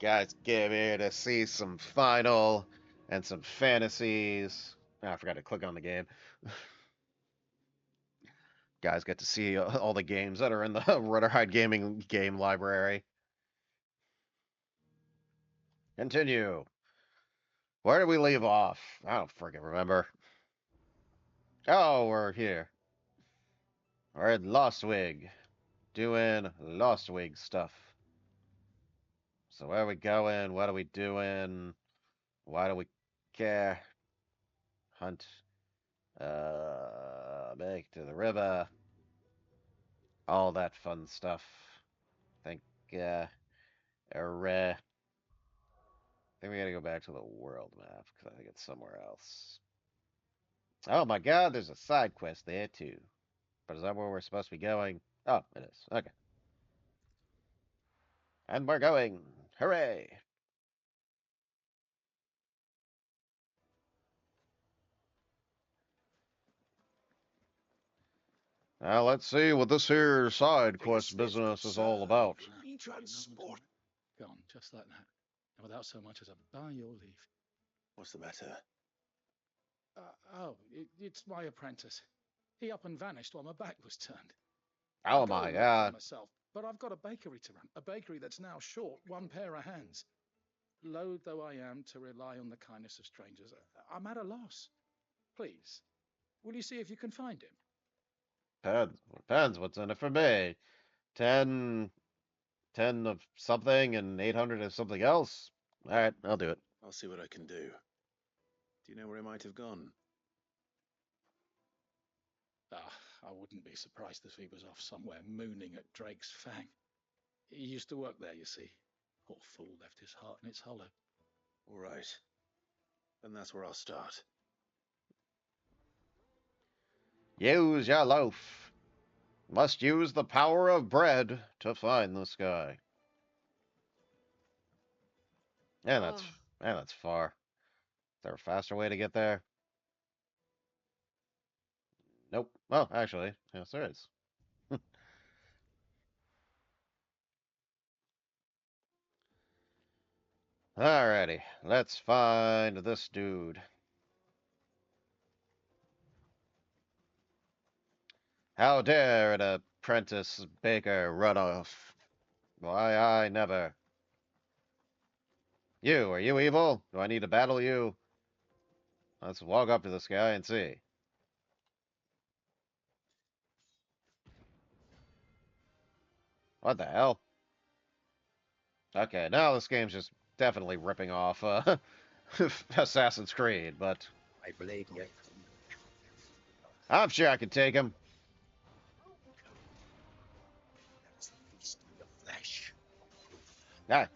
Guys, came here to see some final and some fantasies. Oh, I forgot to click on the game. Guys get to see all the games that are in the RunOrHideGaming game library. Continue. Where did we leave off? I don't freaking remember. Oh, we're here. We're at Lostwig, doing Lostwig stuff. So where are we going? What are we doing? Why do we care? Hunt. Make to the river. All that fun stuff. Think, uh, I think we gotta go back to the world map, because I think it's somewhere else. Oh my god, there's a side quest there too. But is that where we're supposed to be going? Oh, it is. Okay. And we're going. Hooray! Now let's see what this here side quest business is all about. Transport. Gone, just like that, and without so much as a by your leave. What's the matter? It's my apprentice. He up and vanished while my back was turned. Oh I've got my to work for god. myself, but I've got a bakery to run, a bakery that's now short one pair of hands. Loath though I am to rely on the kindness of strangers, I'm at a loss. Please, will you see if you can find him? Depends what's in it for me. 10, 10 of something and 800 of something else. Alright, I'll do it. I'll see what I can do. Do you know where he might have gone? I wouldn't be surprised if he was off somewhere mooning at Drake's Fang. He used to work there, you see. Poor fool left his heart in its hollow. All right. Then that's where I'll start. Use your loaf. Must use the power of bread to find this guy. And that's far. Is there a faster way to get there? Nope. Oh, actually, yes, there is. Alrighty, let's find this dude. How dare an apprentice baker run off? Why, I never. You, are you evil? Do I need to battle you? Let's walk up to this guy and see. What the hell? Okay, now this game's just definitely ripping off Assassin's Creed, but I believe you. I'm sure I can take him. That's the feast of your flesh. Ah,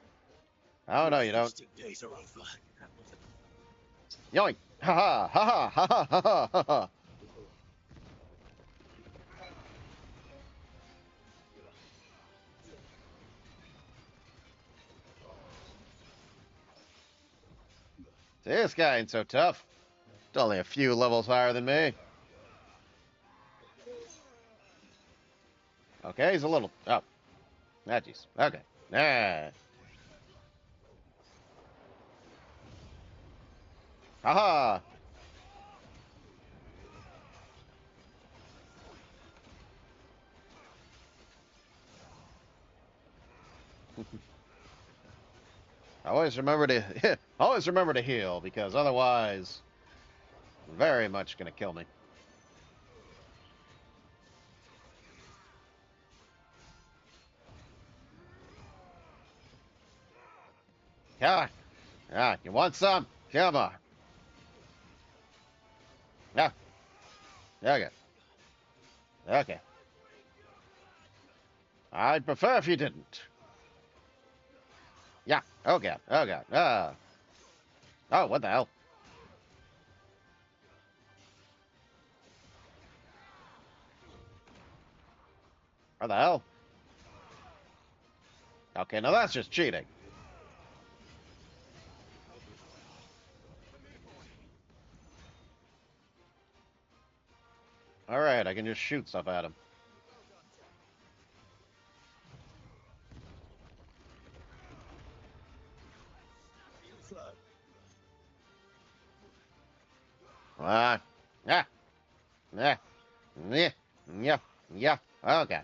oh no, you don't. Feasting days are over. Yoink! Ha ha ha ha ha ha ha ha ha! This guy ain't so tough. It's only a few levels higher than me. Okay, he's a little. Oh, ah, jeez. Okay. Ah. Ha ha! Always remember to always remember to heal, because otherwise, very much gonna kill me. Come on. Ah, you want some? Come on. Yeah. Okay. Okay. I'd prefer if you didn't. Yeah. Oh god. Oh god. Oh, what the hell? What the hell? Okay, now that's just cheating. Alright, I can just shoot stuff at him. Ah. Yeah. Yeah. Yeah. Yeah. Yeah. Okay.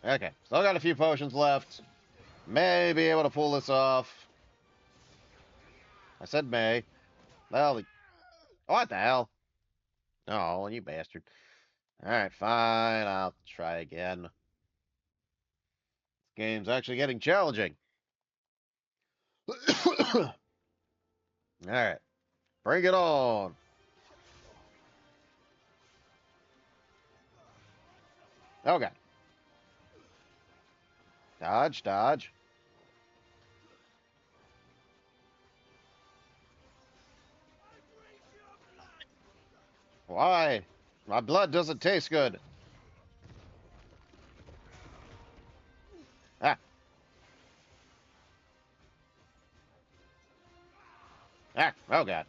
Okay. Still got a few potions left. May be able to pull this off. I said may. Well, what the hell? Oh, you bastard. Alright, fine. I'll try again. This game's actually getting challenging. Alright. Bring it on. Okay. Dodge, dodge. Why? My blood doesn't taste good. Ah. Ah. Oh, God.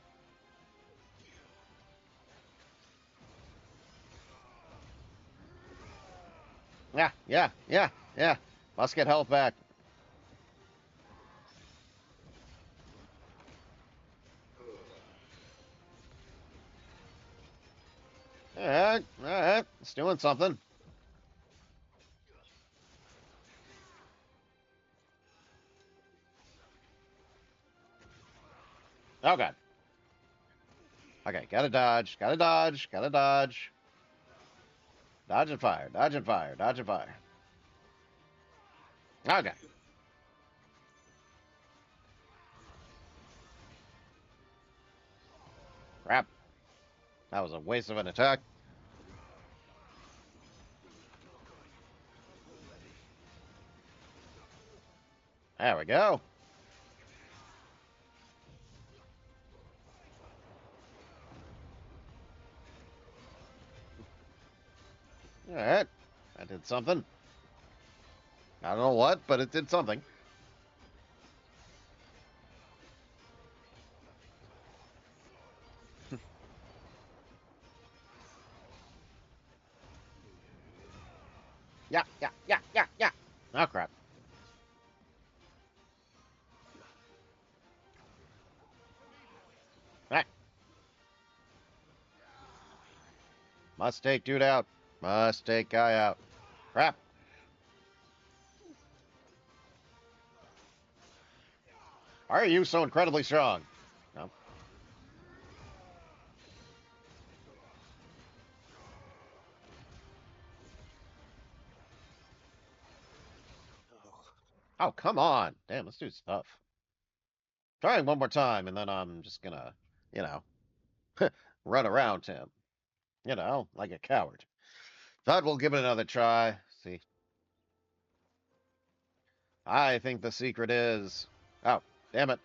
Yeah, yeah, yeah, yeah. Must get health back. Alright, alright. It's doing something. Oh, God. Okay, gotta dodge, gotta dodge, gotta dodge. Dodge and fire, dodge and fire, dodge and fire. Okay. Crap. That was a waste of an attack. There we go. Alright. That did something. I don't know what, but it did something. Yeah, yeah, yeah, yeah, yeah. Oh, crap. Right. Must take dude out. Must take guy out. Crap. Why are you so incredibly strong? No. Oh, come on. Damn, this dude's tough. Trying one more time, and then I'm just gonna, you know, run around him. You know, like a coward. But we'll give it another try. See. I think the secret is... Oh, damn it.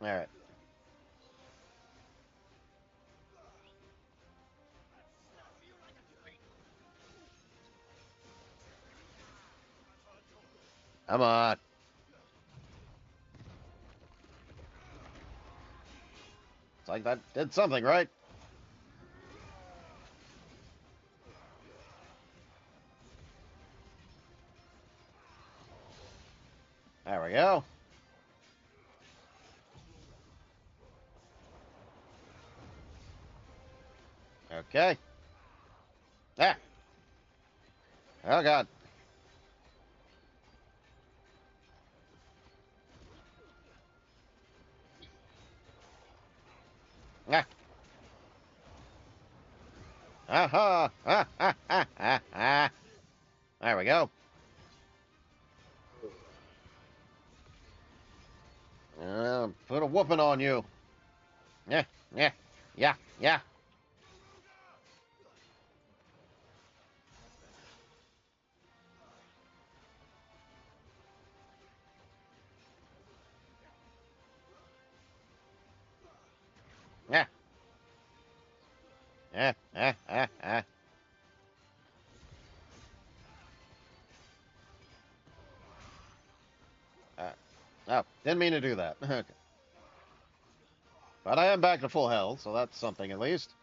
Alright. Come on. It's like that did something, right? There we go. Okay. Ah. Oh, God. Ah. Aha. Ah, ah, ah, ah, ah. There we go. Put a whooping on you. Yeah, yeah, yeah, yeah, yeah, yeah, ah, ah, ah. Oh, didn't mean to do that. Okay. But I am back to full health, so that's something at least.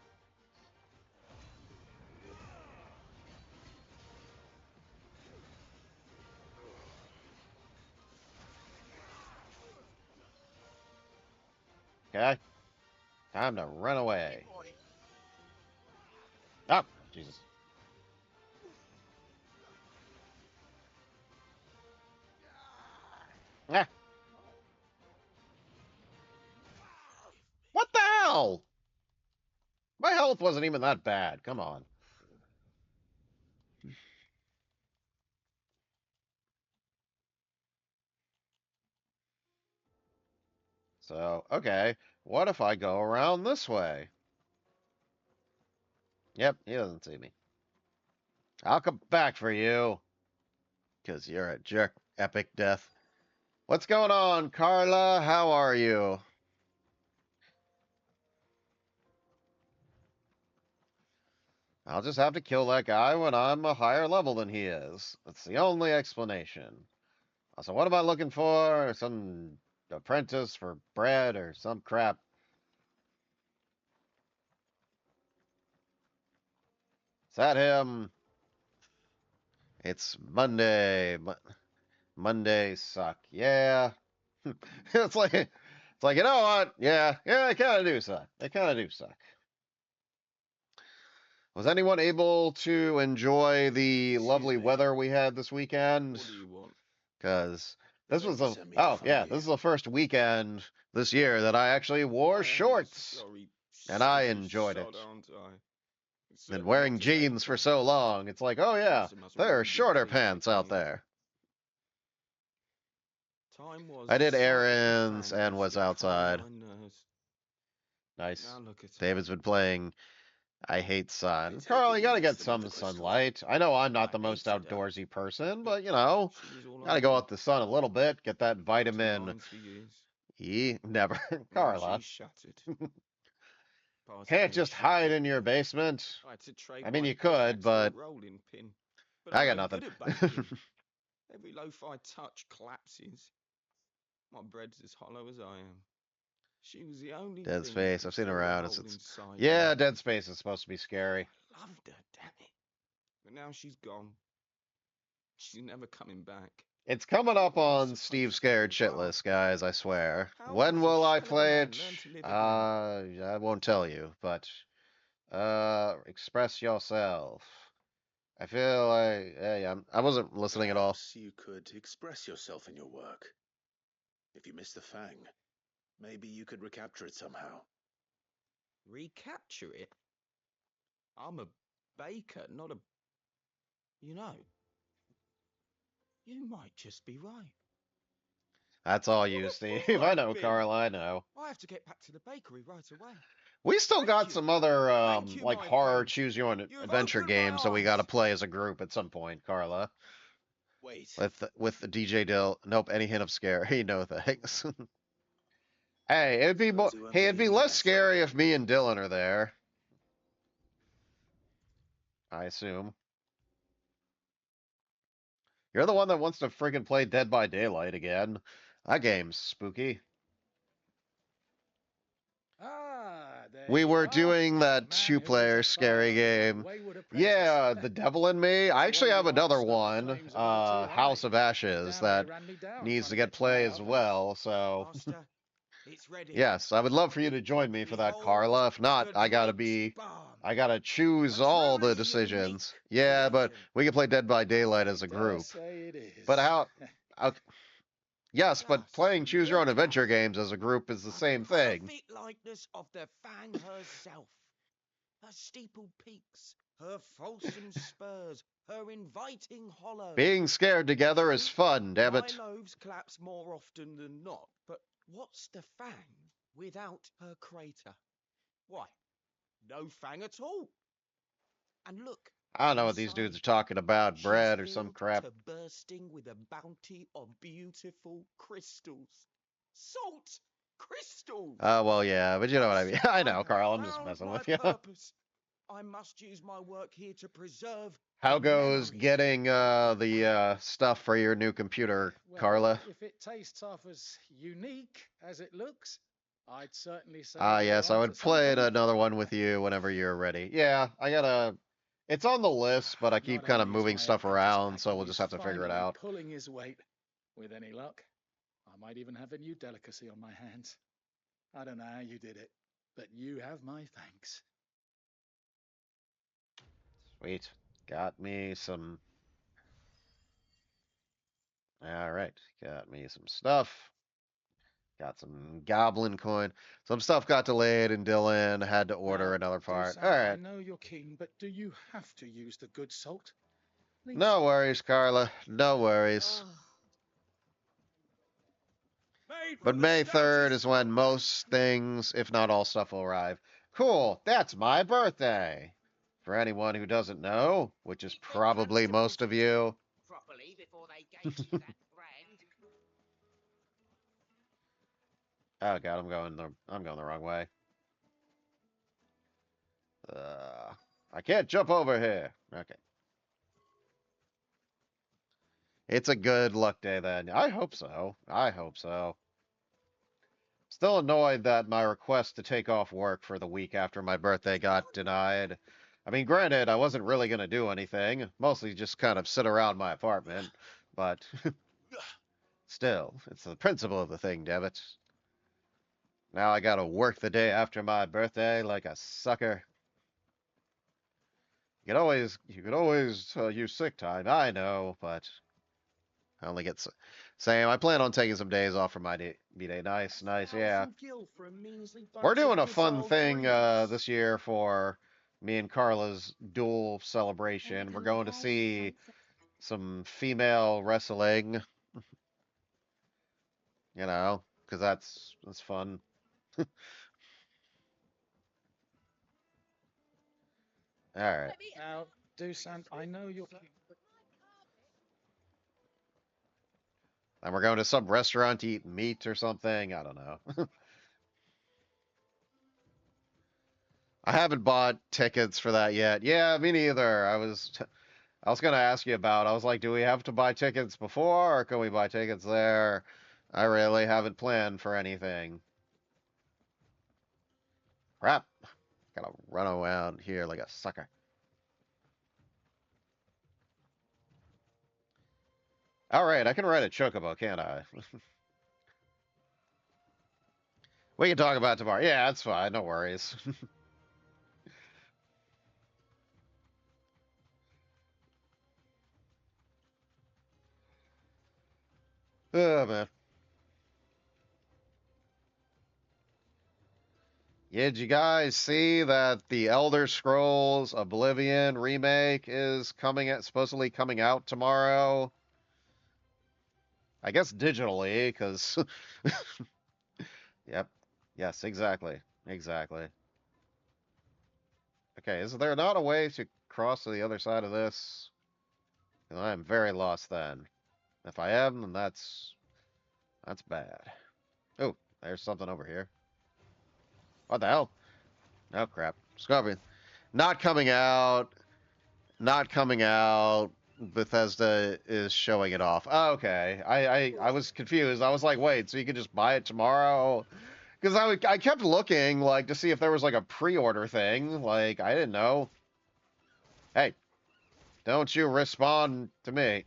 Okay. Time to run away. Boy. Oh, Jesus. Ah, what the hell? My health wasn't even that bad. Come on. So, okay. What if I go around this way? Yep, he doesn't see me. I'll come back for you. Because you're a jerk. Epic death. What's going on, Carla? How are you? I'll just have to kill that guy when I'm a higher level than he is. That's the only explanation. So what am I looking for? Some apprentice for bread or some crap? Is that him? It's Monday. Mondays suck. Yeah. It's like, you know what? Yeah, they kind of do suck. They kind of do suck. Was anyone able to enjoy the Excuse lovely me. weather we had this weekend? What do you want? Because The this was lady the sent me to oh find yeah, you. this is the first weekend this year that I actually wore I am shorts, sorry, and I selfish enjoyed it. sod, aren't I? It's And certainly wearing not today. jeans for so long, it's like, oh yeah, Perhaps it must there are really be shorter daylight pants out again. there. Time was I did slightly errands confounding and for was the outside. Carmine nurse. Nice. Now look at her. David's been playing I Hate I Sun. take Carl, it you you gotta must get have met some the crystal. sunlight. I know I'm not I the most hated her, outdoorsy person, but but you know, she was all I gotta go wanted. out the sun a little bit, get that Looked in vitamin mines for years. E. Never. Now Carla. she's shattered. Part of Can't me is just hide shattered. in your basement. I had to trade I mean, my you could, pickaxe for a but rolling pin. But I I'm got no nothing. good at baking. Every loaf I touch collapses. My bread's as hollow as I am. She was the only Dead thing that Space. could I've seen fill the around. hole It's inside yeah, me. Dead Space is supposed to be scary. I loved her, damn it. But now she's gone. She's never coming back. It's coming up What am I on Steve supposed to Scared do? shitlist, guys. I swear. How When does a will I shell of a play man it? learn to live again? I won't tell you, but express yourself. I feel like I wasn't listening at all. Perhaps you could express yourself in your work. If you miss the Fang, maybe you could recapture it somehow. Recapture it? I'm a baker, not a... You know, you might just be right. That's all What you, a Steve. fool I I've know, been! Carl. I know. I have to get back to the bakery right away. We still Thank got you. some other Thank you, like my horror friend. choose your own You have adventure opened my games that we got to eyes. play as a group at some point, Carla. Wait. With the DJ Dill. Nope, any hint of scary. No thanks. Hey, Suppose you won't it'd be believe me less after all. scary if me and Dylan are there. I assume. You're the one that wants to friggin' play Dead by Daylight again. That game's spooky. Ah, there We you were are. doing The that man who was two-player a scary bard and a game. wayward apprentice. Yeah, The Devil in Me. I That's actually one have you might another stoke the one, flames a little too House high. of Ashes, Down here that ran me down needs trying to to get get to my play as oven. well. So, Master, it's ready. yes, I would love for you to join me for that, Behold Carla. If not, the drop's balm. I gotta choose A all the truly decisions. unique Yeah, but creation. we can play Dead by Daylight I as a dare group. say it But is. how? Yes, but Thus, playing choose your own look adventure us, games as a group is the a same thing. perfect likeness of the Fang herself. Her steepled peaks, her fulsome spurs, her inviting hollow. Being scared together is True, fun, damn my it. loaves collapse more often than not, but what's the Fang without her crater? Why, no Fang at all. And look, I don't know what these dudes are inside, talking about, she's bread or some filled crap. to bursting with a bounty of beautiful crystals. Salt crystals! Well, yeah, but you know what I mean. I I know, have Carl, I'm just found messing my with you. purpose. I must use my work here to preserve How A goes memory. getting the stuff for your new computer, Well, Carla? if it tastes half as unique as it looks, I'd certainly say Ah, that you're yes, I onto would play something. another one with you whenever you're ready. Yeah, I gotta. It's on the list, but I keep Not kind of only is moving my stuff address around, so packing we'll just is have to figure it finally out. pulling his weight. With any luck, I might even have a new delicacy on my hands. I don't know how you did it, but you have my thanks. Sweet. Got me some. All right, got me some stuff. Got some goblin coin. Some stuff got delayed in Dylan. Had to order Now, another part. All Dusant, I right. know you're keen, but do you have to use the good salt? Leave No some. worries, Carla. No worries. Ah. Made But from the May 3rd stoutest is when coconut. most things, if not all stuff, will arrive. Cool. That's my birthday. For anyone who doesn't know, which is Did they come probably to most of visit you you. properly before they gave you that brand? Oh god, I'm going the wrong way. Uh, I can't jump over here. Okay. It's a good luck day then. I hope so. I hope so. Still annoyed that my request to take off work for the week after my birthday got denied. I mean, granted, I wasn't really going to do anything, mostly just kind of sit around my apartment, but still, it's the principle of the thing, damn it. Now I gotta work the day after my birthday like a sucker. You could always use sick time, I know, but I only get same. I plan on taking some days off for my B-day. Nice, nice, yeah. 1,000 gil for a measly We're bunch doing of a good fun old thing grapes. this year for me and Carla's duel Ever celebration. We're gonna going to hold a see cake? some female wrestling, you know, because that's fun. All right. Now, Dusant, I know you're keen, but And we're going to some restaurant to eat meat or something. I don't know. I haven't bought tickets for that yet. Yeah, me neither. I was gonna ask you about. I was like, do we have to buy tickets before, or can we buy tickets there? I really haven't planned for anything. Crap. Gotta run around here like a sucker. All right, I can ride a chocobo, can't I? We can talk about it tomorrow. Yeah, that's fine. No worries. Oh man. Yeah, did you guys see that the Elder Scrolls Oblivion remake is supposedly coming out tomorrow? I guess digitally, because yep. Yes, exactly. Exactly. Okay, is there not a way to cross to the other side of this? 'Cause I am very lost then. If I am, then that's bad. Oh, there's something over here. What the hell? Oh crap. Scorpion. Not coming out. Not coming out. Bethesda is showing it off. Oh, okay. I was confused. I was like, wait, so you can just buy it tomorrow? Because I kept looking like to see if there was like a pre-order thing. Like I didn't know. Hey, don't you respond to me.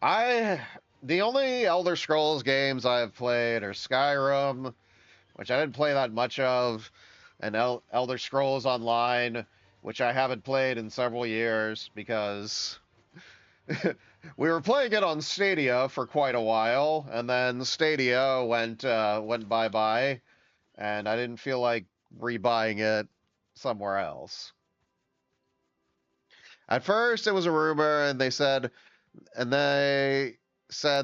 I the only Elder Scrolls games I've played are Skyrim, which I didn't play that much of, and Elder Scrolls Online, which I haven't played in several years because we were playing it on Stadia for quite a while, and then Stadia went bye bye, and I didn't feel like rebuying it somewhere else. At first, it was a rumor, and they said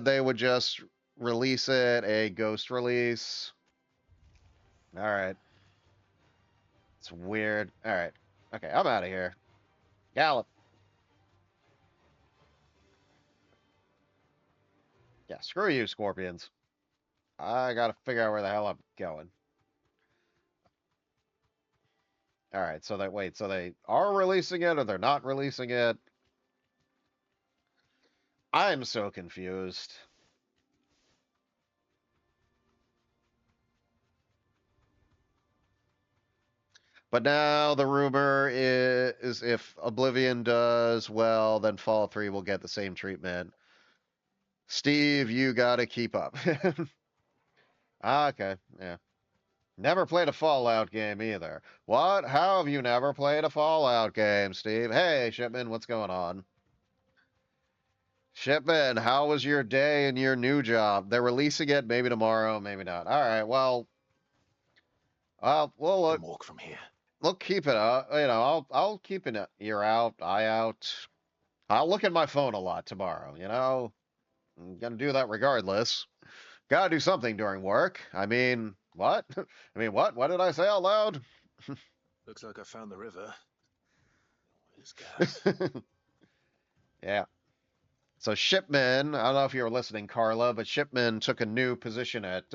they would just release it a ghost release. All right, it's weird. All right, okay, I'm out of here. Gallop. Yeah, screw you, scorpions. I gotta figure out where the hell I'm going. All right, so that wait, so they are releasing it or they're not releasing it? I'm so confused. But now the rumor is if Oblivion does well, then Fallout 3 will get the same treatment. Steve, you gotta keep up. Okay, yeah. Never played a Fallout game either. What? How have you never played a Fallout game, Steve? Hey, Shipman, what's going on? Shipman, how was your day and your new job? They're releasing it maybe tomorrow, maybe not. All right, well, we'll Can walk from here. we'll keep it up. You know, I'll keep an ear out, eye out. I'll look at my phone a lot tomorrow. You know, I'm gonna do that regardless. Gotta do something during work. I mean, what? I mean, what? What did I say out loud? Looks like I found the river. There's gas. Yeah. So Shipman, I don't know if you were listening, Carla, but Shipman took a new position at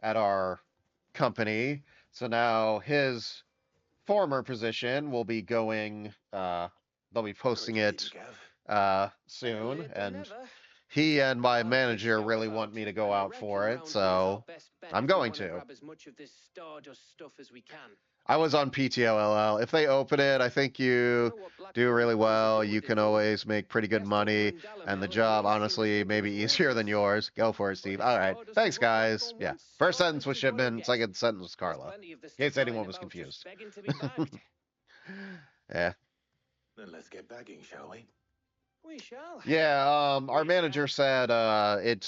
our company. So now his former position will be going. They'll be posting Sorry to keep it you, Gav. soon, and he and my manager really want me to go out for it, so I'm going to. Grab as much of this stardust stuff as we can. I was on PTOLL. If they open it, I think you do really well. You can always make pretty good money, and the job, honestly, may be easier than yours. Go for it, Steve. All right. Thanks, guys. Yeah. First sentence was Shipman. Second sentence was Carla. In case anyone was confused. Yeah. Then let's get bagging, shall we? We shall. Yeah, our manager said it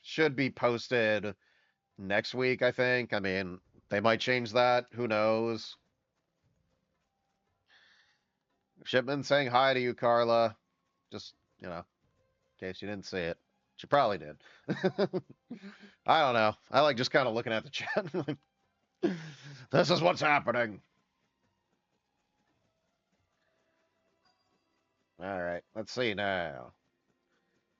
should be posted next week, I think. I mean, they might change that. Who knows? Shipman saying hi to you, Carla. Just, you know, in case you didn't see it. She probably did. I don't know. I like just kind of looking at the chat. This is what's happening. All right, let's see now.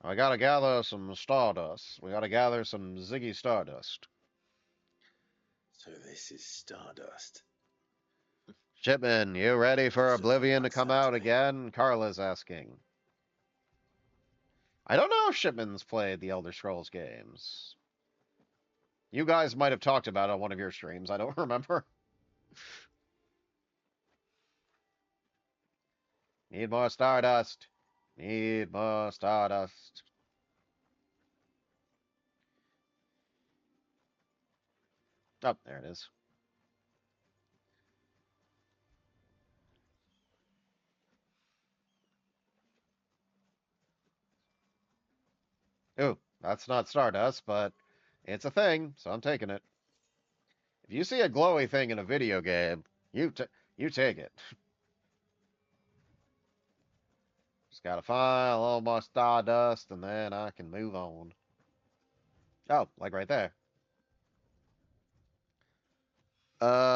I gotta gather some stardust. We gotta gather some Ziggy Stardust. So this is Stardust. Shipman, you ready for So Oblivion to what's come that out to me? again? Carla's asking. I don't know if Shipman's played the Elder Scrolls games. You guys might have talked about it on one of your streams. I don't remember. Need more Stardust. Need more Stardust. Oh, there it is. Ooh, that's not Stardust, but it's a thing, so I'm taking it. If you see a glowy thing in a video game, you take it. Just gotta find a little more Stardust, and then I can move on. Oh, like right there.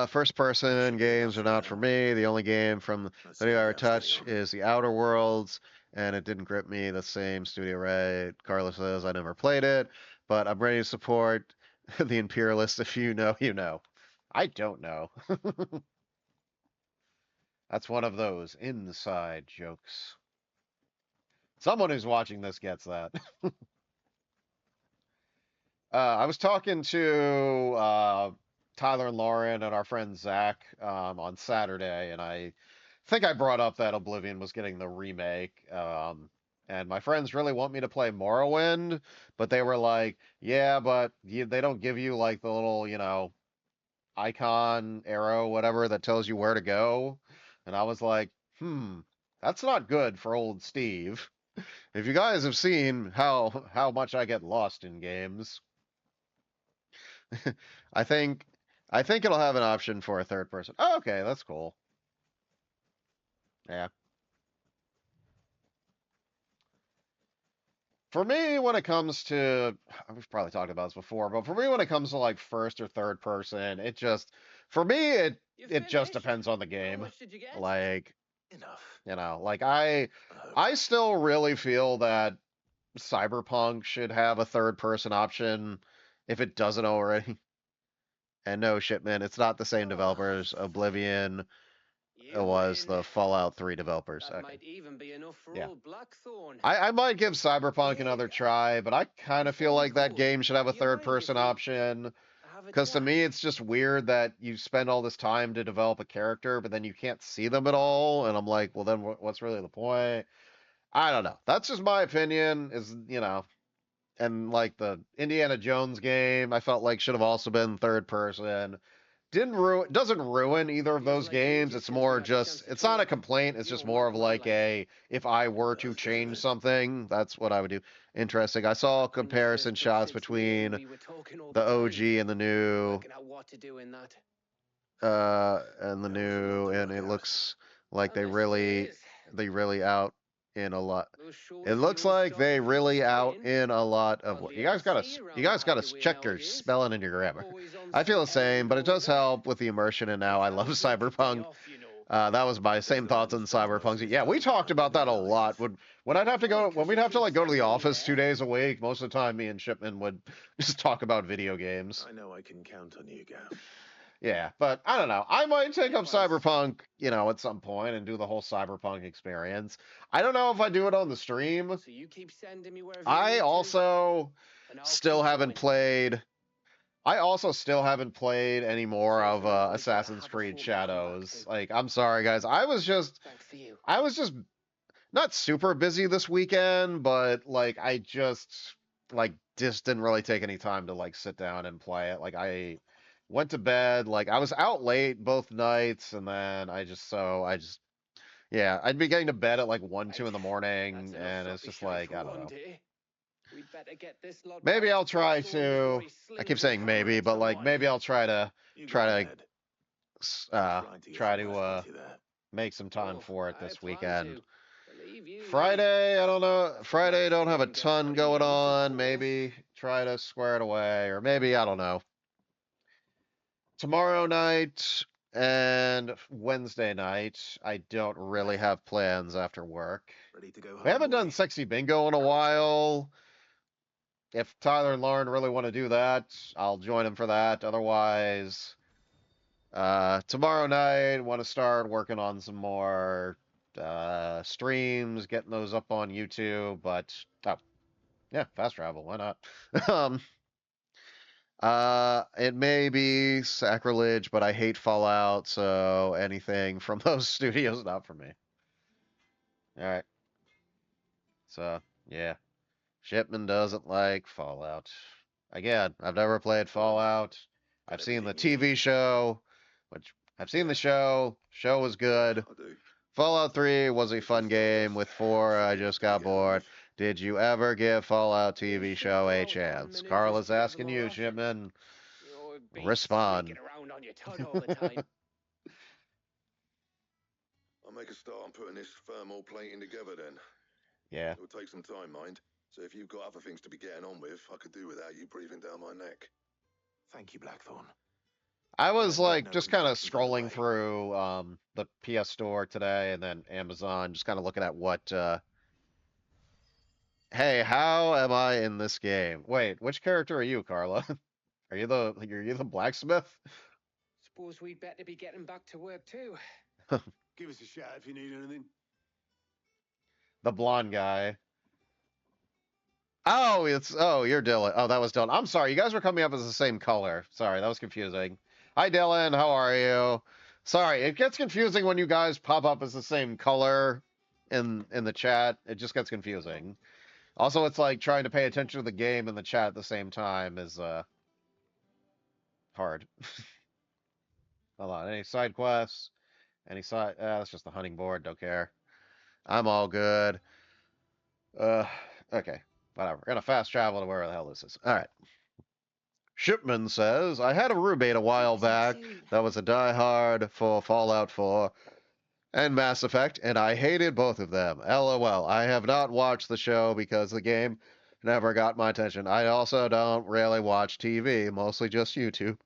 First person Should be games enough are for not for now. me. The only game from Let's video I see ever how stay touch on. is the Outer Worlds, and it didn't grip me the same studio right. Carlos says I never played it, but I'm ready to support the Imperialists. If you know, you know. I don't know. That's one of those inside jokes. Someone who's watching this gets that. I was talking to Tyler and Lauren and our friend Zach on Saturday, and I think I brought up that Oblivion was getting the remake. And my friends really want me to play Morrowind, but they were like, yeah, but they don't give you like the little, you know, icon, arrow, whatever that tells you where to go. And I was like, that's not good for old Steve. If you guys have seen how much I get lost in games, I think I think it'll have an option for a third person. Oh, okay, that's cool. Yeah. For me, when it comes to, we've probably talked about this before, but for me, when it comes to like first or third person, it just, for me, You it just finished? depends on the How game. much did you get? Like, Enough. you know, like I still really feel that Cyberpunk should have a third person option if it doesn't already. And no, Shipman, it's not the same developers. Oblivion You was win. the Fallout 3 developers. That Okay. might even be enough for Yeah. old Blackthorn. I might give Cyberpunk another try, but I kind of feel Before we like that go, game should have a do you mind third-person if we option. have a Because to chat? me, it's just weird that you spend all this time to develop a character, but then you can't see them at all. And I'm like, well, then what's really the point? I don't know. That's just my opinion. And like the Indiana Jones game, I felt like should have also been third person. Doesn't ruin either of Feels those like games. ages It's since we more had a chance just to it's not a talk. complaint. It's You just know, more of one-on-one like a if I were to That's it, change mate. something, that's what I would do. Interesting. I saw Back when you comparison first put shots Sid to me in, between we were talking all the the OG time, and the new working out what to do in that. and the There was a lot new to and work it out. looks like And there still is. they really out in a lot. Those short It looks fuel like they stopping from really out spitting. in a lot of what Hardly ever see you around the guys gotta hideaway check your nowadays. spelling and your grammar. Always on I feel some the same, errand but it or does other. help with the immersion, and now I love Sounds like a day Cyberpunk. off, you know. That was my same Listen, thoughts I'm on spending most of Cyberpunk. his Yeah, we time talked about that a live. lot. When I'd have to Why, go, 'cause when we'd you have to keep like go to the sending me office there? 2 days a week, most of the time me and Shipman would just talk about video games. I know I can count on you, Gav. Yeah, but I don't know. I might take up Likewise. Cyberpunk, at some point and do the whole Cyberpunk experience. I don't know if I do it on the stream. So you keep sending me wherever you I need to, also and I'll still keep haven't going. played. I also still haven't played any more of Seriously, boys, Assassin's have a Creed thought behind that Shadows. too. Like, I'm sorry, guys. Thanks to you. I was just not super busy this weekend, but like, just didn't really take any time to like sit down and play it. Like, I went to bed. Like, I was out late both nights, and then yeah, I'd be getting to bed at like 1, 2 in the Right. morning, That's enough and it's soppy just shite like, for I don't one know. day. We'd better get this lot Maybe back I'll to try Blackthorn before to. he I slings keep his saying maybe, hammer at but like someone. maybe I'll try to You go try to ahead. I'm trying to get try some to rest into there. make some time Oh, for it I this plan weekend. to. Believe you me. Friday, I don't know. That's the Friday, don't have a Blackthorn gets ton pretty going loose, of on. course. Maybe try to square it away, or maybe I don't know. Tomorrow night and Wednesday night, I don't really have plans after work. Ready to go home, We haven't boy? done Sexy Bingo in a while. If Tyler and Lauren really want to do that, I'll join them for that. Otherwise, tomorrow night, want to start working on some more streams, getting those up on YouTube. But oh, yeah, fast travel. Why not? It may be sacrilege, but I hate Fallout, so anything from those studios, not for me. All right. So yeah, Shipman doesn't like Fallout. Again, I've never played Fallout. I've Got seen the everything you TV need? show, which I've seen the show. Show was good. I do. Fallout 3 was a If fun you game. fellas With 4, I forget just to got get bored. on. Did you ever give Fallout You TV should show a throw out chance? maneuvers Carla's to level asking you, her off. Shipman. You're beats Respond. squeaking around on your tongue all the time. I'll make a start on putting this thermal plating together then. Yeah. It'll take some time, mind. So if you've got other things to be getting on with, I could do without you breathing down my neck. Thank you, Blackthorn. I was Let me like know just when kind of something's underway. scrolling through the PS Store today and then Amazon, just kind of looking at what hey, how am I in this game? Wait, which character are you, Carla? Are you the blacksmith? Suppose we'd better be getting back to work too. Give us a shout if you need anything. The blonde guy. Oh, you're Dylan. Oh, that was Dylan. I'm sorry, you guys were coming up as the same color. Sorry, that was confusing. Hi, Dylan. How are you? Sorry, it gets confusing when you guys pop up as the same color in the chat. It just gets confusing. Also, it's like trying to pay attention to the game and the chat at the same time is hard. Hold on. Any side quests? Any side? That's just the hunting board. Don't care. I'm all good. Okay. Whatever. We're gonna fast travel to where the hell this is. All right. Shipman says, I had a roommate a while back that was a diehard for Fallout 4 and Mass Effect, and I hated both of them. LOL. I have not watched the show because the game never got my attention. I also don't really watch TV, mostly just YouTube.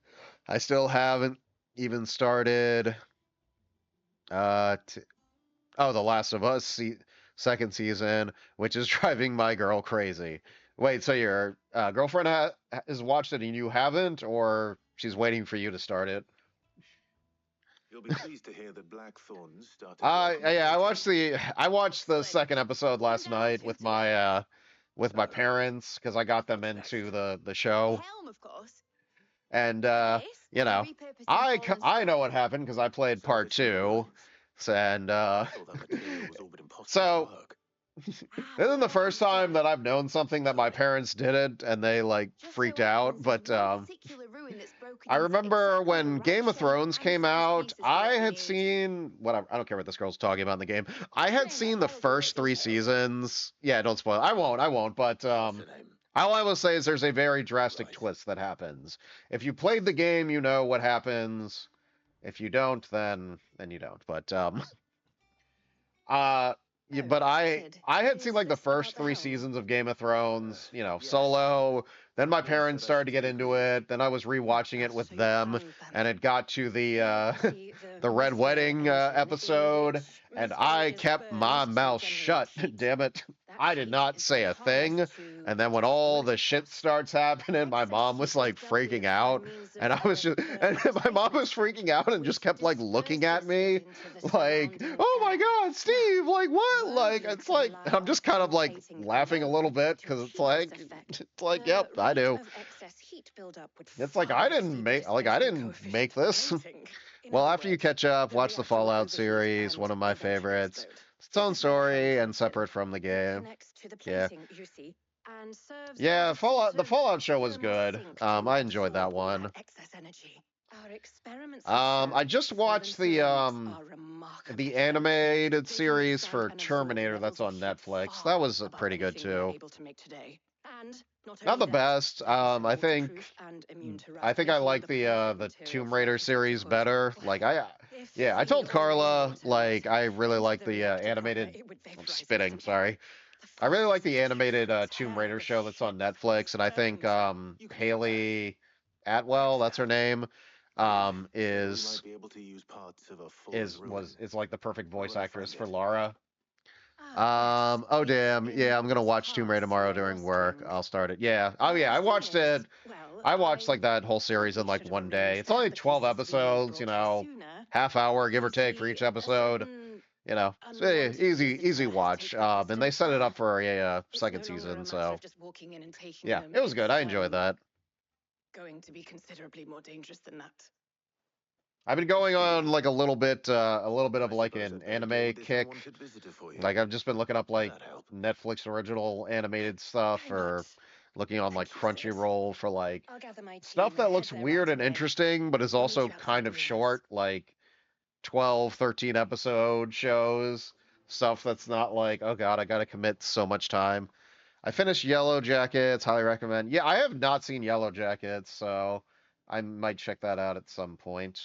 I still haven't even started The Last of Us second season, which is driving my girl crazy. Wait, so your girlfriend has watched it and you haven't, or she's waiting for you to start it. You'll be pleased to hear that Blackthorn started work on the Yeah, project. I watched the second episode last night with my parents because I got them What's into next? the show, Helm, of course. and This, you we're know, repurposing Fallen's I know site. what happened because I played So part this new two, alliance. and I thought that material was all but impossible to so work. this is the first time Right. that I've known something that my parents didn't, and they like Just freaked so out. happens But there's one particular ruin that's broken I into remember exactly the when right Game of shape Thrones and came size out, pieces for I what we had need. seen whatever. I don't care what this girl's talking about in the game. I had Explain seen that the while I do first it 3 yourself. seasons. Yeah, don't spoil. I won't. But What's the name? all I will say is there's a very drastic Right. twist that happens. If you played the game, you know what happens. If you don't, then you don't. But uh yeah, Oh, but Sid, I had seen is like the this about first the 3 helm? seasons of Game of Thrones, you know, Yes. solo. Then my You parents said I started should to get take into the lead. it. Then I was rewatching it with So you them, found and them. it got to the See, the Red mystical Wedding engine in episode, which and mystery I is kept my burned to mouth generate shut. heat. Damn it. That I did heat not is say then a harnessed thing. to And then when produce all the shit electric starts happening, my Excess mom heat was is like dealt freaking with by out. means of And I was just, and my mom was freaking out and just which kept like looking at disperses me it into the like, surrounding oh my air. God, Steve, like what? Were Like, you it's to like, rely and I'm on just kind of like activating laughing a little alone bit to because it's achieve like, this effect, it's like, the yep, I rate do. of excess heat buildup would It's like far I didn't exceed the make, like I displacement didn't make coefficient this. for heating. In Well, other after you words, catch up, the watch the reactor would Fallout overheat series, and one of my eventually favorites. explode. Its own This is where the helm story and comes in. separate from the It game. connects to the Yeah. plating, you see, and serves Yeah, as a sort The of Fallout show was thermal good. sink I to enjoyed that absorb all one. that excess energy. Our experiments have I shown just that watched Fallen ceramics are remarkably the sensitive. animated They can series withstand for and absorb Terminator levels that's of on heat Netflix. That far was above pretty good anything we're too. able to make today. And not Not only the that, best. they're also I waterproof and immune to rust, think I making them like the perfect the material Tomb for Raider architecture, series quote. better. Well, Like if yeah, I the told oil in the Carla water like melted I really into like the the reactor proper, animated. it would I'm vaporize spitting. instantly. Sorry. The I really like the fastest animated electrical Tomb tear Raider of show that's on shit. Netflix, and I think You can do that. Haley Atwell, that's her name, Good. So we is might be able to use parts of a fallen ruin. is like the perfect voice Where will I actress find for it? Lara. Yes. Oh It's damn. in Yeah, I'm gonna Lost watch Tomb Raider Pass, tomorrow near during work. Lost I'll start it. Yeah. Oh yeah, I watched it. Well, I watched I like that whole series in probably like should have one day. arranged It's to have only the 12 pieces revealed episodes, you brought to you know, sooner. half hour give or You take for see, each a episode. certain You know, it's unwanted easy visitor has watch. taken up this And they set it stone. up for a It's no second longer a season, matter so of just walking in and taking yeah, them. it was good. I It's enjoyed that. going to be considerably more dangerous than that. I've been going on like a little bit I of like suppose I an better deal anime with this kick. unwanted visitor for you. Like I've just been looking up like That'd help. Netflix original animated stuff Why not? or looking on like Thank you, Sid. Crunchyroll for like I'll gather my stuff team and that head looks there right weird and away. interesting, but is We'll meet also you outside kind the of ruins. short, like 12, 13 episode shows. Stuff that's not like, oh God, I gotta commit so much time. I finished Yellow Jackets, highly recommend. Yeah, I have not seen Yellow Jackets, so I might check that out at some point.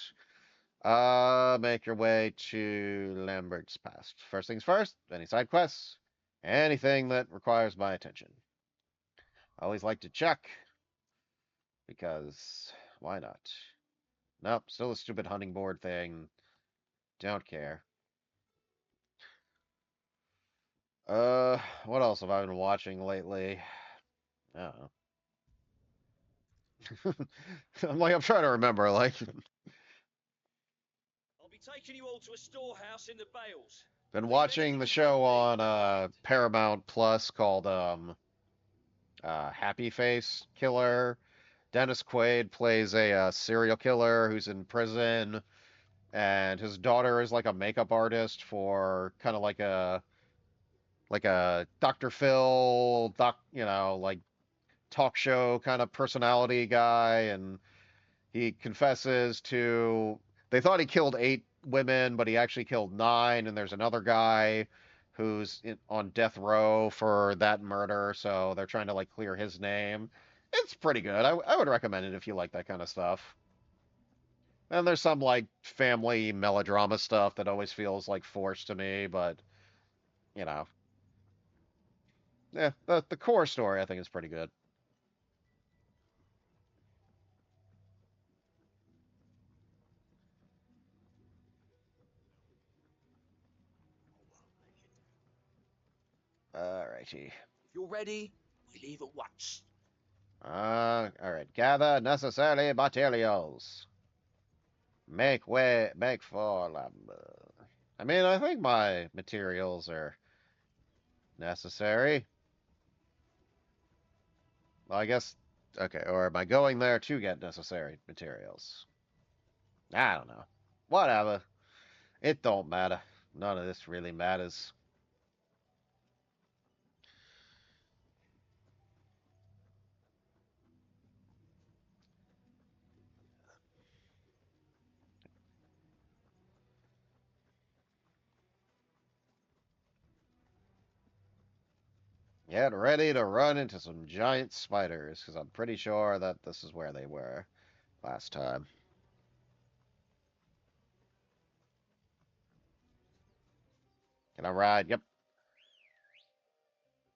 Make your way to Lambert's Past. First things first, any side quests, anything that requires my attention. I always like to check, because why not? Nope, still a stupid hunting board thing. Don't care. What else have I been watching lately? I don't know. I'm trying to remember, like, I'll be taking you all to a storehouse in the Bales. been watching the show on Paramount Plus called Happy Face Killer. Dennis Quaid plays a serial killer who's in prison, and his daughter is like a makeup artist for kind of like a Dr. Phil, like talk show kind of personality guy, and he confesses to. They thought he killed 8 women, but he actually killed 9, and there's another guy who's on death row for that murder, so they're trying to like clear his name. It's pretty good. I would recommend it if you like that kind of stuff. And there's some like family melodrama stuff that always feels like forced to me, but you know, yeah, the core story I think is pretty good. Alrighty. If you're ready, we leave at once. Alright. Gather necessary materials. Make for lab. I mean, I think my materials are necessary. Well, I guess, okay, or am I going there to get necessary materials? I don't know. Whatever. It don't matter. None of this really matters. Get ready to run into some giant spiders, because I'm pretty sure that this is where they were last time. Can I ride? Yep.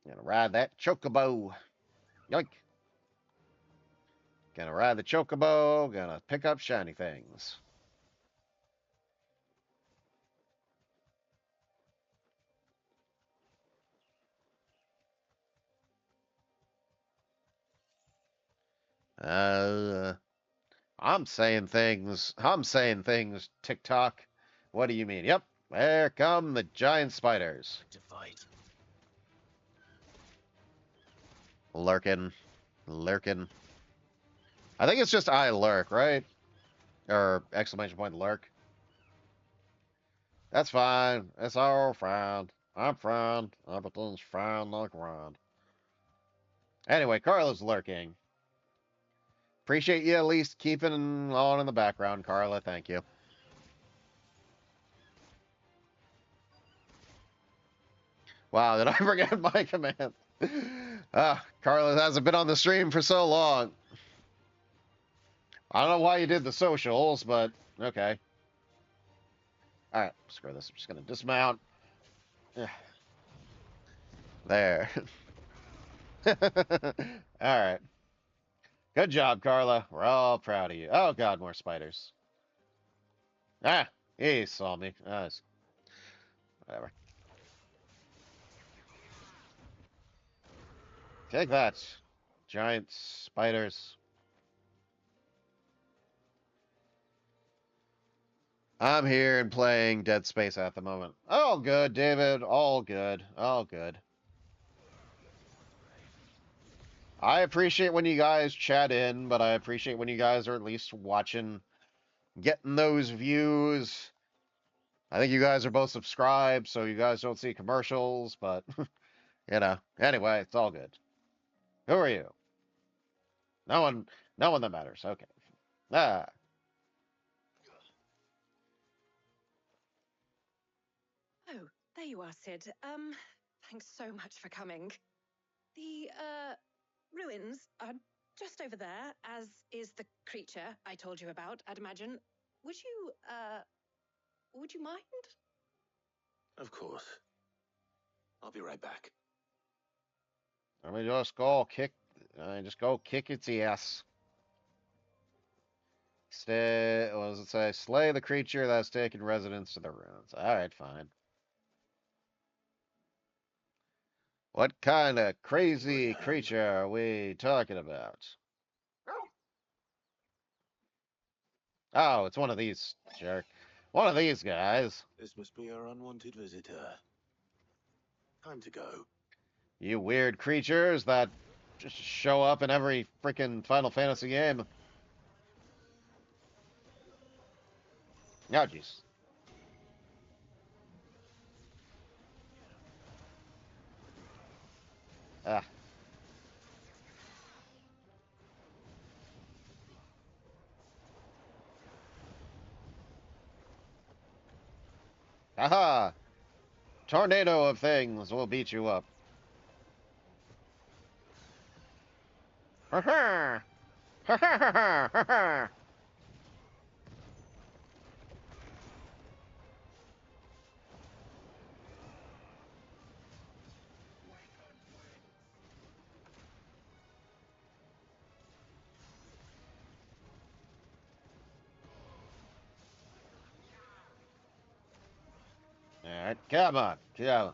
Gonna ride that chocobo. Yoink. Gonna ride the chocobo. Gonna pick up shiny things. Uh, I'm saying things. I'm saying things. TikTok. What do you mean? Yep. There come the giant spiders. To fight. Lurking. Lurking. I think it's just I lurk, right? Or exclamation point lurk. That's fine. It's all fine. I'm fine. Everything's fine like around. Anyway, Carla's lurking. Appreciate you at least keeping on in the background, Carla. Thank you. Wow, did I forget my command? Carla hasn't been on the stream for so long. I don't know why you did the socials, but okay. Alright, screw this. I'm just gonna dismount. There. Alright. Good job, Carla. We're all proud of you. Oh god, more spiders. Ah, he saw me. Whatever. Take that. Giant spiders. I'm here and playing Dead Space at the moment. All good, David. All good. All good. I appreciate when you guys chat in, but I appreciate when you guys are at least watching, getting those views. I think you guys are both subscribed, so you guys don't see commercials, but, you know. Anyway, it's all good. Who are you? No one, no one that matters. Okay. Ah. Oh, there you are, Sid. Thanks so much for coming. The, ruins are just over there, as is the creature I told you about, I'd imagine. Would you mind? Of course. I'll be right back. Let me just go kick its ass. What does it say? Slay the creature that's taken residence to the ruins. Alright, fine. What kind of crazy creature are we talking about? Oh, it's one of these, jerk. One of these guys. This must be our unwanted visitor. Time to go. You weird creatures that just show up in every freaking Final Fantasy game. Oh, jeez. Ah. Aha! Tornado of things will beat you up. Ha ha! Ha ha ha ha ha ha! Alright, come on. Come on.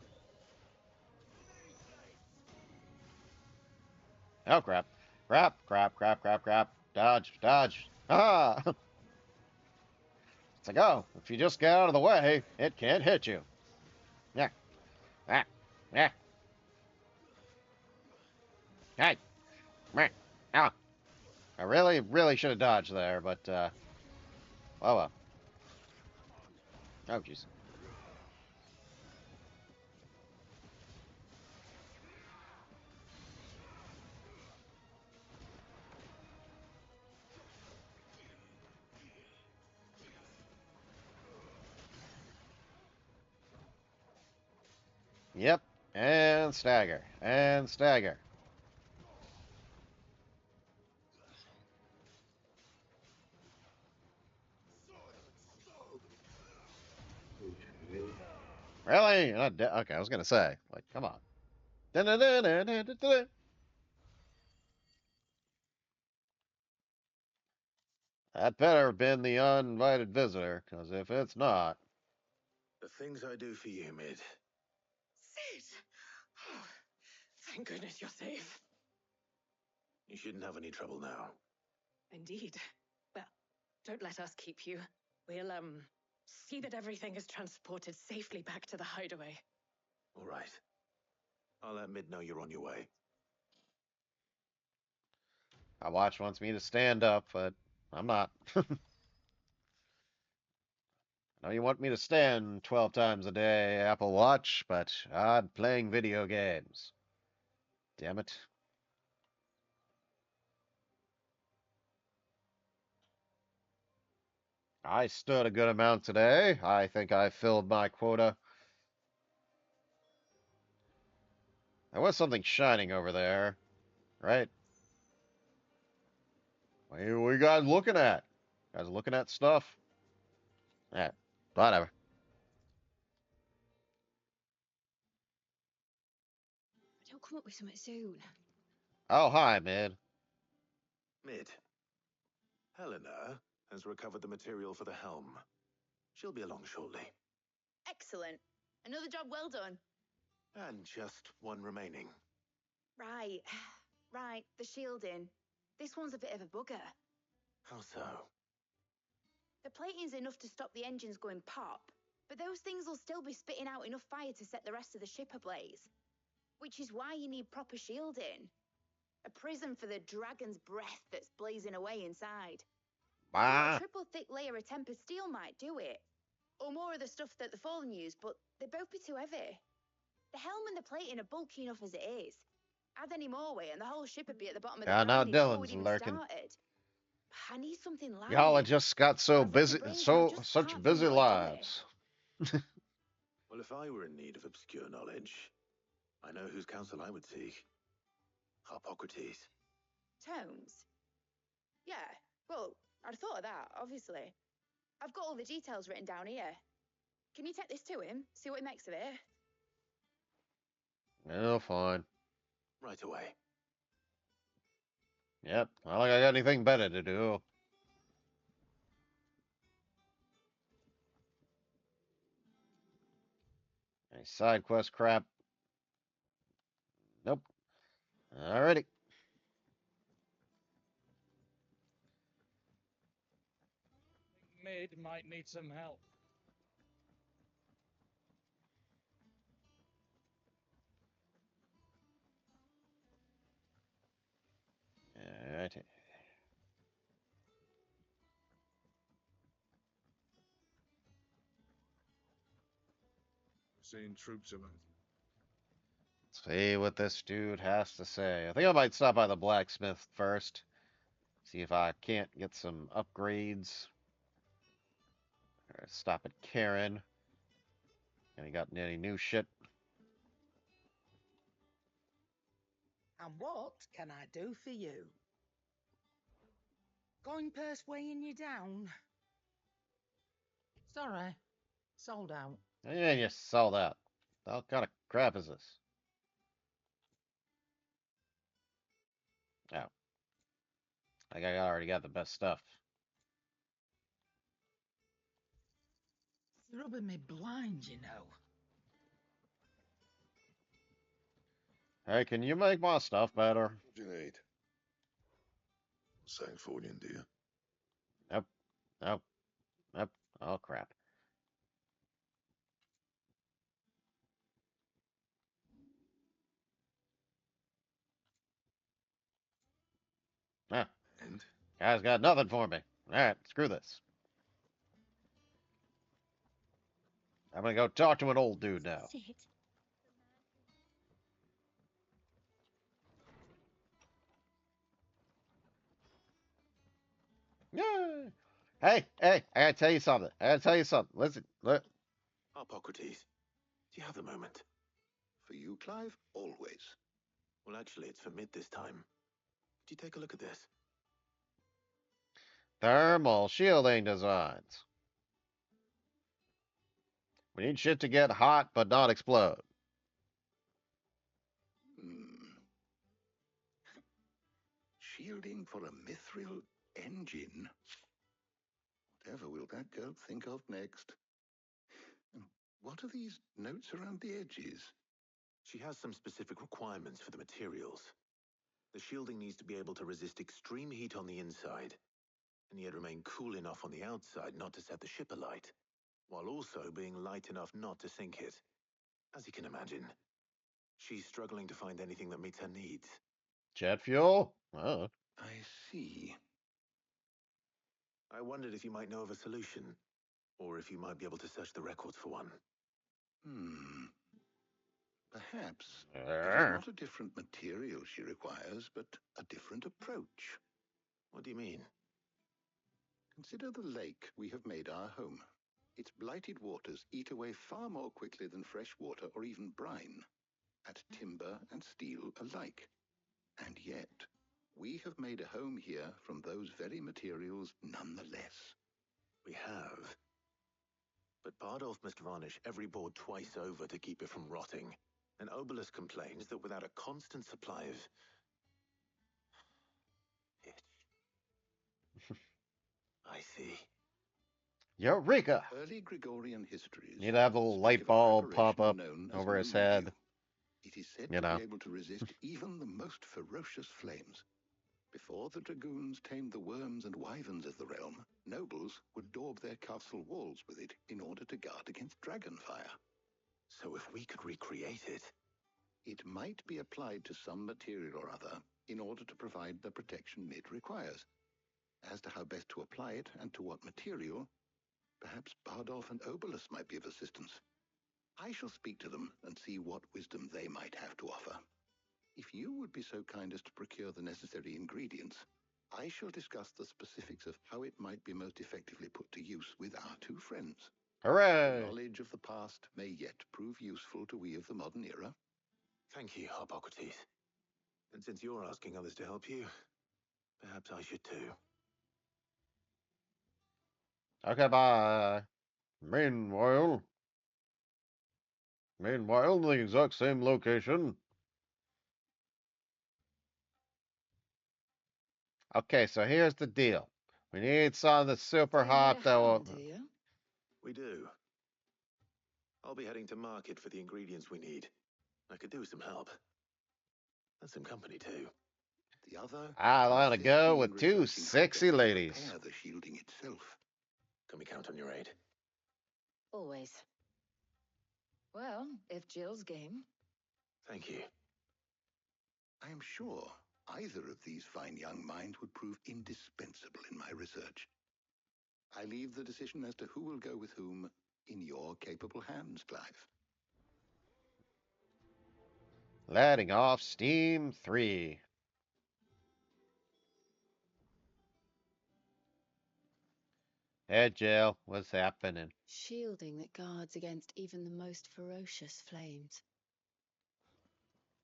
Oh, crap. Crap, crap, crap, crap, crap. Dodge, dodge. Ah! It's like, oh, if you just get out of the way, it can't hit you. Yeah. Ah. Yeah. Hey. Meh. Ah. I really, really should have dodged there, but, oh well. Oh, jeez. Yep. And stagger. And stagger. Really? Okay, I was gonna say, like, come on. That better have been the uninvited visitor, because if it's not, The things I do for you, Mid. Sid! Oh, thank goodness you're safe. You shouldn't have any trouble now. Indeed. Well, don't let us keep you. We'll, see that everything is transported safely back to the hideaway. All right. I'll let Mid know you're on your way. my watch wants me to stand up, but I'm not. I know you want me to stand 12 times a day, Apple Watch, but I'm playing video games. Damn it. I stood a good amount today. I think I filled my quota. There was something shining over there, right? What are you guys looking at? You guys looking at stuff? Yeah, whatever. Don't come up with something soon. Oh, hi, man. Mid. Helena has recovered the material for the helm. She'll be along shortly. Excellent. Another job well done. And just one remaining. Right. Right, the shielding. This one's a bit of a bugger. How so? The plating's enough to stop the engines going pop, but those things will still be spitting out enough fire to set the rest of the ship ablaze. Which is why you need proper shielding. A prison for the dragon's breath that's blazing away inside. A triple thick layer of tempered steel might do it. Or more of the stuff that the Fallen use, but they'd both be too heavy. The helm and the plating are bulky enough as it is. Add any more weight and the whole ship would be at the bottom of the Now grinding before Dylan's we'd even lurking. started. I need something light. Y'all have just got so As if the busy, brains now just such can't busy figure what to do lives. Well, if I were in need of obscure knowledge, I know whose counsel I would seek. Harpocrates. Tomes? Yeah, well, I'd have thought of that, obviously. I've got all the details written down here. Can you take this to him? See what he makes of it? Oh, fine. Right away. Yep, I don't think I got anything better to do. Any side quest crap? Nope. Alrighty. Mid might need some help. Alrighty. Seeing troops of them. See what this dude has to say. I think I might stop by the blacksmith first. See if I can't get some upgrades. Or stop at Karen. Any got any new shit? And what can I do for you? Going purse weighing you down? Sorry, sold out. Yeah, you sold out. What kind of crap is this? Oh. I think I already got the best stuff. You're rubbing me blind, you know. Hey, can you make my stuff better? What do you need? Sancfordian, do you? Nope. Nope. Nope. Oh, crap. Ah, And guy's got nothing for me. Alright, screw this. I'm gonna go talk to an old dude now. Sit. Yeah. Hey, hey, I gotta tell you something. I gotta tell you something. Listen, look. Hippocrates, do you have a moment? for you, Clive, always. Well, actually, it's for mid this time. Could you take a look at this? Thermal shielding designs. We need shit to get hot but not explode. Hmm. Shielding for a mithril engine. Whatever will that girl think of next? And what are these notes around the edges? She has some specific requirements for the materials. The shielding needs to be able to resist extreme heat on the inside, and yet remain cool enough on the outside not to set the ship alight, while also being light enough not to sink it. As you can imagine, she's struggling to find anything that meets her needs. Jet fuel? Oh. I see. I wondered if you might know of a solution, or if you might be able to search the records for one. Perhaps it is not a different material she requires, but a different approach. What do you mean? Consider the lake we have made our home. Its blighted waters eat away far more quickly than fresh water or even brine, at timber and steel alike. And yet, we have made a home here from those very materials nonetheless. We have. But Bardolph must varnish every board twice over to keep it from rotting. And Obelus complains that without a constant supply of pitch. I see. Eureka! Early Gregorian histories Need to have a little speak light of a bulb pop preparation up known as over his mildew. head. It is said You to know. be able to resist even the most ferocious flames. Before the dragoons tamed the worms and wyverns of the realm, nobles would daub their castle walls with it in order to guard against dragonfire. So if we could recreate it... It might be applied to some material or other in order to provide the protection Mid requires. As to how best to apply it and to what material, perhaps Bardolph and Obelus might be of assistance. I shall speak to them and see what wisdom they might have to offer. If you would be so kind as to procure the necessary ingredients, I shall discuss the specifics of how it might be most effectively put to use with our two friends. Hooray! Knowledge of the past may yet prove useful to we of the modern era. Thank you, Hippocrates. And since you're asking others to help you, perhaps I should too. Okay, bye. Meanwhile, the exact same location. Okay, so here's the deal. We need something that's super hot that will... Do you? We do. I'll be heading to market for the ingredients we need. I could do with some help. And some company too. The other I want to go assisting in with two researching how sexy best to ladies. repair the shielding itself. Can we count on your aid? Always. Well, if Jill's game. Thank you. I am sure either of these fine young minds would prove indispensable in my research. I leave the decision as to who will go with whom in your capable hands, Clive. Letting off steam 3. Hey, Jill, what's happening? Shielding that guards against even the most ferocious flames.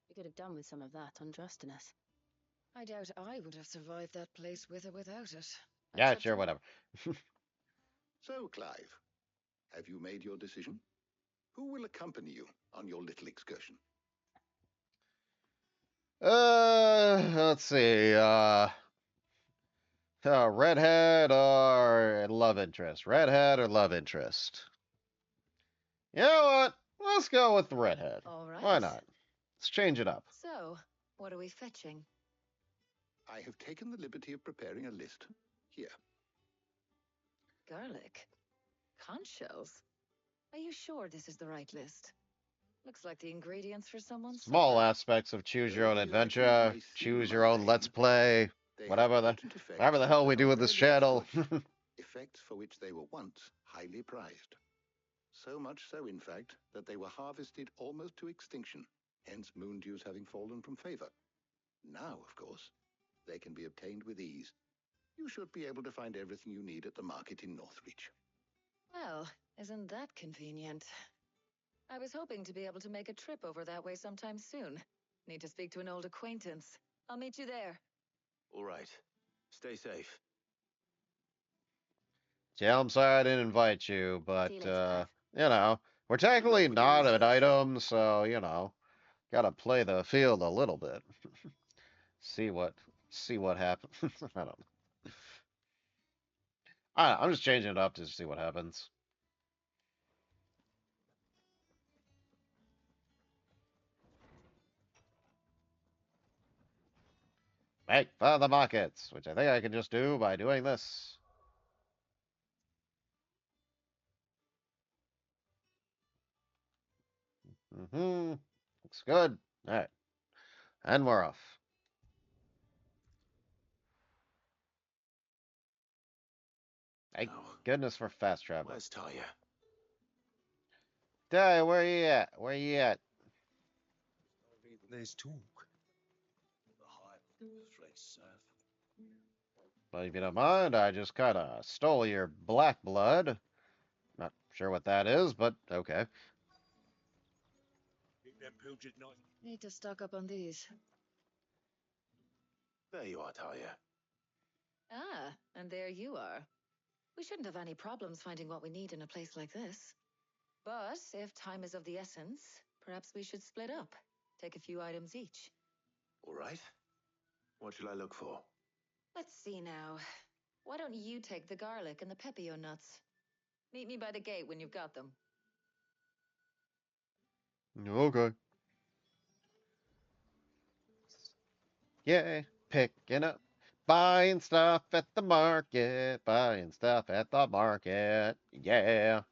We could have done with some of that on Drustinus. I doubt I would have survived that place with or without it. Yeah, Except sure, for- whatever. So, Clive, have you made your decision? Who will accompany you on your little excursion? Let's see. Redhead or love interest? Redhead or love interest? You know what? Let's go with the redhead. All right. Why not? Let's change it up. So, what are we fetching? I have taken the liberty of preparing a list. Here. Garlic. Conch shells. Are you sure this is the right list? Looks like the ingredients for someone's Small supper. aspects of choose your Though own these adventure, items may choose seem your own let's mundane, play, they whatever have the potent effects whatever the hell we that do are with this rarely channel. exploited, effects for which they were once highly prized. So much so, in fact, that they were harvested almost to extinction, hence moon dews having fallen from favor. Now, of course, they can be obtained with ease. You should be able to find everything you need at the market in Northreach. Well, isn't that convenient? I was hoping to be able to make a trip over that way sometime soon. Need to speak to an old acquaintance. I'll meet you there. All right. Stay safe. Yeah, I'm sorry I didn't invite you, but See you later, Clive. you know, we're technically not an item, so you know, gotta play the field a little bit. see what see what happens. I don't know. I'm just changing it up to see what happens. Make for the markets, which I think I can just do by doing this. Looks good. All right, and we're off. Thank goodness for fast travel. Where's Talia? Talia, where you at? Where you at? There's talk. The high fresh serve. But if you don't mind, I just kind of stole your black blood. Not sure what that is, but okay. Need to stock up on these. There you are, Talia. Ah, and there you are. We shouldn't have any problems finding what we need in a place like this. But if time is of the essence, perhaps we should split up. Take a few items each. All right. What shall I look for? Let's see now. Why don't you take the garlic and the pepio nuts? Meet me by the gate when you've got them. Okay. Yeah, picking up, buying stuff at the market, buying stuff at the market. Yeah.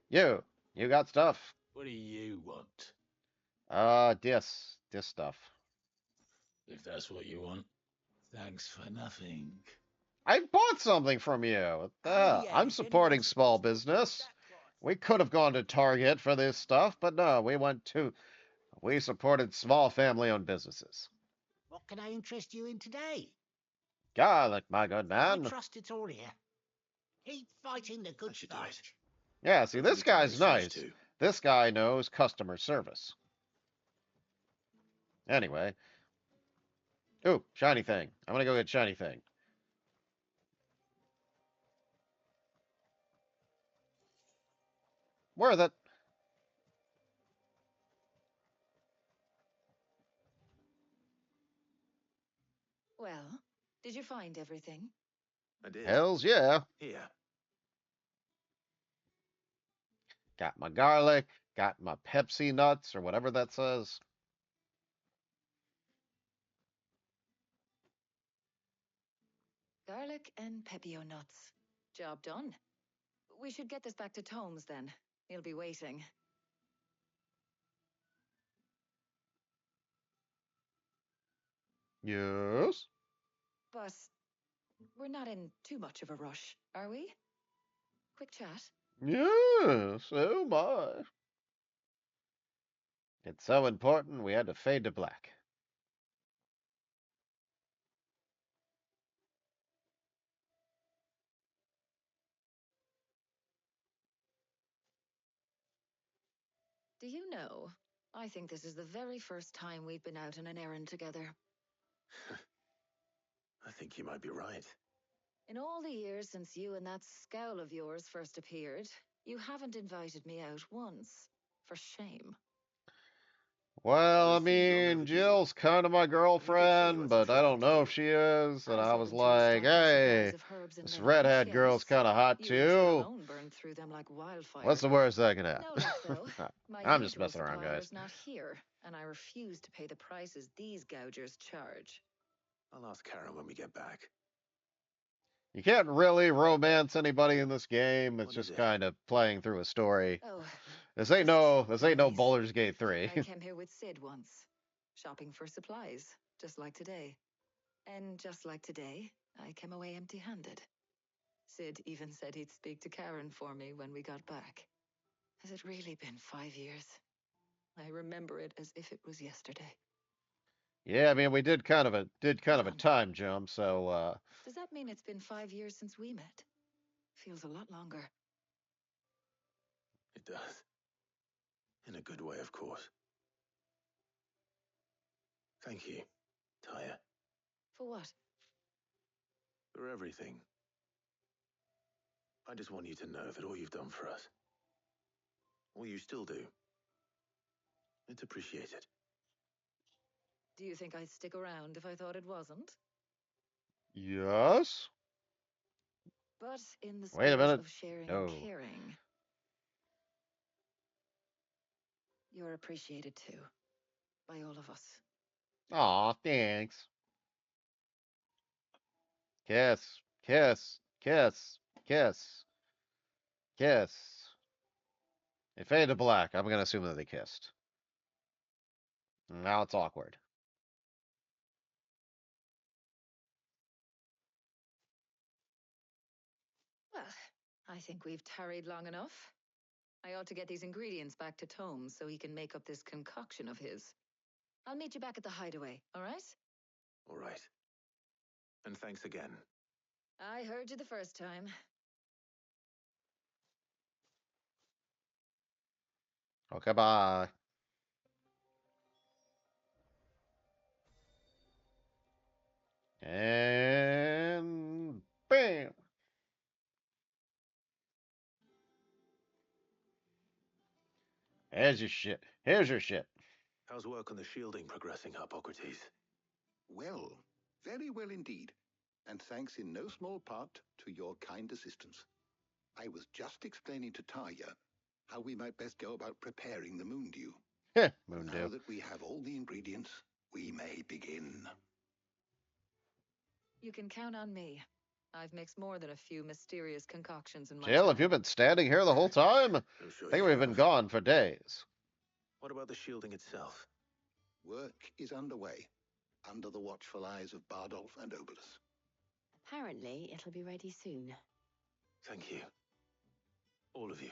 You got stuff. What do you want? This stuff. If that's what you want, thanks for nothing. I bought something from you. What the hell? I'm supporting small business. We could have gone to Target for this stuff, but no, we supported small family-owned businesses. What can I interest you in today? Garlic, my good I man. trust it's all here. Keep fighting the good fight. Yeah, see, this guy's nice. This guy knows customer service. Anyway. Ooh, shiny thing. I'm gonna go get shiny thing. Worth it. Well, did you find everything? I did. Hells yeah. Here. Got my garlic, got my Pepsi nuts, or whatever that says. Garlic and pepio nuts. Job done. We should get this back to Tomes then. He'll be waiting. Yes. But we're not in too much of a rush, are we? Quick chat. Yes, oh my. It's so important we had to fade to black. Do you know, I think this is the very first time we've been out on an errand together. I think you might be right. In all the years since you and that scowl of yours first appeared, you haven't invited me out once. For shame. Well, I mean, Jill's kind of my girlfriend, but I don't know if she is. And I was like, hey, this redhead girl's kind of hot too. What's the worst that can happen? No luck, though. My I'm just usual messing around, guys. supplier's not here, and I refuse to pay the prices these gougers charge. I'll ask Karen when we get back. You can't really romance anybody in this game. It's What is just it? kind of playing through a story. Oh, This ain't no Baldur's Gate 3. I came here with Sid once, shopping for supplies, just like today. And just like today, I came away empty-handed. Sid even said he'd speak to Karen for me when we got back. Has it really been 5 years? I remember it as if it was yesterday. Yeah, I mean we did kind of a time jump, so Does that mean it's been 5 years since we met? Feels a lot longer. It does. In a good way, of course. Thank you, Tyre. For what? For everything. I just want you to know that all you've done for us, all you still do, it's appreciated. Do you think I'd stick around if I thought it wasn't? yes. But in the Wait a spirit minute. of sharing No. and caring, you're appreciated too. By all of us. Aw, thanks. Kiss, kiss, kiss, kiss, kiss. It faded to black. I'm gonna assume that they kissed. Now it's awkward. Well, I think we've tarried long enough. I ought to get these ingredients back to Tomes so he can make up this concoction of his. I'll meet you back at the hideaway, all right? All right. And thanks again. I heard you the first time. Okay, bye. And bam. Here's your shit. Here's your shit. How's work on the shielding progressing, Hippocrates? Well, very well indeed. And thanks in no small part to your kind assistance. I was just explaining to Tarja how we might best go about preparing the moon dew. Moon Now dew. that we have all the ingredients, we may begin. You can count on me. I've mixed more than a few mysterious concoctions in my Jill, time. have you been standing here the whole time? I'm sure I think you we've been have. gone for days. What about the shielding itself? Work is underway, under the watchful eyes of Bardolph and Obolus. Apparently, it'll be ready soon. Thank you. All of you.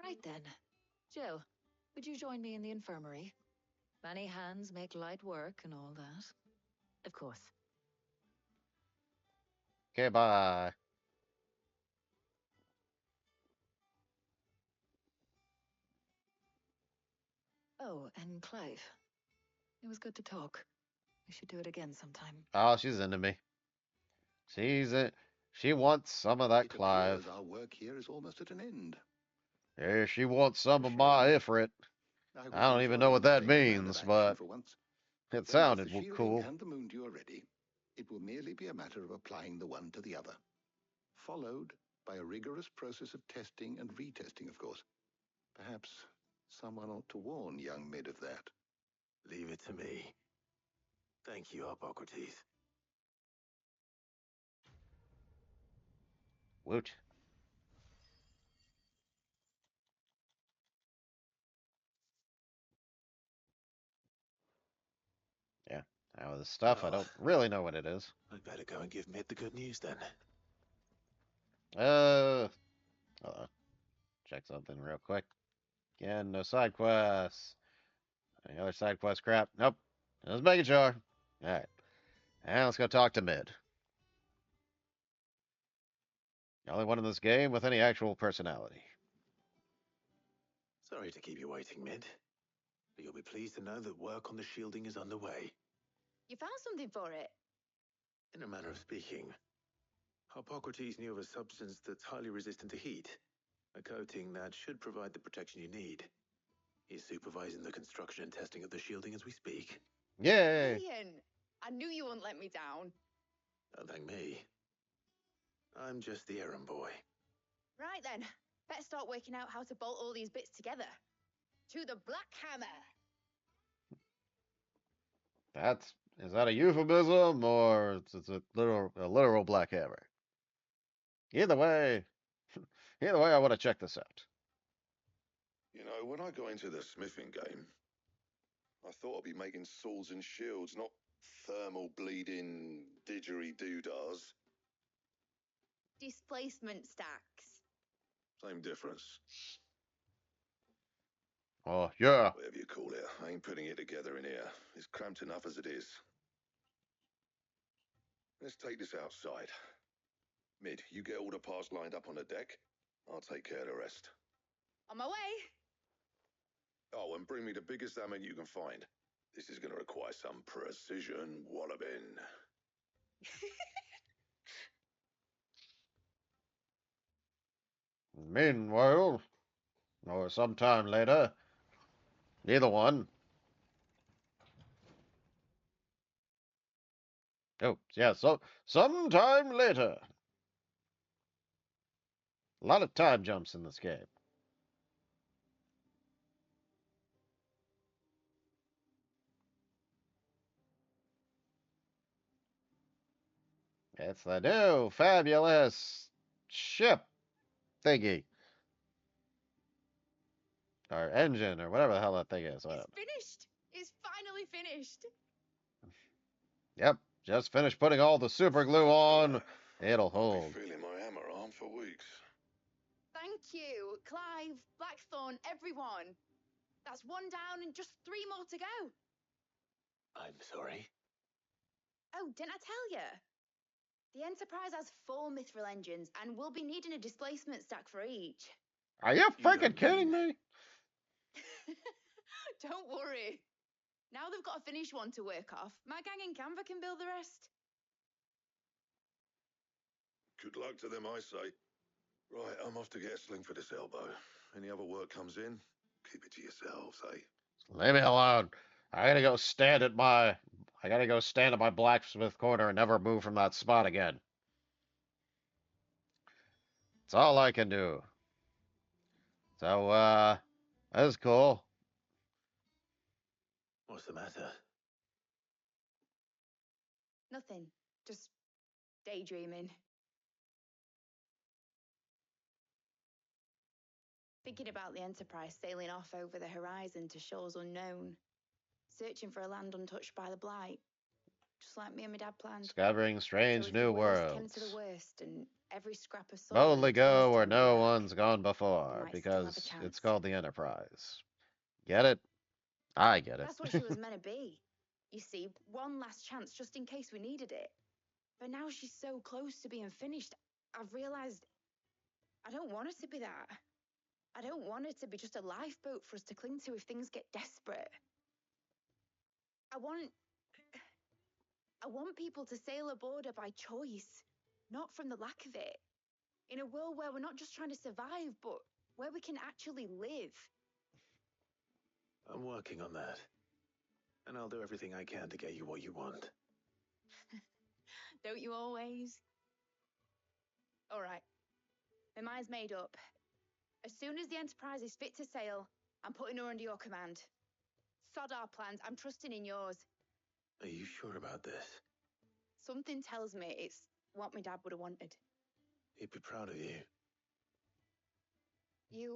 Right then. Jill, would you join me in the infirmary? Many hands make light work and all that. Of course. Okay, bye. Oh, and Clive. It was good to talk. We should do it again sometime. Oh, she's into me. She wants some of that It Clive. appears our work here is almost at an end. Yeah, she wants some of Shame. my Ifrit. I I don't was even know what enjoying that the same plan of means, action but for once. it When both sounded the shielding cool. and the moon dew are ready, it will merely be a matter of applying the one to the other, followed by a rigorous process of testing and retesting, of course. Perhaps someone ought to warn young Mid of that. Leave it to me. Thank you, Hippocrates. Woot. Yeah. Now this stuff, I Well, don't really know what it is. I'd better go and give Mid the good news then. Hold on. Check something real quick. Again, no side quests. Any other side quest crap? Nope. Just making sure. Alright. And let's go talk to Mid. The only one in this game with any actual personality. Sorry to keep you waiting, Mid. But you'll be pleased to know that work on the shielding is underway. You found something for it? In a manner of speaking, Hippocrates knew of a substance that's highly resistant to heat, a coating that should provide the protection you need. He's supervising the construction and testing of the shielding as we speak. Yay! Brilliant! I knew you wouldn't let me down. Don't thank me. I'm just the errand boy. Right then, better start working out how to bolt all these bits together. To the Black Hammer! Is that a euphemism or it's a literal black hammer? Either way, I want to check this out. You know, when I got into the smithing game, I thought I'd be making swords and shields, not thermal bleeding didgeridoo-dahs. Displacement stacks. Same difference. Oh, yeah. Whatever you call it, I ain't putting it together in here. It's cramped enough as it is. Let's take this outside. Mid, you get all the parts lined up on the deck. I'll take care of the rest. On my way. Oh, and bring me the biggest hammer you can find. This is going to require some precision walloping. Meanwhile, or sometime later, neither one. Oh, yeah, so sometime later. A lot of time jumps in this game. It's the new fabulous ship thingy. Or engine, or whatever the hell that thing is. It's finished. It's finally finished. Yep, just finished putting all the super glue on. It'll hold. I'll be feeling my hammer arm for weeks. Thank you, Clive, Blackthorn, everyone. That's one down and just 3 more to go. I'm sorry. Oh, didn't I tell you? The Enterprise has 4 mithril engines, and we'll be needing a displacement stack for each. Are you freaking kidding me? Don't worry. Now they've got a finished one to work off. My gang in Canva can build the rest. Good luck to them, I say. Right, I'm off to get a sling for this elbow. Any other work comes in, keep it to yourselves, eh? Leave me alone. I gotta go stand at my blacksmith corner and never move from that spot again. It's all I can do. So, that's cool. What's the matter? Nothing. Just daydreaming. Thinking about the Enterprise sailing off over the horizon to shores unknown, searching for a land untouched by the blight, just like me and my dad planned. Discovering strange new worst came worlds. to the worst, and every scrap of soil Boldly go where turned no back, one's gone we before, might still have a because chance. it's called the Enterprise. Get it? I get it. That's what she was meant to be. You see, one last chance just in case we needed it. But now she's so close to being finished, I've realized I don't want her to be that. I don't want her to be just a lifeboat for us to cling to if things get desperate. I want people to sail aboard her by choice, not from the lack of it. In a world where we're not just trying to survive, but where we can actually live. I'm working on that. And I'll do everything I can to get you what you want. Don't you always? All right. My mind's made up. As soon as the Enterprise is fit to sail, I'm putting her under your command. Sod our plans. I'm trusting in yours. Are you sure about this? Something tells me it's what my dad would have wanted. He'd be proud of you. You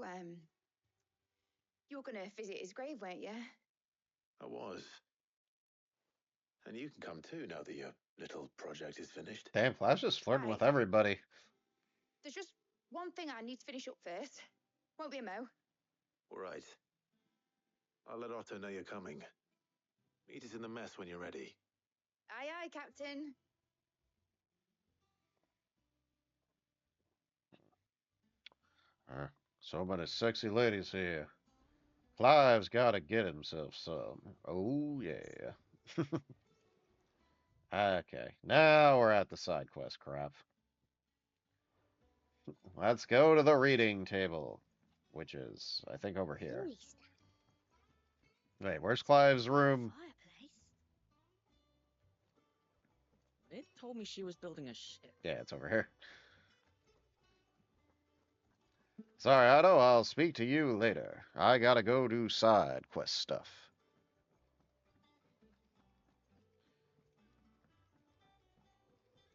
were gonna visit his grave, weren't you? I was. And you can come too now that your little project is finished. Damn, Flash just flirting with everybody. There's just one thing I need to finish up first. Won't be a mo. All right. I'll let Otto know you're coming. Meet us in the mess when you're ready. Aye, aye, Captain. So many sexy ladies here. Clive's gotta get himself some. Oh, yeah. Okay, now we're at the side quest crap. Let's go to the reading table, which is, I think, over here. Wait, where's Clive's room? It told me she was building a ship. Yeah, it's over here. Sorry, Otto, I'll speak to you later. I gotta go do side quest stuff.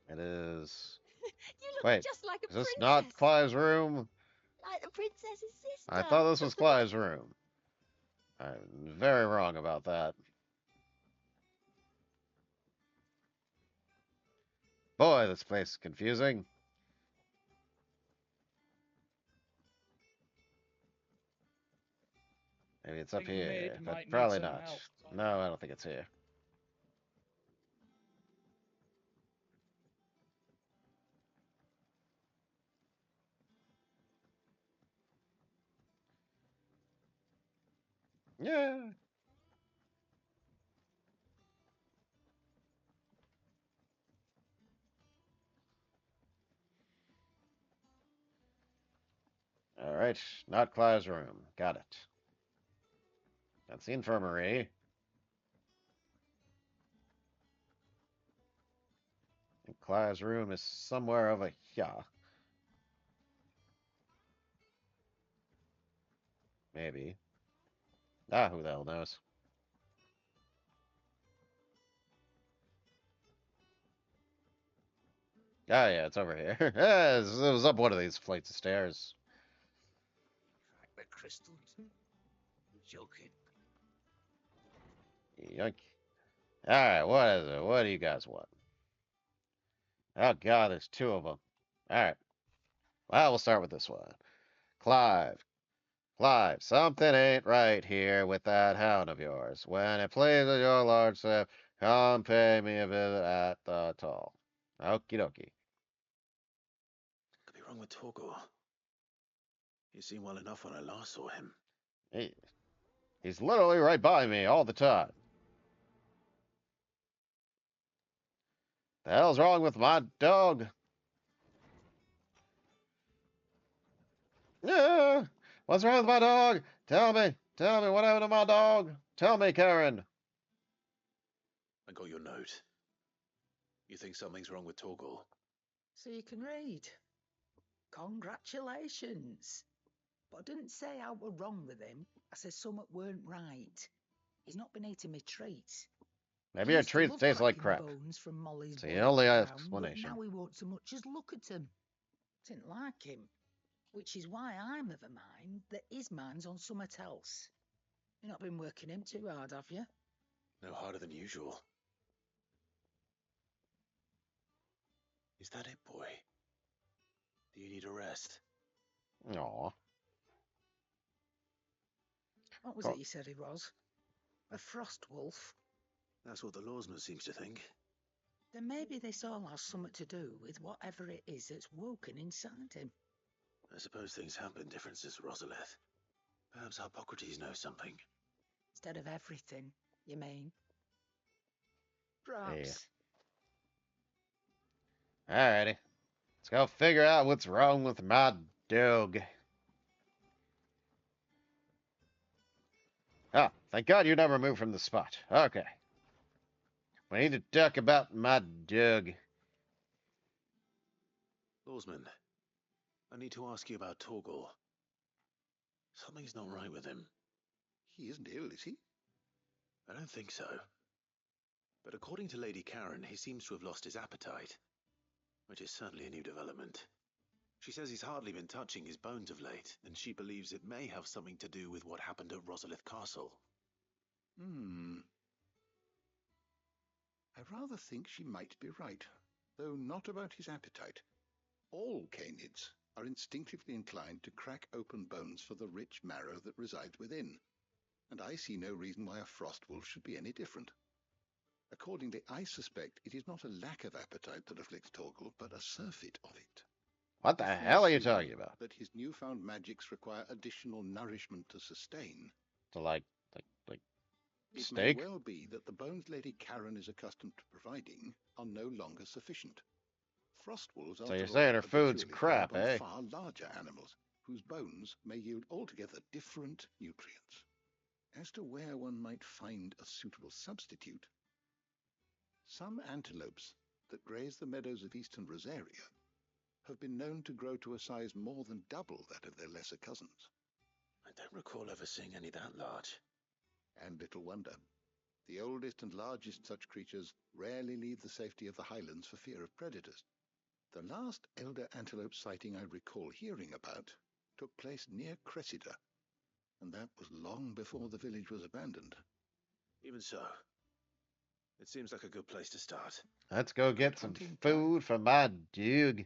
It is. You look Wait, just like a is this not princess. Clive's room? Like the princess's sister. I thought this was Clive's room. I'm very wrong about that. Boy, this place is confusing. Maybe it's up Think the maid here, but might need probably some not. help. No, I don't think it's here. Yeah. All right, not Clive's room. Got it. That's the infirmary. And Clive's room is somewhere over here. Maybe. Ah, who the hell knows? Ah, yeah, it's over here. Yeah, it was up one of these flights of stairs. Like the crystals. I'm joking. Yoink. All right, what is it? What do you guys want? Oh, God, there's two of them. All right. Well, we'll start with this one. Clive. Clive, something ain't right here with that hound of yours. When it pleases your lordship, come pay me a visit at the toll. Okie dokie. Could be wrong with Torgor. He seemed well enough when I last saw him. He's literally right by me all the time. The hell's wrong with my dog? Yeah. What's wrong with my dog? Tell me. Tell me what happened to my dog. Tell me, Karen. I got your note. You think something's wrong with Torgor? So you can read. Congratulations. But I didn't say I were wrong with him. I said something weren't right. He's not been eating me treats. Maybe He your used to treats love taste like cracking crap. bones from Molly's It's the boiling only crown, explanation. But now he won't so much as look at him. Didn't like him. Which is why I'm of a mind that his mind's on something else. You've not been working him too hard, have you? No harder than usual. Is that it, boy? Do you need a rest? Aw. What was it you said he was? A frost wolf? That's what the lawsman seems to think. Then maybe this all has something to do with whatever it is that's woken inside him. I suppose things have been different since Rosalith. Perhaps Hippocrates knows something. Instead of everything, you mean? Perhaps. Alrighty. Let's go figure out what's wrong with my dog. Ah, thank God you never moved from the spot. Okay. We need to talk about my dog. Lawsman, I need to ask you about Torgor. Something's not right with him. He isn't ill, is he? I don't think so. But according to Lady Karen, he seems to have lost his appetite, which is certainly a new development. She says he's hardly been touching his bones of late, and she believes it may have something to do with what happened at Rosalith Castle. I rather think she might be right, though not about his appetite. All canids are instinctively inclined to crack open bones for the rich marrow that resides within, and I see no reason why a frost wolf should be any different. Accordingly, I suspect it is not a lack of appetite that afflicts Torgor, but a surfeit of it. What the hell are you talking about? That his newfound magics require additional nourishment to sustain. To like It steak? may well be that the bones Lady Karen is accustomed to providing are no longer sufficient. Frost wolves, So you're after saying all, her food's habitually crap, feed on eh? far larger animals, whose bones may yield altogether different nutrients. As to where one might find a suitable substitute, some antelopes that graze the meadows of eastern Rosaria have been known to grow to a size more than double that of their lesser cousins. I don't recall ever seeing any that large. And little wonder. The oldest and largest such creatures rarely leave the safety of the highlands for fear of predators. The last elder antelope sighting I recall hearing about took place near Cressida, and that was long before the village was abandoned. Even so, it seems like a good place to start. Let's go get some food for my dog.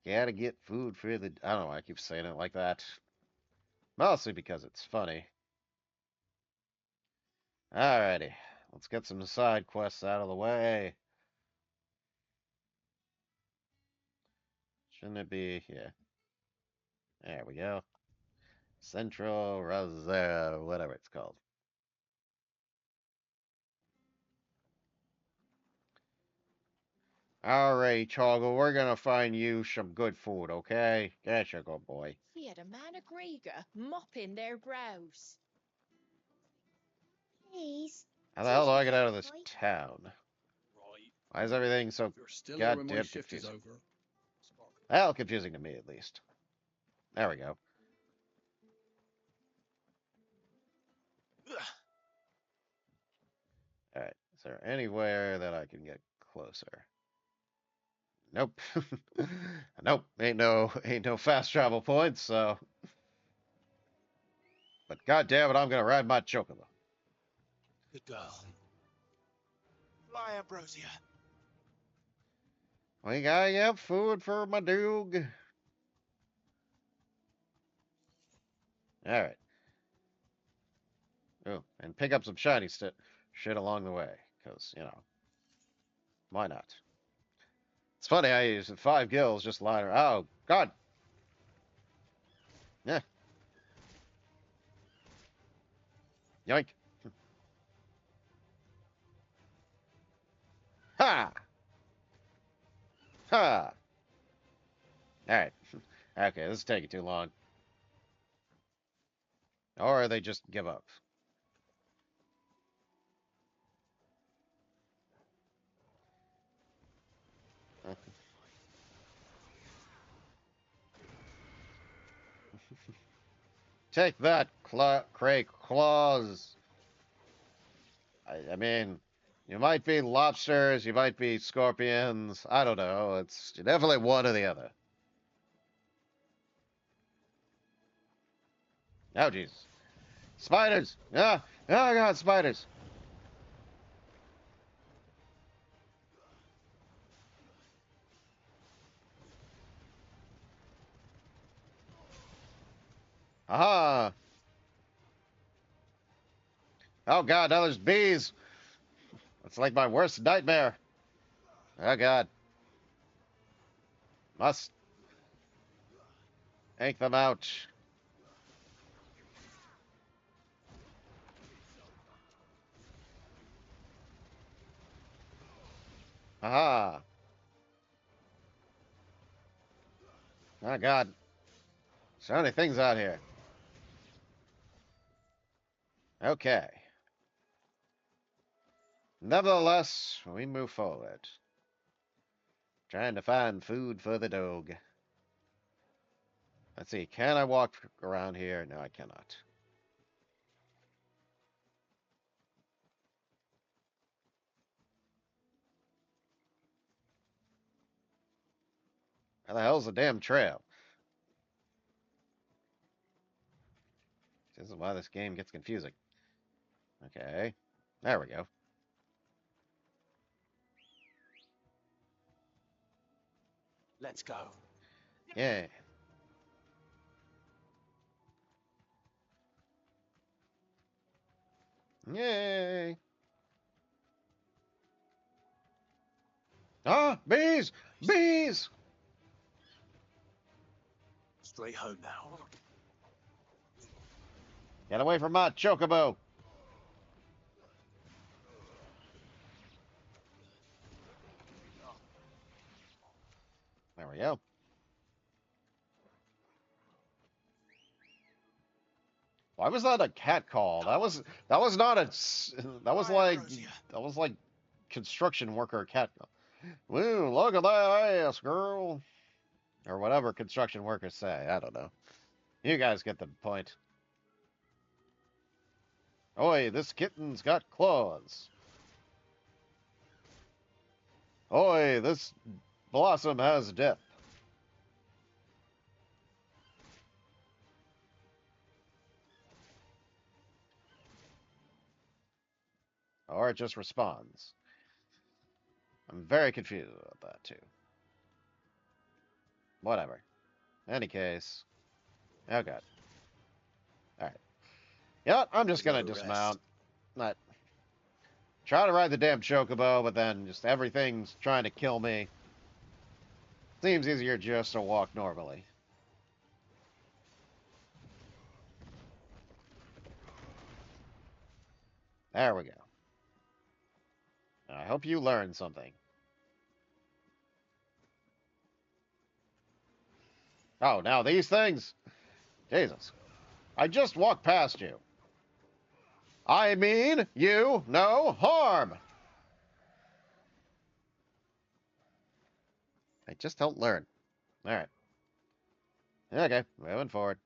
Gotta get food for the... I don't know why I keep saying it like that. Mostly because it's funny. Alrighty. Let's get some side quests out of the way. Shouldn't it be here? There we go. Central Rosera, whatever it's called. Alright, Choggle, we're gonna find you some good food, okay? That's a good boy. He had a man of Grieger mopping their brows. Please. How the hell do I get out of this town? Right. Why is everything so If you're still here when my goddamn shift is confusing? over. Well, confusing to me at least. There we go. Alright, is there anywhere that I can get closer? Nope. Nope. Ain't no fast travel points, so. But goddamn it, I'm gonna ride my chocobo. Good girl. Fly, Ambrosia. We gotta get food for my dog. Alright. Oh, and pick up some shiny shit along the way, because, you know, why not? It's funny, I used 5 gills just lying around. Oh, God. Yeah. Yoink. Ha! Ha! Alright. Okay, this is taking too long. Or they just give up. Take that, Cray Claws. I mean, you might be lobsters, you might be scorpions. I don't know. It's definitely one or the other. Oh, Jesus. Spiders! Ah! Oh, God, spiders! Aha! Oh, God, now there's bees! It's like my worst nightmare. Oh, God. Must yank them out. Aha! Oh, God. So many things out here. Okay. Nevertheless, we move forward. Trying to find food for the dog. Let's see, can I walk around here? No, I cannot. Where the hell's the damn trail? This is why this game gets confusing. Okay. There we go. Let's go. Yeah. Yay. Ah, bees! Bees! Straight home now. Get away from my chocobo! There we go. Why was that a cat call? That was not a that was like construction worker cat call. Woo, look at that ass, girl. Or whatever construction workers say. I don't know. You guys get the point. Oi, this kitten's got claws. Oi, this blossom has depth. Or it just responds. I'm very confused about that, too. Whatever. Any case. Oh, God. Alright. Yeah, I'm just There's gonna no dismount. rest. Not try to ride the damn chocobo, but then just everything's trying to kill me. Seems easier just to walk normally. There we go. I hope you learned something. Oh, now these things? Jesus. I just walked past you. I mean you no harm. I just don't learn. Alright. Okay, moving forward.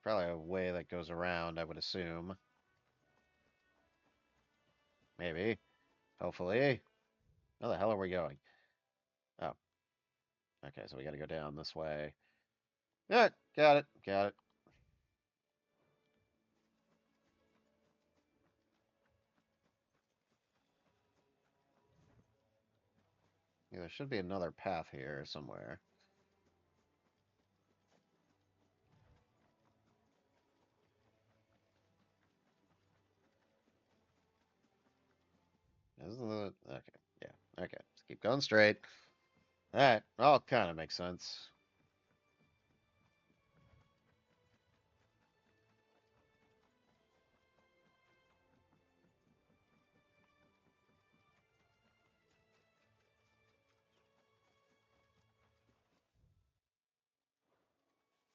There's probably a way that goes around, I would assume. Maybe. Hopefully. Where the hell are we going? Oh. Okay, so we gotta go down this way. Yeah, got it. Got it. Yeah, there should be another path here somewhere. Isn't it? Okay. Yeah. Okay. Let's keep going straight. Alright. All kind of makes sense.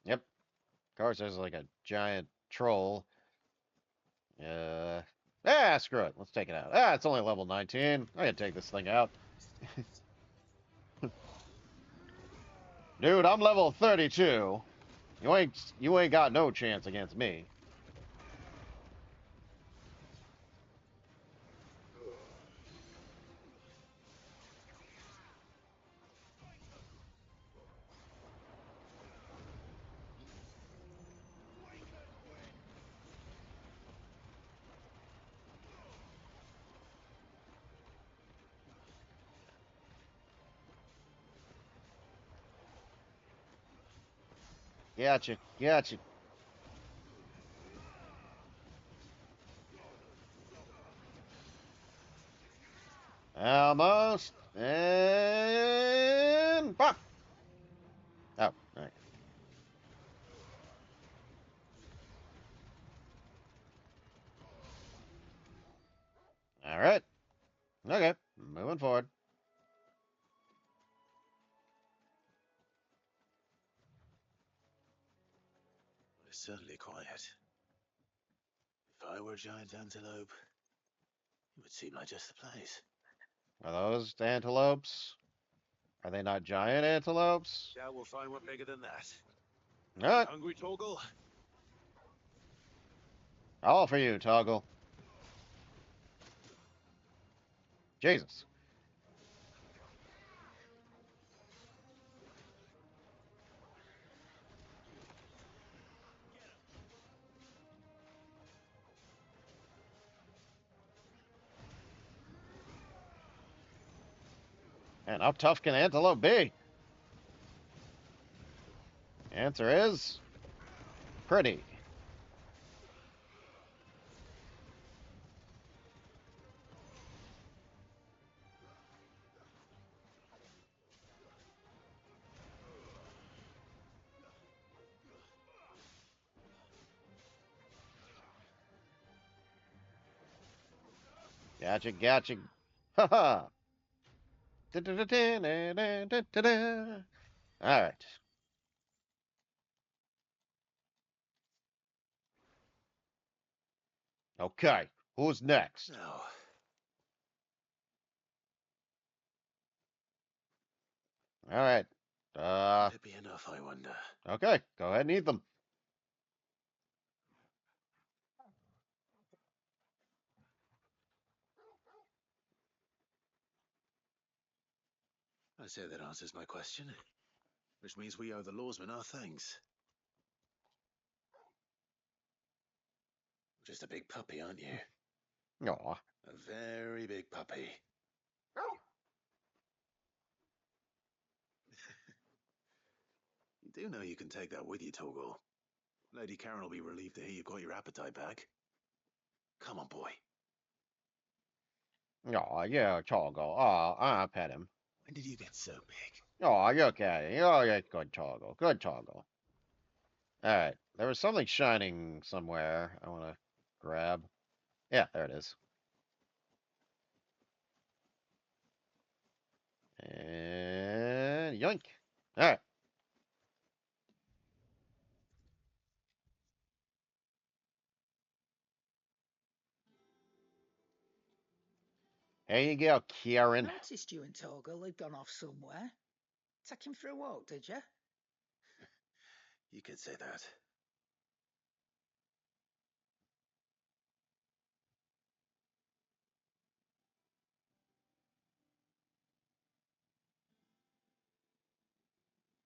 Yep. Of course, there's like a giant troll. Screw it. Let's take it out. It's only level 19. I can take this thing out. Dude, I'm level 32. You ain't got no chance against me. Gotcha. Gotcha. Almost. And pop. Oh, all right. All right. Okay. Moving forward. It's certainly quiet. If I were a giant antelope, it would seem like just the place. Are those antelopes? Are they not giant antelopes? Yeah, we'll find one bigger than that. All right. Hungry, Torgal? All for you, Toggle. Jesus. And how tough can antelope be? Answer is pretty. Gotcha, gotcha. Ha ha. All right. Okay. Who's next? No. All right. Uh, Would it be enough, I wonder? okay, go ahead and eat them. I say that answers my question. Which means we owe the lawsman our thanks. Just a big puppy, aren't you? Aw. A very big puppy. You do know you can take that with you, Torgal. Lady Karen will be relieved to hear you've got your appetite back. Come on, boy. Aw, yeah, Toggle. Aw, I pet him. When did you get so big? Aw, you okay? Oh, yeah, good Toggle. Good Toggle. Alright, there was something shining somewhere I want to grab. Yeah, there it is. And yoink. Alright. There you go, Kieran. Noticed you and Torgal had gone off somewhere. Take him for a walk, did you? You could say that.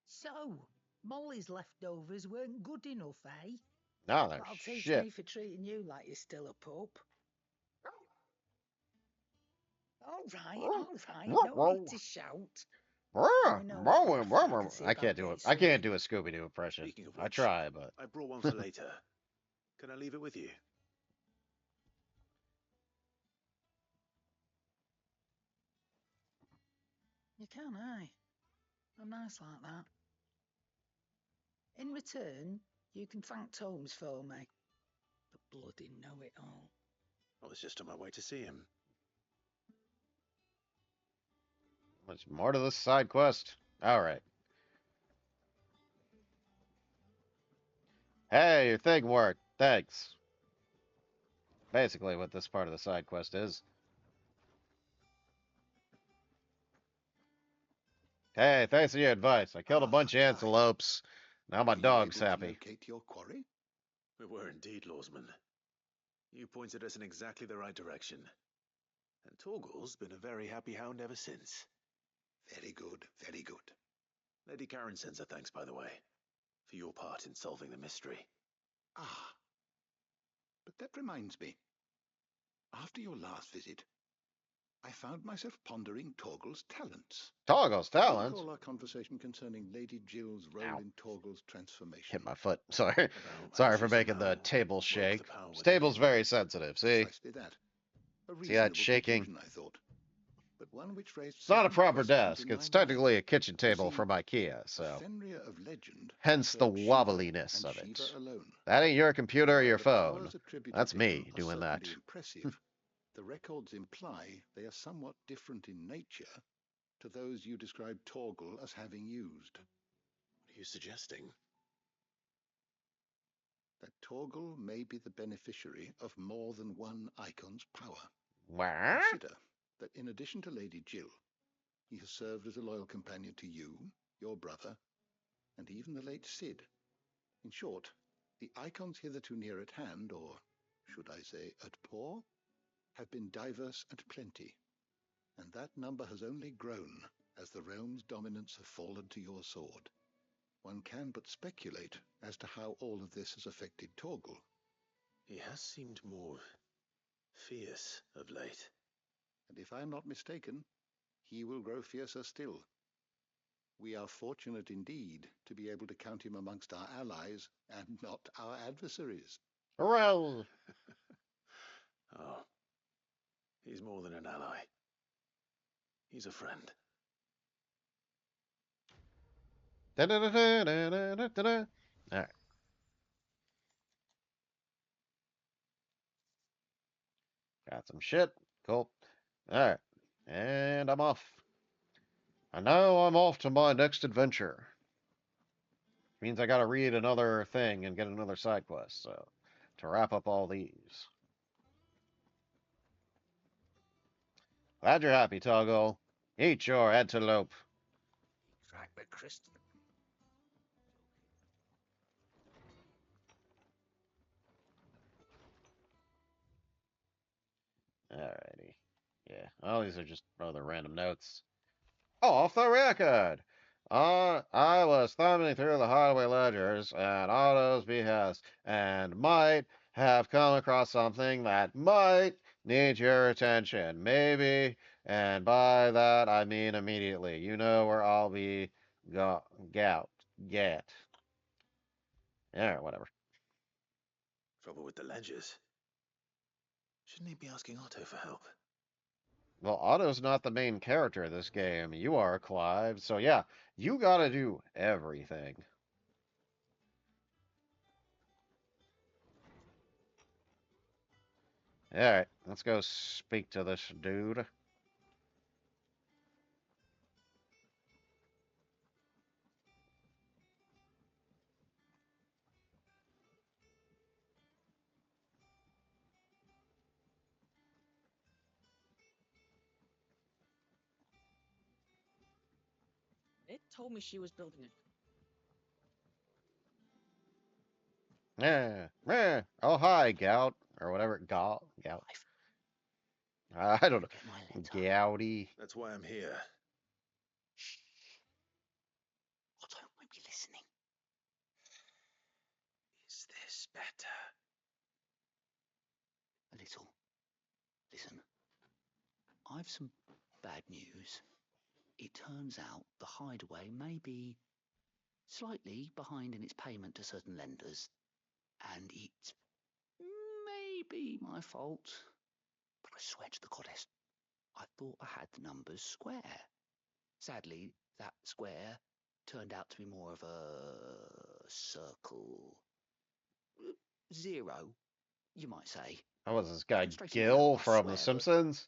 So, Molly's leftovers weren't good enough, eh? No, they're That'll teach shit. me for treating you like you're still a pup. All right, no need to shout. I know what your faculty I can't about do it. this, I can't Sully. do a Scooby-Doo impression. Speaking of I which, try, but I brought one for later. Can I leave it with you? You can, aye. I'm nice like that. In return, you can thank Tomes for me. The bloody know-it-all. I was just on my way to see him. there's more to this side quest. All right. Hey, your thing worked. Thanks. Basically, what this part of the side quest is. Hey, thanks for your advice. I killed a bunch of antelopes. Now my Were you dog's able to happy. locate your quarry? We were indeed, lawsman. You pointed us in exactly the right direction. And Torgal's been a very happy hound ever since. Very good, very good. Lady Karen sends her thanks, by the way, for your part in solving the mystery. Ah, but that reminds me. After your last visit, I found myself pondering Torgal's talents. Torgal's Do you talents? recall our conversation concerning Lady Jill's role in Torgal's transformation? Hit my foot. Sorry. Sorry for making the table shake. This table's very sensitive. See? Precisely that. A See that reasonable shaking? conclusion, I thought. But one which raised It's not a certain proper questions desk. in It's my technically mind. a kitchen table see, from IKEA, so Fenrir of legend hence the served Shiva wobbliness and of it. Shiva alone. That ain't your computer or While your the phone. powers attributed That's to me him are doing that. certainly impressive, the records imply they are somewhat different in nature to those you described Torgal as having used. What are you suggesting? That Torgal may be the beneficiary of more than one icon's power. What? Consider that in addition to Lady Jill, he has served as a loyal companion to you, your brother, and even the late Cid. In short, the icons hitherto near at hand, or should I say at paw, have been diverse and plenty, and that number has only grown as the realm's dominance have fallen to your sword. One can but speculate as to how all of this has affected Torgal. He has seemed more fierce of late. And if I am not mistaken, he will grow fiercer still. We are fortunate indeed to be able to count him amongst our allies and not our adversaries. Hooray! Oh, he's more than an ally. He's a friend. Da-da-da-da-da-da-da-da. Alright. Got some shit. Cool. Alright. And I'm off. I know I'm off to my next adventure. Means I gotta read another thing and get another side quest, so to wrap up all these. Glad you're happy, Toggle. Eat your antelope. Drag the crystal Alrighty. Yeah. Oh, these are just other random notes. Oh, off the record. I was thumbing through the highway ledgers and Otto's behest, and might have come across something that might need your attention. Maybe, and by that I mean immediately. You know where I'll be get. Yeah, whatever. Trouble with the ledgers. Shouldn't he be asking Otto for help? Well, Otto's not the main character of this game. You are, Clive. So yeah, you gotta do everything. Alright, let's go speak to this dude. It told me she was building a. Yeah, yeah. Oh, hi, Gout. Or whatever. Gout. I don't know. Gouty. That's why I'm here. Otto might be listening. Is this better? A little. Listen, I've some bad news. It turns out the hideaway may be slightly behind in its payment to certain lenders, and it may be my fault. But I swear to the goddess, I thought I had the numbers square. Sadly, that square turned out to be more of a circle. Zero, you might say. How was this guy Frustrating Gil enough, I from The swear, but Simpsons?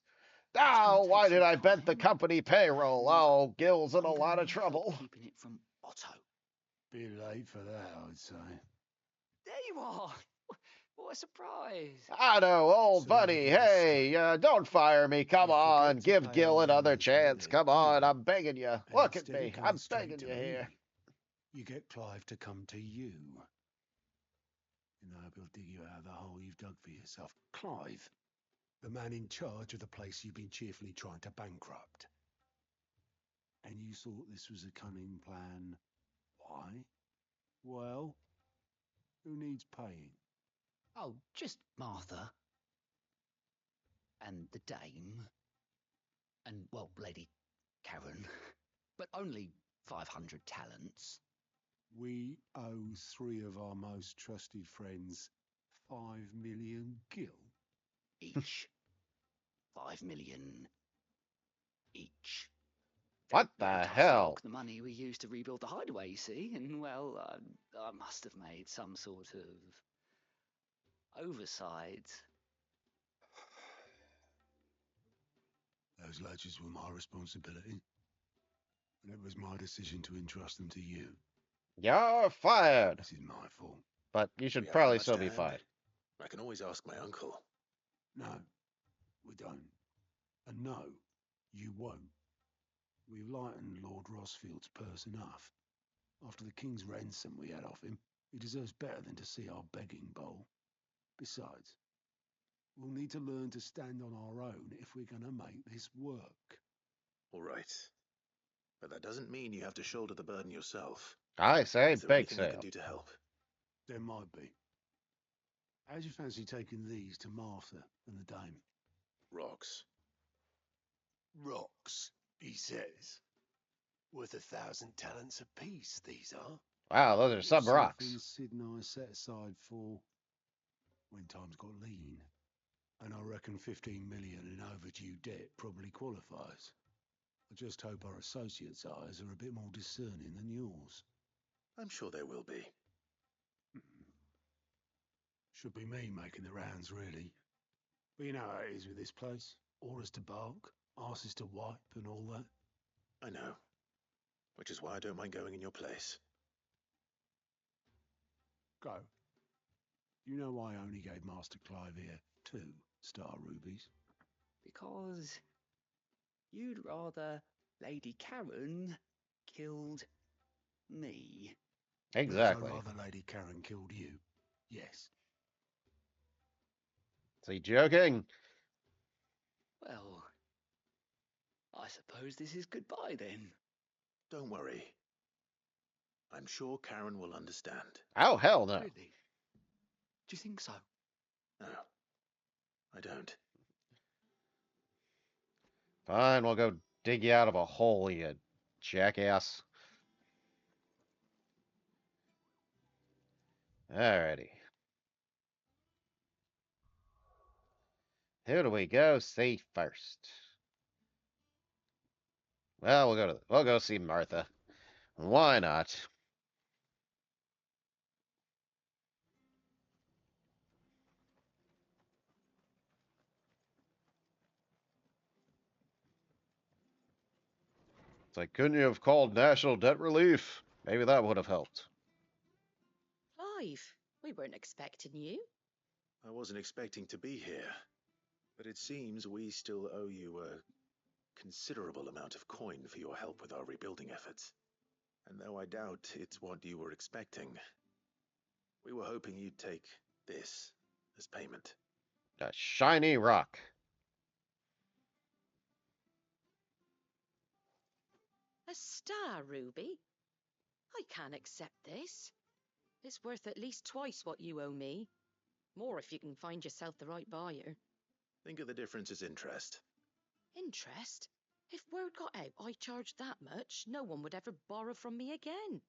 Oh, why did I bent the company payroll? Oh, Gil's in a lot of trouble. keeping it from Otto. Bit late for that, I'd say. There you are. What a surprise. Otto, old buddy, hey, don't fire me. Come on, give Gil another chance. Come on, I'm begging you. Look at me. I'm begging you here. You get Clive to come to you. And I will dig you out of the hole you've dug for yourself. Clive, the man in charge of the place you've been cheerfully trying to bankrupt. And you thought this was a cunning plan. Why? Well, who needs paying? Oh, just Martha. And the dame. And, well, Lady Karen. But only 500 talents. We owe 3 of our most trusted friends 5 million gil. Each. 5 million each. What the hell? The money we used to rebuild the hideaway, you see, and well, I must have made some sort of oversight. Those ledgers were my responsibility. And it was my decision to entrust them to you. You're fired. This is my fault. But you should We have probably much still to be hand. fired. I can always ask my uncle. No, we don't. And no, you won't. We've lightened Lord Rosfield's purse enough. After the king's ransom we had off him, he deserves better than to see our begging bowl. Besides, we'll need to learn to stand on our own if we're going to make this work. All right. But that doesn't mean you have to shoulder the burden yourself. I say Is there bake anything you sale. can do to help? There might be. How'd you fancy taking these to Martha and the dame? Rocks. Rocks, he says. Worth 1,000 talents apiece, these are. Wow, those are some rocks. Something Sid and I set aside for when times got lean. And I reckon 15 million in overdue debt probably qualifies. I just hope our associates' eyes are a bit more discerning than yours. I'm sure there will be. Should be me making the rounds, really. But you know how it is with this place. Orders to bark, arses to wipe and all that. I know. Which is why I don't mind going in your place. Go. You know why I only gave Master Clive here 2 star rubies? Because you'd rather Lady Karen killed me. Exactly. I'd rather Lady Karen killed you. Yes. Is he joking? Well, I suppose this is goodbye then. Don't worry. I'm sure Karen will understand. Oh, hell no. Really? Do you think so? No, I don't. Fine, we'll go dig you out of a hole, you jackass. Alrighty. Who do we go see first? Well, we'll go see Martha. Why not? It's like, couldn't you have called National Debt Relief? Maybe that would have helped. Clive, we weren't expecting you. I wasn't expecting to be here, but it seems we still owe you a considerable amount of coin for your help with our rebuilding efforts. And though I doubt it's what you were expecting, we were hoping you'd take this as payment. A shiny rock. A star, Ruby? I can't accept this. It's worth at least twice what you owe me. More if you can find yourself the right buyer. Think of the difference as interest. Interest? If word got out I charged that much, no one would ever borrow from me again.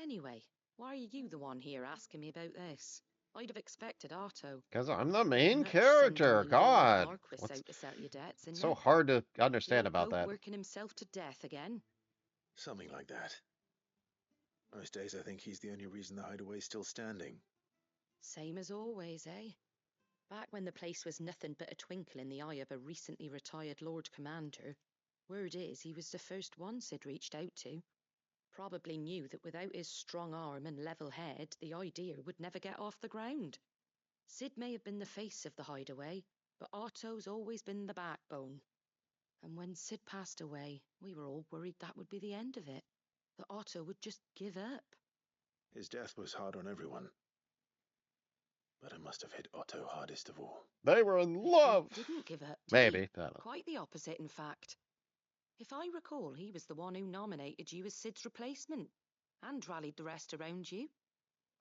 Anyway, why are you the one here asking me about this? I'd have expected Otto. Because I'm the main Much character. sending God. Marquis What's out to sell your debts, and so hard to understand about that? working himself to death again. Something like that. Most days I think he's the only reason the hideaway's still standing. Same as always, eh? Back when the place was nothing but a twinkle in the eye of a recently retired Lord Commander, word is he was the first one Sid reached out to. Probably knew that without his strong arm and level head, the idea would never get off the ground. Sid may have been the face of the hideaway, but Otto's always been the backbone. And when Sid passed away, we were all worried that would be the end of it, that Otto would just give up. His death was hard on everyone. But it must have hit Otto hardest of all. They were in love. Didn't give up, did Maybe. he? I don't know. Quite the opposite, in fact. If I recall, he was the one who nominated you as Sid's replacement and rallied the rest around you.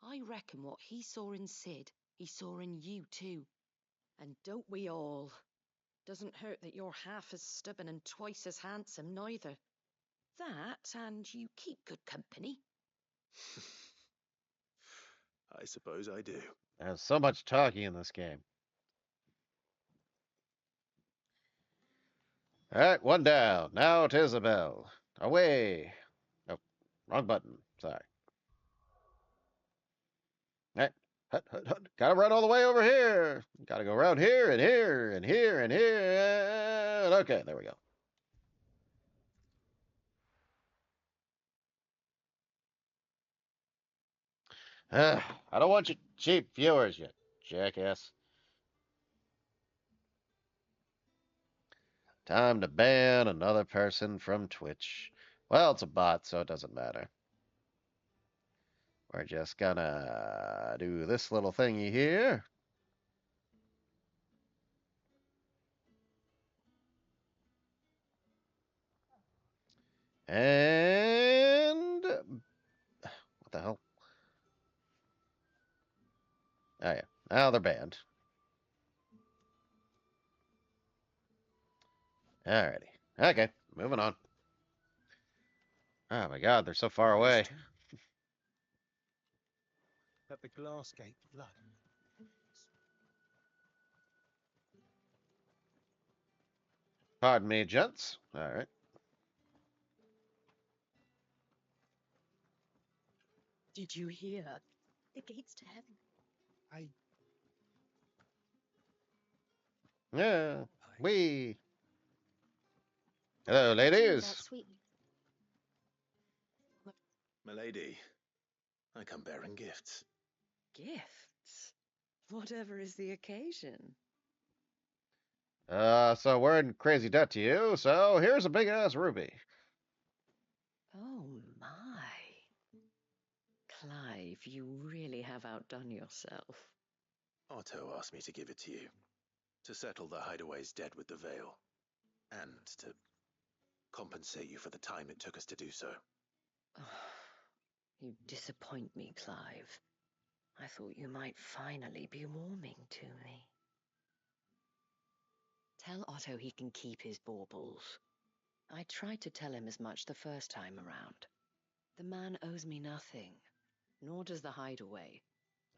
I reckon what he saw in Sid, he saw in you too. And don't we all? Doesn't hurt that you're half as stubborn and twice as handsome, neither. That, and you keep good company. I suppose I do. There's so much talking in this game. Alright, one down. Now to Isabel. Away. Oh, wrong button. Sorry. Alright. Hut, hut, hut. Gotta run all the way over here. Gotta go around here and here and here and here. And okay, there we go. I don't want you cheap viewers, you jackass. Time to ban another person from Twitch. Well, it's a bot, so it doesn't matter. We're just gonna do this little thingy here. And what the hell? Oh yeah, now they're banned. Alrighty. Okay, moving on. Oh my god, they're so far away. At the glass gate blood. Pardon me, gents. Alright. Did you hear? The gates to heaven. Yeah. Hello, ladies. Sweet. Milady, I come bearing gifts. Gifts? Whatever is the occasion. So we're in crazy debt to you, so here's a big ass ruby. Oh my. Clive, you really have outdone yourself. Otto asked me to give it to you. To settle the hideaway's debt with the Veil, and to compensate you for the time it took us to do so. You disappoint me, Clive. I thought you might finally be warming to me. Tell Otto he can keep his baubles. I tried to tell him as much the first time around. The man owes me nothing, nor does the hideaway.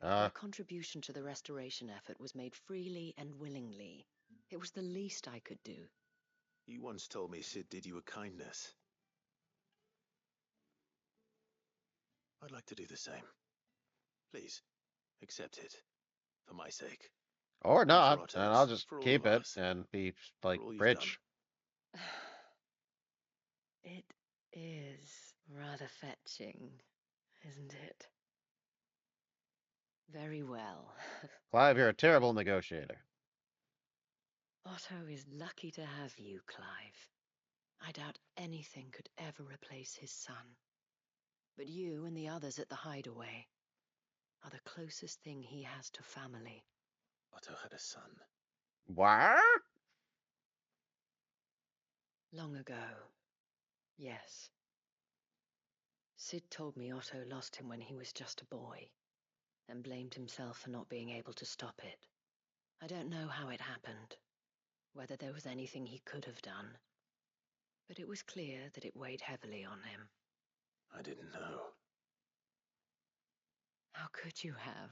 Their contribution to the restoration effort was made freely and willingly. It was the least I could do. You once told me Sid did you a kindness. I'd like to do the same. Please, accept it. For my sake. Or not, Otto's, and I'll just for all keep of it us. and be like all you've rich. It is rather fetching, isn't it? Very well. Clive, you're a terrible negotiator. Otto is lucky to have you, Clive. I doubt anything could ever replace his son. But you and the others at the hideaway are the closest thing he has to family. Otto had a son. What? Long ago, yes. Sid told me Otto lost him when he was just a boy, and blamed himself for not being able to stop it. I don't know how it happened, whether there was anything he could have done, but it was clear that it weighed heavily on him. I didn't know. How could you have?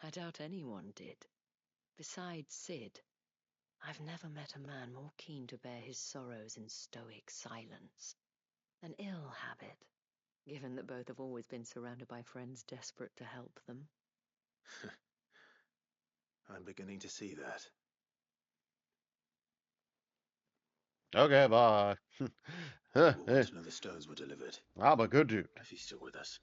I doubt anyone did. Besides Sid, I've never met a man more keen to bear his sorrows in stoic silence. An ill habit, given that both have always been surrounded by friends desperate to help them. I'm beginning to see that. Okay, bye. We'll want to know the stones were delivered. I'm a good dude. If he's still with us.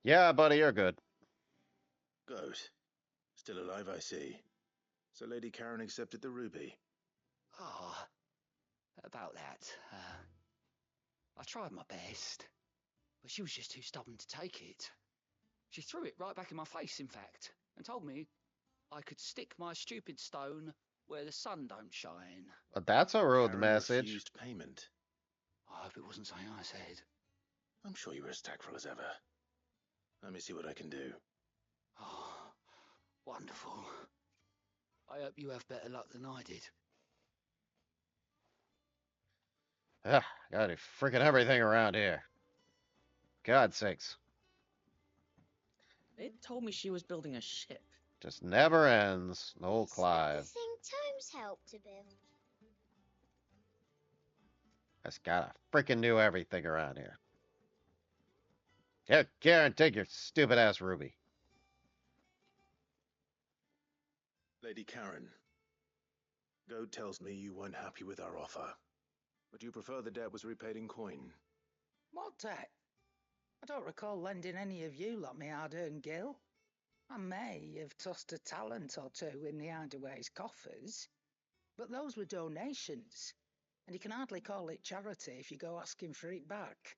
Yeah, buddy, you're good. Goat. Still alive, I see. So Lady Karen accepted the ruby. Ah, about that. I tried my best, but she was just too stubborn to take it. She threw it right back in my face, in fact, and told me I could stick my stupid stone where the sun don't shine. But that's a rude Karen message. refused payment. I hope it wasn't something I said. I'm sure you were as tactful as ever. Let me see what I can do. Oh, wonderful. I hope you have better luck than I did. Gotta do freaking everything around here. God's sakes. They told me she was building a ship. Just never ends. Old Clive. The thing Tomes helped to build. Just gotta freaking do everything around here. Here, Karen, take your stupid ass ruby. Lady Karen. Goat tells me you weren't happy with our offer. But you prefer the debt was repaid in coin. What debt? I don't recall lending any of you like me hard-earned gil. I may have tossed a talent or two in the hideaway's coffers, but those were donations, and you can hardly call it charity if you go asking for it back.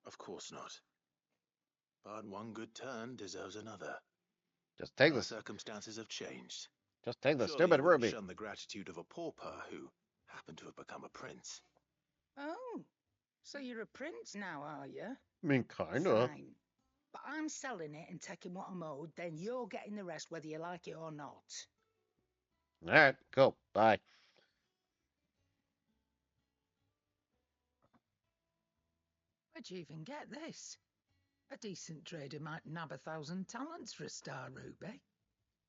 Of course not. But one good turn deserves another. Just take Our this. circumstances have changed. Just take the Surely stupid you wouldn't ruby. shun the gratitude of a pauper who happened to have become a prince. Oh, so you're a prince now, are you? I mean, kinda. Fine. But I'm selling it and taking what I'm owed, then you're getting the rest whether you like it or not. Alright, cool. Bye. Where'd you even get this? A decent trader might nab 1,000 talents for a star ruby.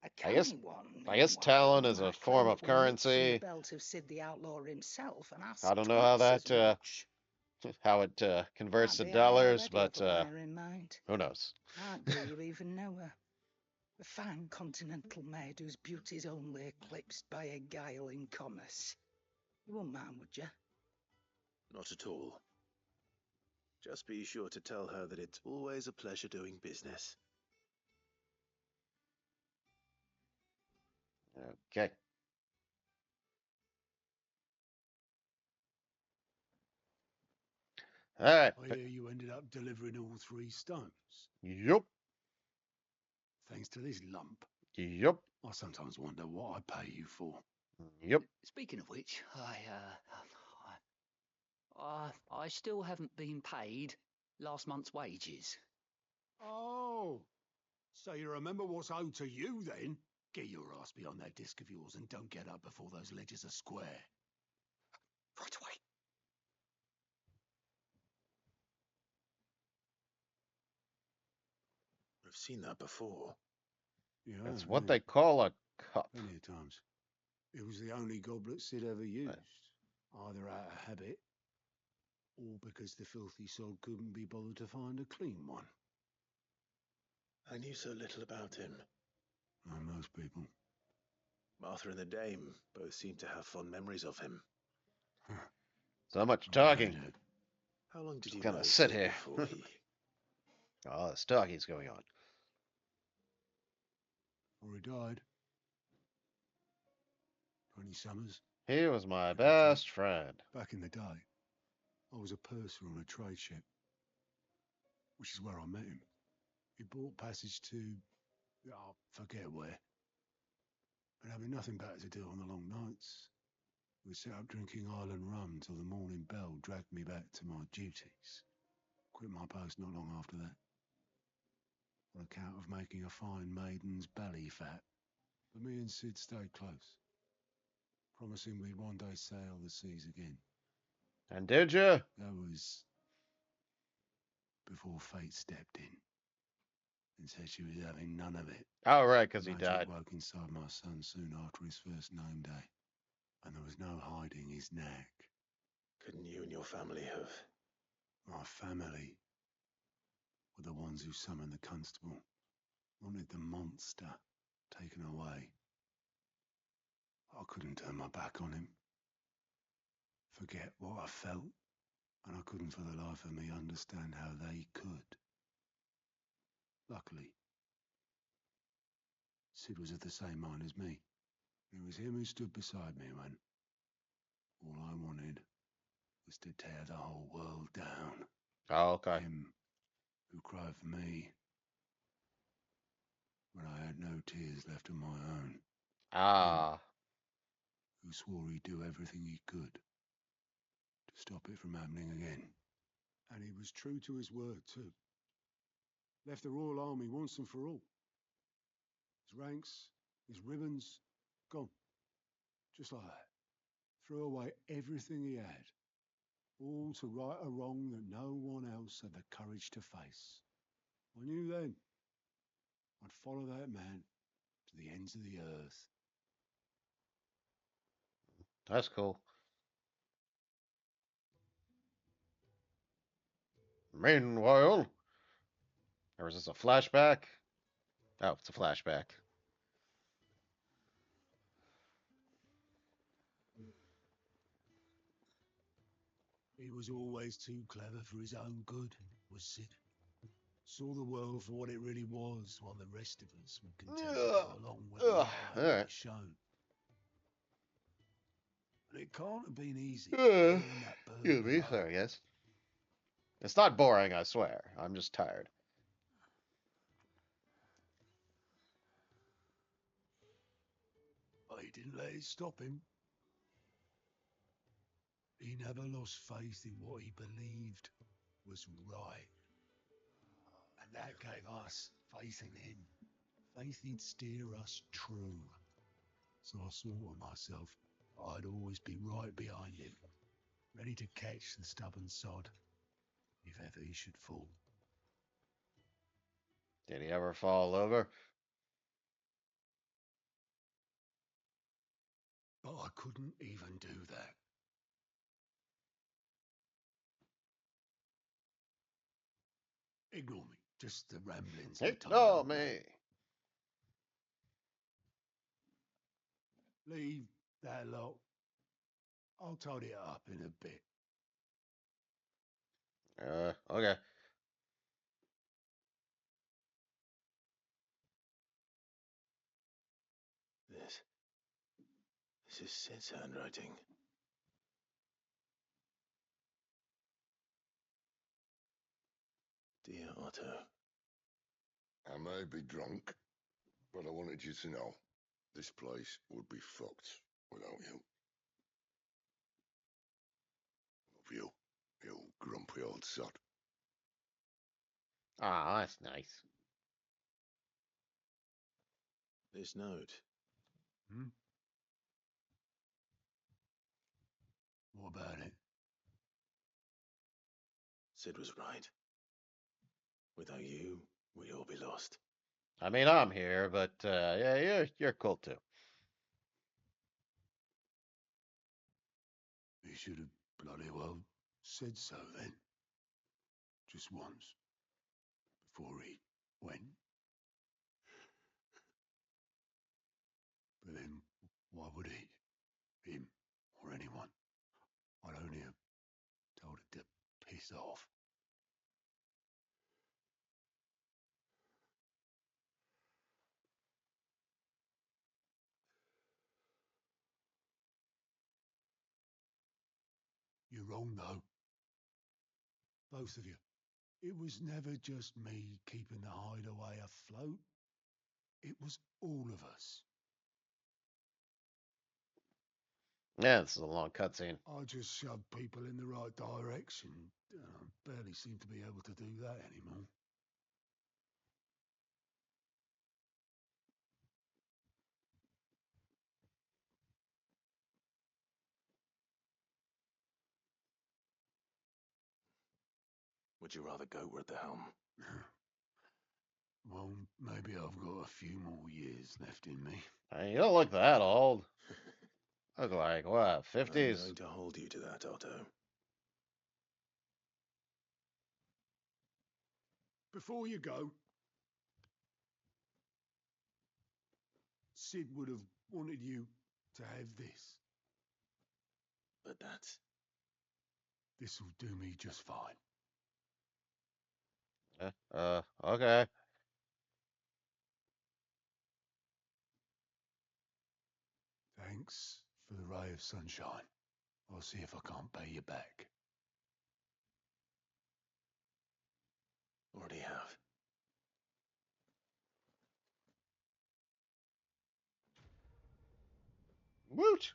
A I guess- canny one, I guess meanwhile, talent is a might form claim of it were nicked from currency. the belt of Sid the Outlaw himself and ask I don't know how twice that as much. how it converts Might to be higher dollars, already but if I bear in mind. who knows? Might be you even know her. A fine continental maid whose beauty's only eclipsed by a guile in commerce. You wouldn't mind, would you? Not at all. Just be sure to tell her that it's always a pleasure doing business. Okay. Alright. I hear you ended up delivering all 3 stones. Yup. Thanks to this lump. Yup. I sometimes wonder what I pay you for. Yep. Speaking of which, I still haven't been paid last month's wages. Oh, so you remember what's owed to you then? Get your ass behind that disc of yours and don't get up before those ledgers are square. Right away. I've seen that before. Yeah, That's what they call a cup. Plenty of times. It was the only goblet Sid ever used, either out of habit or because the filthy sod couldn't be bothered to find a clean one. I knew so little about him. Like most people. Martha and the Dame both seem to have fond memories of him. So much talking. How long did Just you gonna know sit Sid here. before he... Oh, this talking's going on. Before he died. 20 summers. He was my best friend. Back in the day, I was a purser on a trade ship, which is where I met him. He bought passage to, I forget where. And having nothing better to do on the long nights, we sat up drinking island rum till the morning bell dragged me back to my duties. Quit my post not long after that, on account of making a fine maiden's belly fat. But me and Sid stayed close, promising we'd one day sail the seas again. And did you? That was before fate stepped in and said she was having none of it. Oh, right, because he Magic died. woke inside my son soon after his first name day, and there was no hiding his knack. Couldn't you and your family have... My family were the ones who summoned the constable, wanted the monster taken away. I couldn't turn my back on him, forget what I felt, and I couldn't for the life of me understand how they could. Luckily, Sid was of the same mind as me. It was him who stood beside me when all I wanted was to tear the whole world down. Oh, okay. Him who cried for me when I had no tears left of my own. Ah. Him who swore he'd do everything he could to stop it from happening again. And he was true to his word, too. Left the Royal Army once and for all. His ranks, his ribbons, gone. Just like that. Threw away everything he had. All to right a wrong that no one else had the courage to face. I knew then I'd follow that man to the ends of the earth. That's cool. Meanwhile, or is this a flashback? Oh, it's a flashback. He was always too clever for his own good, was Sid. Saw the world for what it really was, while the rest of us were content to go along with the lie All that right. was shown. And it can't have been easy. Excuse Excuse me, sorry, guys. It's not boring, I swear. I'm just tired. But he didn't let it stop him. He never lost faith in what he believed was right. And that gave us faith in him. Faith he'd steer us true. So I swore to myself I'd always be right behind him, ready to catch the stubborn sod if ever he should fall. Did he ever fall over? But I couldn't even do that. Ignore me, just the ramblings of a tiny Ignore old man. me. Leave that lot. I'll tidy it up in a bit. Okay. This is Sid's handwriting. Dear Otto. I may be drunk, but I wanted you to know this place would be fucked without you. Love you, you grumpy old sod. Ah, that's nice. This note. Hmm? What about it? Sid was right. Without you, we'd all be lost. I mean, I'm here, but yeah, you're cool too. He should have bloody well said so then. Just once. Before he went. But then, why would he? Him or anyone? I'd only have told it to piss off. You're wrong, though. Both of you. It was never just me keeping the hideaway afloat. It was all of us. Yeah, this is a long cutscene. I just shoved people in the right direction. I barely seem to be able to do that anymore. Would you rather goat were at the helm? Well, maybe I've got a few more years left in me. Hey, you don't look that old. Look like what, 50s? I'm going to hold you to that, Otto. Before you go, Sid would have wanted you to have this. But This'll do me just fine. Okay. Thanks for the ray of sunshine. I'll see if I can't pay you back. already have. Woot!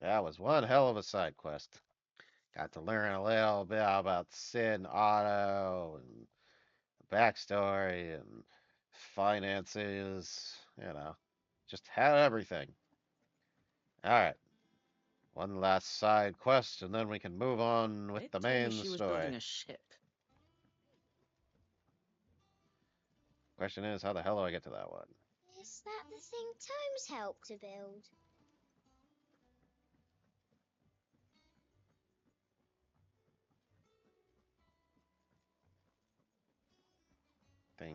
That was one hell of a side quest. Got to learn a little bit about Sid and Otto and the backstory and finances. Just had everything. All right. One last side quest, and then we can move on with the It told me main she was story. building a ship. Question is, how the hell do I get to that one? Is that the thing Tomes helped to build?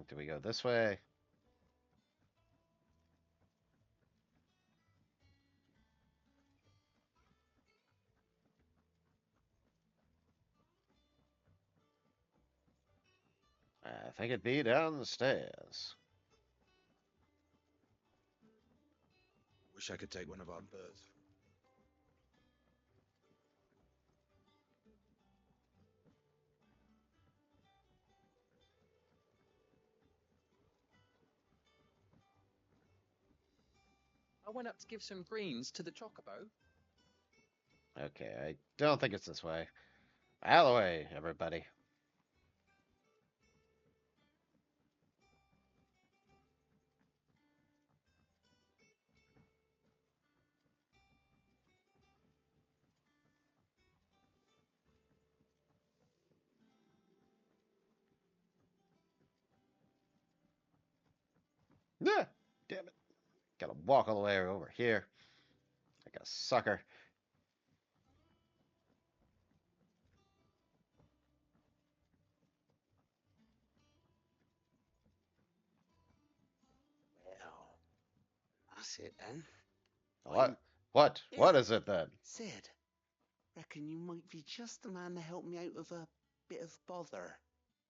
Do we go this way? I think it'd be down the stairs. Wish I could take one of our birds. I went up to give some greens to the chocobo. Okay, I don't think it's this way. Out of the way, everybody. Yeah, damn it. Gotta walk all the way over here. Like a sucker. Well, that's it then. What? What? Yeah. What is it then? Sid, reckon you might be just the man to help me out of a bit of bother,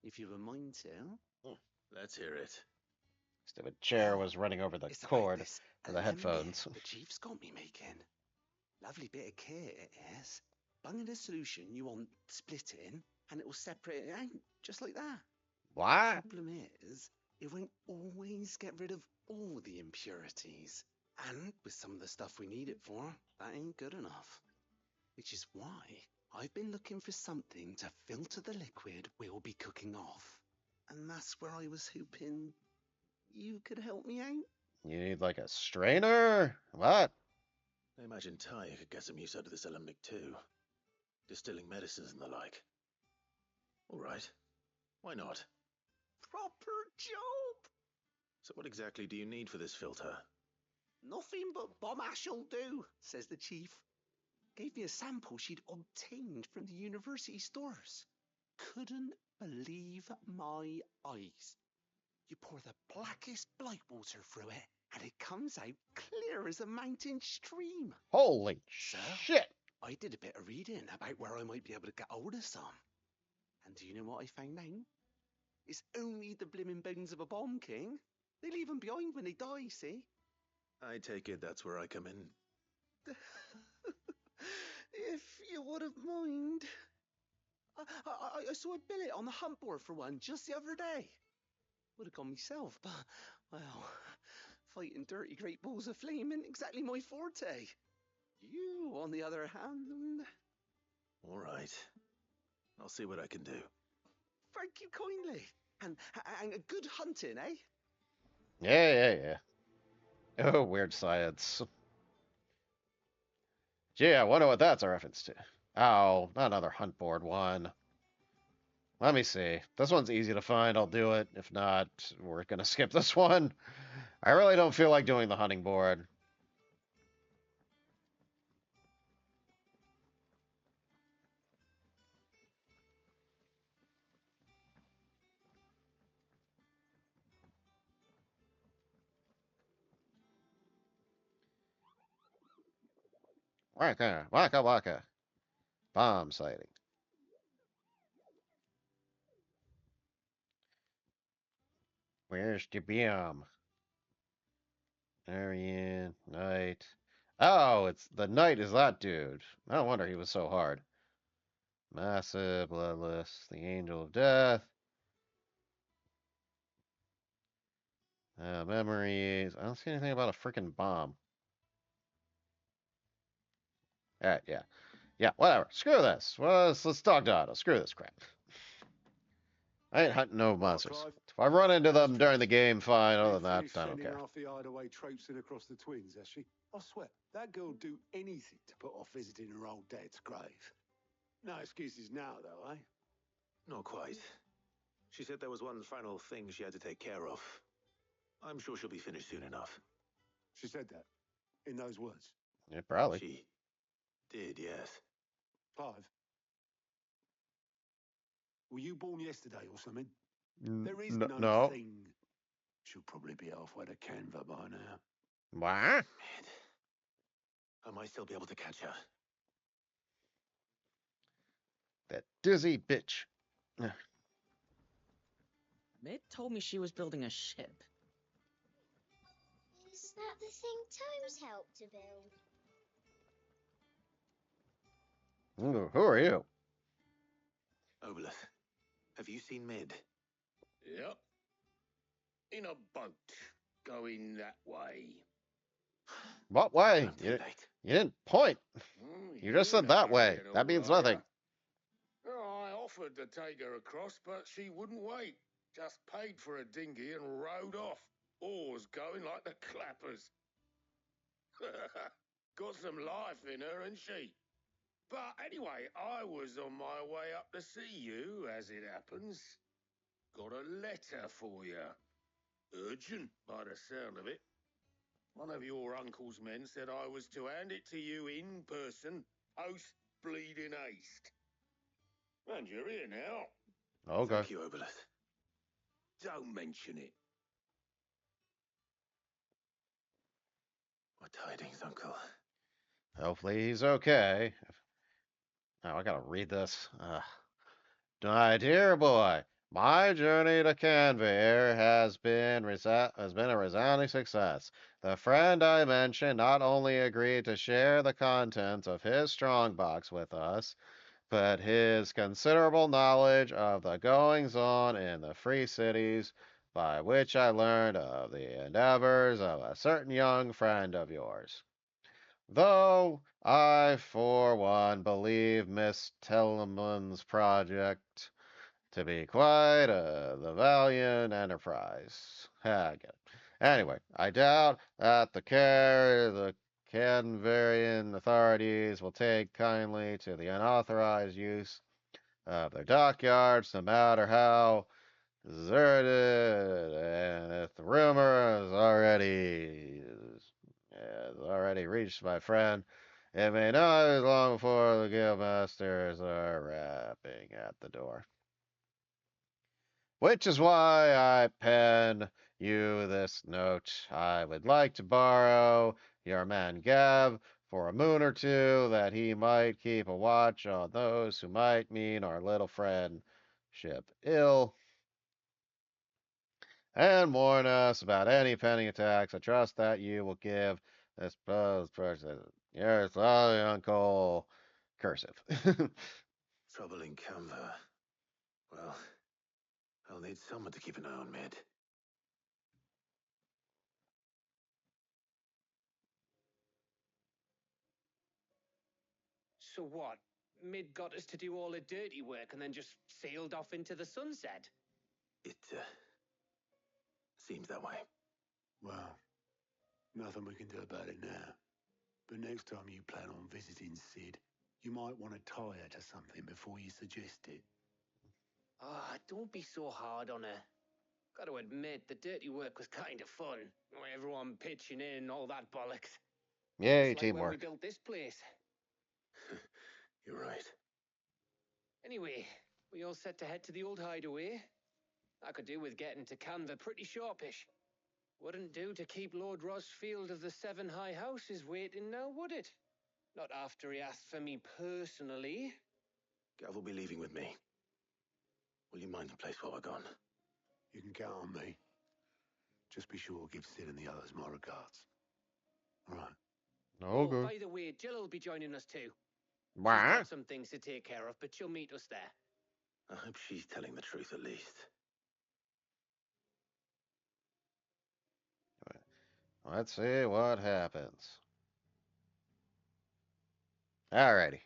if you would mind to. Let's hear it. Stupid chair was running over the It's about cord this for the headphones. the chief's got me making. Lovely bit of kit it is. Bunging a solution you want splitting, and it will separate it out, just like that. What? Problem is, it won't always get rid of all the impurities. And with some of the stuff we need it for, that ain't good enough. Which is why I've been looking for something to filter the liquid we'll be cooking off. And that's where I was hoping you could help me out. You need like a strainer? What? I imagine Ty could get some use out of this alembic too. Distilling medicines and the like. All right. Why not? Proper job! So what exactly do you need for this filter? Nothing but bomb ash'll do, says the chief. Gave me a sample she'd obtained from the university stores. Couldn't believe my eyes. You pour the blackest blight water through it, and it comes out clear as a mountain stream. Holy shit! I did a bit of reading about where I might be able to get hold of some. And do you know what I found out? It's only the blimmin' bones of a bomb king. They leave 'em behind when they die, see? I take it that's where I come in. If you wouldn't mind. I saw a billet on the hunt board for one just the other day. Would have gone myself, but, well, fighting dirty great balls of flame ain't exactly my forte. You, on the other hand... All right. I'll see what I can do. Thank you kindly. And good hunting, eh? Yeah. Oh, weird science. Gee, I wonder what that's a reference to. Oh, another hunt board one. Let me see. This one's easy to find. I'll do it. If not, we're gonna skip this one. I really don't feel like doing the hunting board. Waka, waka, waka. Bomb sighting. Where's the bomb? Arian, Knight. Oh, it's the Knight is that dude. No wonder he was so hard. Massive, bloodless, the Angel of Death. Memories. I don't see anything about a freaking bomb. Alright, yeah. Yeah, whatever. Screw this. Well, let's talk to Otto. Screw this crap. I ain't hunting no monsters. If I run into them during the game, fine. Other than that, I don't care. Half the hideaway traipsing across the twins, has she? I swear, that girl do anything to put off visiting her old dad's grave. No excuses now, though, eh? Not quite. She said there was one final thing she had to take care of. I'm sure she'll be finished soon enough. She said that? In those words? Yeah, probably. She did, yes. Clive? Were you born yesterday or something? N There is no. thing. She'll probably be halfway to Canva by now. What? I might still be able to catch her. That dizzy bitch. Mid told me she was building a ship. Is that the thing Tomes helped to build? Ooh, who are you? Obelith, have you seen Mid? Yep. In a boat, going that way. What way? You didn't point. You just said that way. That means nothing. I offered to take her across, but she wouldn't wait. Just paid for a dinghy and rowed off. Oars going like the clappers. Got some life in her, ain't she? But anyway, I was on my way up to see you, as it happens. Got a letter for you. Urgent, by the sound of it. One of your uncle's men said I was to hand it to you in person, post bleeding haste. And you're here now. Okay. Thank you, Obelith. Don't mention it. What tidings, Uncle? Hopefully he's okay. Oh, I gotta read this. My dear boy, my journey to Canver has been a resounding success. The friend I mentioned not only agreed to share the contents of his strongbox with us, but his considerable knowledge of the goings on in the free cities, by which I learned of the endeavors of a certain young friend of yours. Though I, for one, believe Miss Telemon's project to be quite the valiant enterprise. I get it. Anyway, I doubt that the Canvarian authorities will take kindly to the unauthorized use of their dockyards, no matter how deserted, and if the rumor has already reached my friend, it may not be long before the guildmasters are rapping at the door. Which is why I pen you this note. I would like to borrow your man Gav for a moon or two, that he might keep a watch on those who might mean our little friendship ill, and warn us about any pending attacks. I trust that you will give this person your sorry uncle cursive. Trouble in Canva. Well, I'll need someone to keep an eye on Mid. So what? Mid got us to do all the dirty work and then just sailed off into the sunset? It seems that way. Well, nothing we can do about it now. But next time you plan on visiting Sid, you might want to tie her to something before you suggest it. Ah, don't be so hard on her. Gotta admit, the dirty work was kind of fun. Everyone pitching in, all that bollocks. Yay, Just like when we teamwork. built this place. You're right. Anyway, we all set to head to the old hideaway. I could do with getting to Canva pretty sharpish. Wouldn't do to keep Lord Rosfield of the Seven High Houses waiting now, would it? Not after he asked for me personally. Gav will be leaving with me. Will you mind the place while we're gone? You can count on me. Just be sure to give Sid and the others my regards. All right. Oh, Okay. by the way, Jill will be joining us too. She's What? got some things to take care of, but she'll meet us there. I hope she's telling the truth at least. Let's see what happens. Alrighty.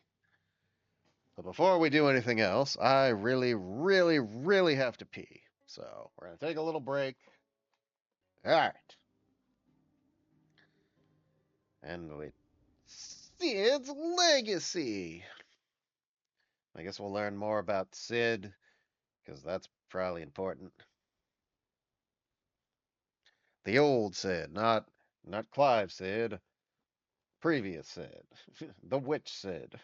But before we do anything else, I really, really, really have to pee. So we're going to take a little break. Alright. And we Sid's legacy. I guess we'll learn more about Sid, because that's probably important. The old Sid, not Clive Sid. Previous Sid. The witch Sid.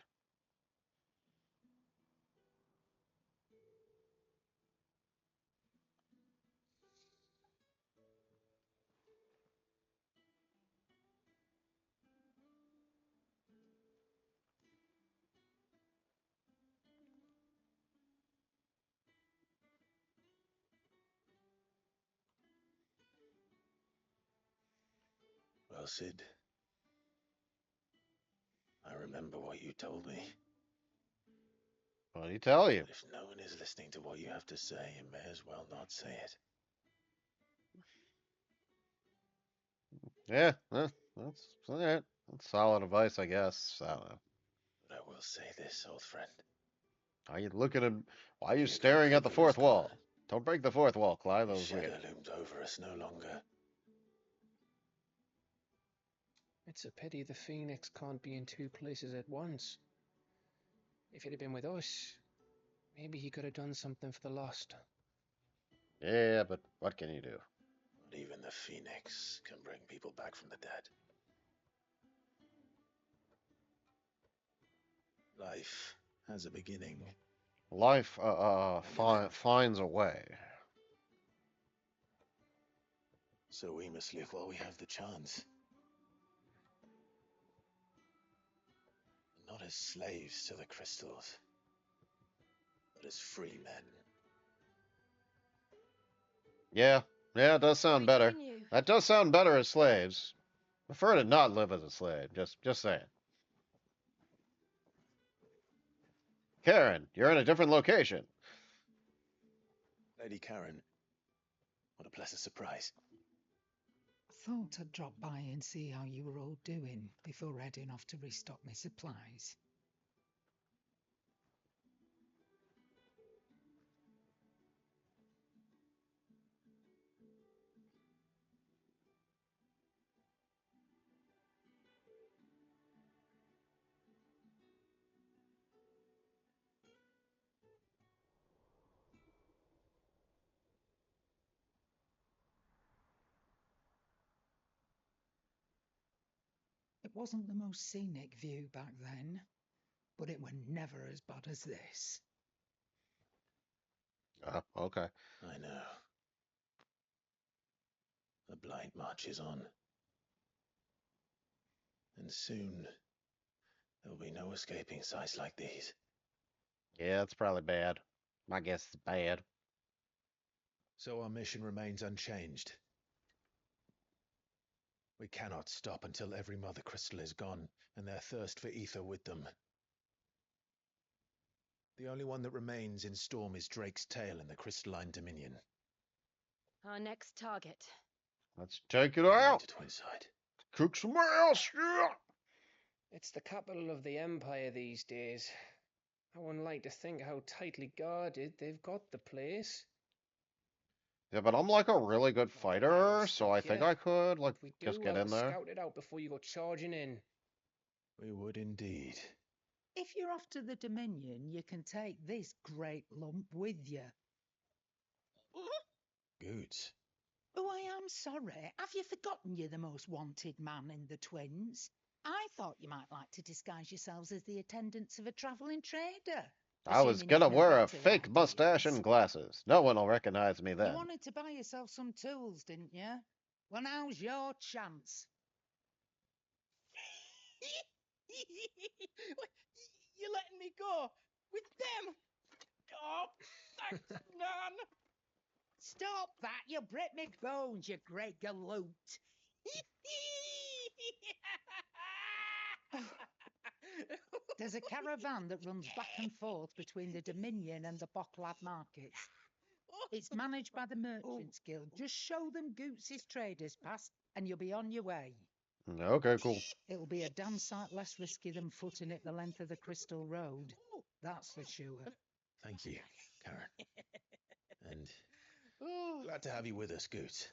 Well, Sid, I remember what you told me. What did he tell you? But if no one is listening to what you have to say, you may as well not say it. Yeah, that's alright. That's solid advice, I guess. I don't know. But I will say this, old friend. Why are you looking at? Why are you The staring at the Coven fourth is wall? gone. Don't break the fourth wall, Clive. That The was weird. shadow loomed over us no longer. It's a pity the Phoenix can't be in two places at once. If it had been with us, maybe he could have done something for the lost. Yeah, but what can you do? Not even the Phoenix can bring people back from the dead. Life has a beginning. Life finds a way. So we must live while we have the chance. Not as slaves to the crystals, but as free men. Yeah, it does sound better. That does sound better as slaves. Prefer to not live as a slave. Just saying. Karen, you're in a different location. Lady Karen, what a pleasant surprise. Thought I'd drop by and see how you were all doing before heading off to restock my supplies. It wasn't the most scenic view back then, but it were never as bad as this. Okay. I know. The blight marches on. And soon, there will be no escaping sights like these. Yeah, it's probably bad. My guess is bad. So our mission remains unchanged. We cannot stop until every mother crystal is gone, and their thirst for ether with them. The only one that remains in Storm is Drake's tail in the crystalline dominion. Our next target. Let's take it out. To Twinside. Cook somewhere else, yeah. It's the capital of the Empire these days. I wouldn't like to think how tightly guarded they've got the place. Yeah, but I'm like a really good fighter, so I think I could like We just do get well in to there. scout it out before you go charging in. We would indeed. If you're off to the Dominion, you can take this great lump with you. Goods. Oh, I am sorry. Have you forgotten you're the most wanted man in the Twins? I thought you might like to disguise yourselves as the attendants of a travelling trader. I was Assuming gonna you've no wear a better fake mustache ideas. and glasses. No one will recognize me You then. wanted to buy yourself some tools, didn't you? Well, now's your chance. You're letting me go with them? Oh, thanks, Nan. Stop that! You break me bones, you great galoot. There's a caravan that runs back and forth between the Dominion and the Bocklad markets. It's managed by the Merchants Guild. Just show them Goots' traders pass and you'll be on your way. Okay, cool. It'll be a damn sight less risky than footing it the length of the Crystal Road. That's for sure. Thank you, Karen. And glad to have you with us, Goots.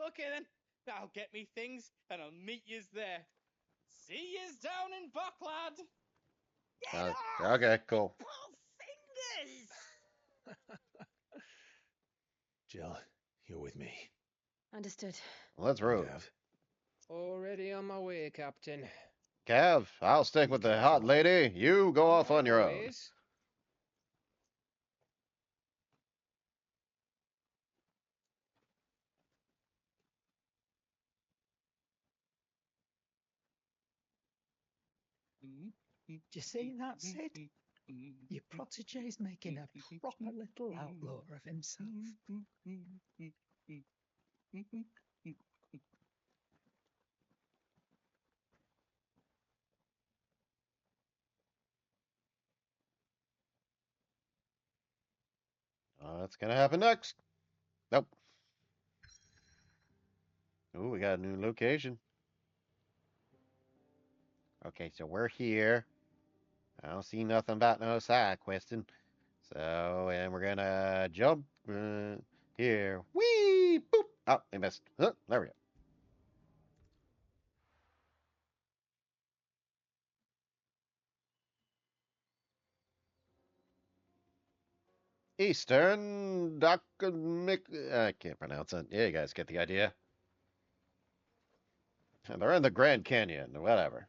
Okay then. I'll get me things and I'll meet yous there. See yous down in Bocklad. Okay, cool. Fingers! Jill, you're with me. Understood. Let's road. Already on my way, Captain. Cav, I'll stick with the hot lady. You go off on your own. Always. Do you see that, Sid? Your protege's making a proper little outlaw of himself. What's gonna happen next? Nope. Ooh, we got a new location. Okay, so we're here. I don't see nothing about no side questing. So, and we're gonna jump here. Whee! Boop! Oh, I missed. Huh, there we go. Eastern I can't pronounce it. Yeah, you guys get the idea. They're in the Grand Canyon, whatever.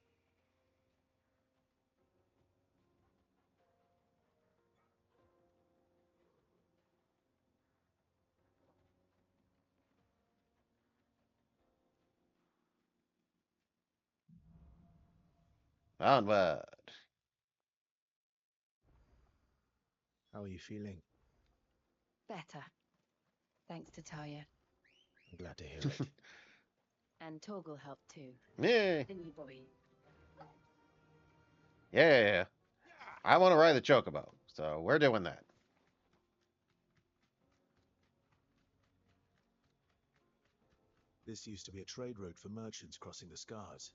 Onward. How are you feeling? Better. Thanks to Talia. I'm glad to hear it. And Torgal helped too. Yeah. Didn't you, Bobby? Yeah. I want to ride the chocobo, so we're doing that. This used to be a trade route for merchants crossing the Scars,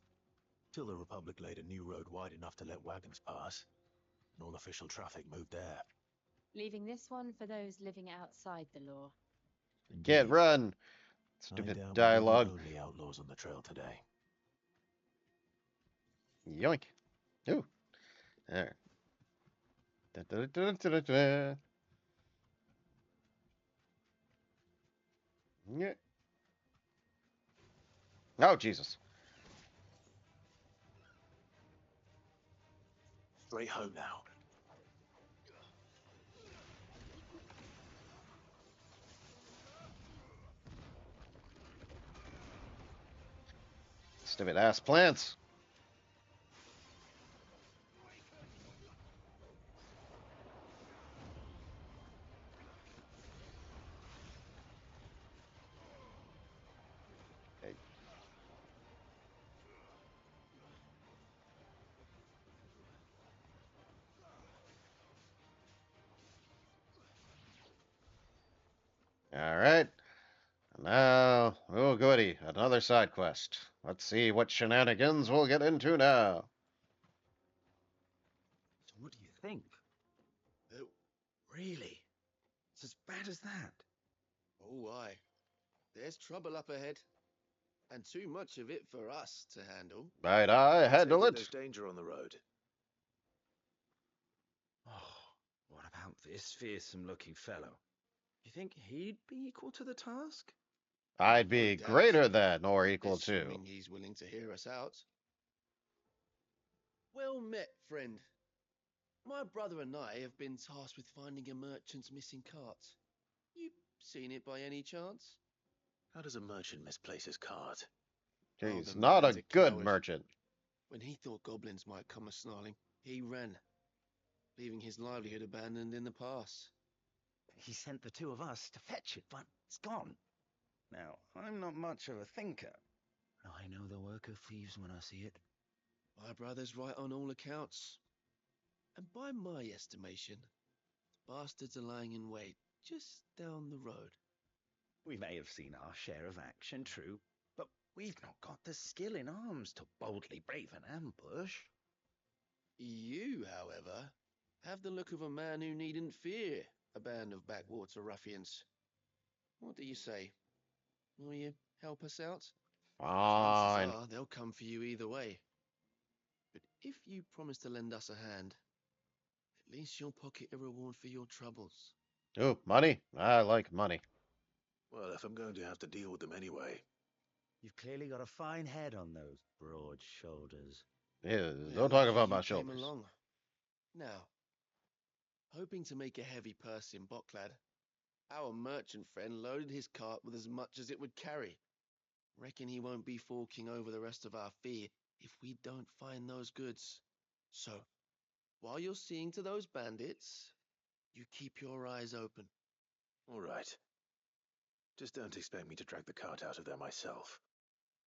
till the Republic laid a new road wide enough to let wagons pass, and all official traffic moved there. Leaving this one for those living outside the law. Can't run. I Stupid doubt dialogue. we'll be the only outlaws on the trail today. Yoink. Ooh. There. Da, da, da, da, da, da. Yeah. Oh, Jesus. Straight home now. Stupid ass plants. Hey. All right. Now, oh goody, another side quest. Let's see what shenanigans we'll get into now. So what do you think? Really? It's as bad as that? Oh, aye. There's trouble up ahead, and too much of it for us to handle. Right, I handle Take it. There's danger on the road. Oh, what about this fearsome-looking fellow? You think he'd be equal to the task? I'd be doubt greater so. than or equal to. Assuming he's willing to hear us out. Well met, friend. My brother and I have been tasked with finding a merchant's missing cart. You seen it by any chance? How does a merchant misplace his cart? He's the not a man's good coward. merchant. When he thought goblins might come a-snarling, he ran, leaving his livelihood abandoned in the pass. He sent the two of us to fetch it, but it's gone. Now, I'm not much of a thinker. I know the work of thieves when I see it. My brother's right on all accounts. And by my estimation, the bastards are lying in wait just down the road. We may have seen our share of action, true, but we've not got the skill in arms to boldly brave an ambush. You, however, have the look of a man who needn't fear a band of backwater ruffians. What do you say? Will you help us out? Fine. Chances are they'll come for you either way. But if you promise to lend us a hand, at least you'll pocket a reward for your troubles. Ooh, money? I like money. Well, if I'm going to have to deal with them anyway. You've clearly got a fine head on those broad shoulders. Yeah, Well, don't talk lucky about my you came shoulders. along. Now, hoping to make a heavy purse in Bocklad, our merchant friend loaded his cart with as much as it would carry. Reckon he won't be forking over the rest of our fee if we don't find those goods. So, while you're seeing to those bandits, you keep your eyes open. All right. Just don't expect me to drag the cart out of there myself.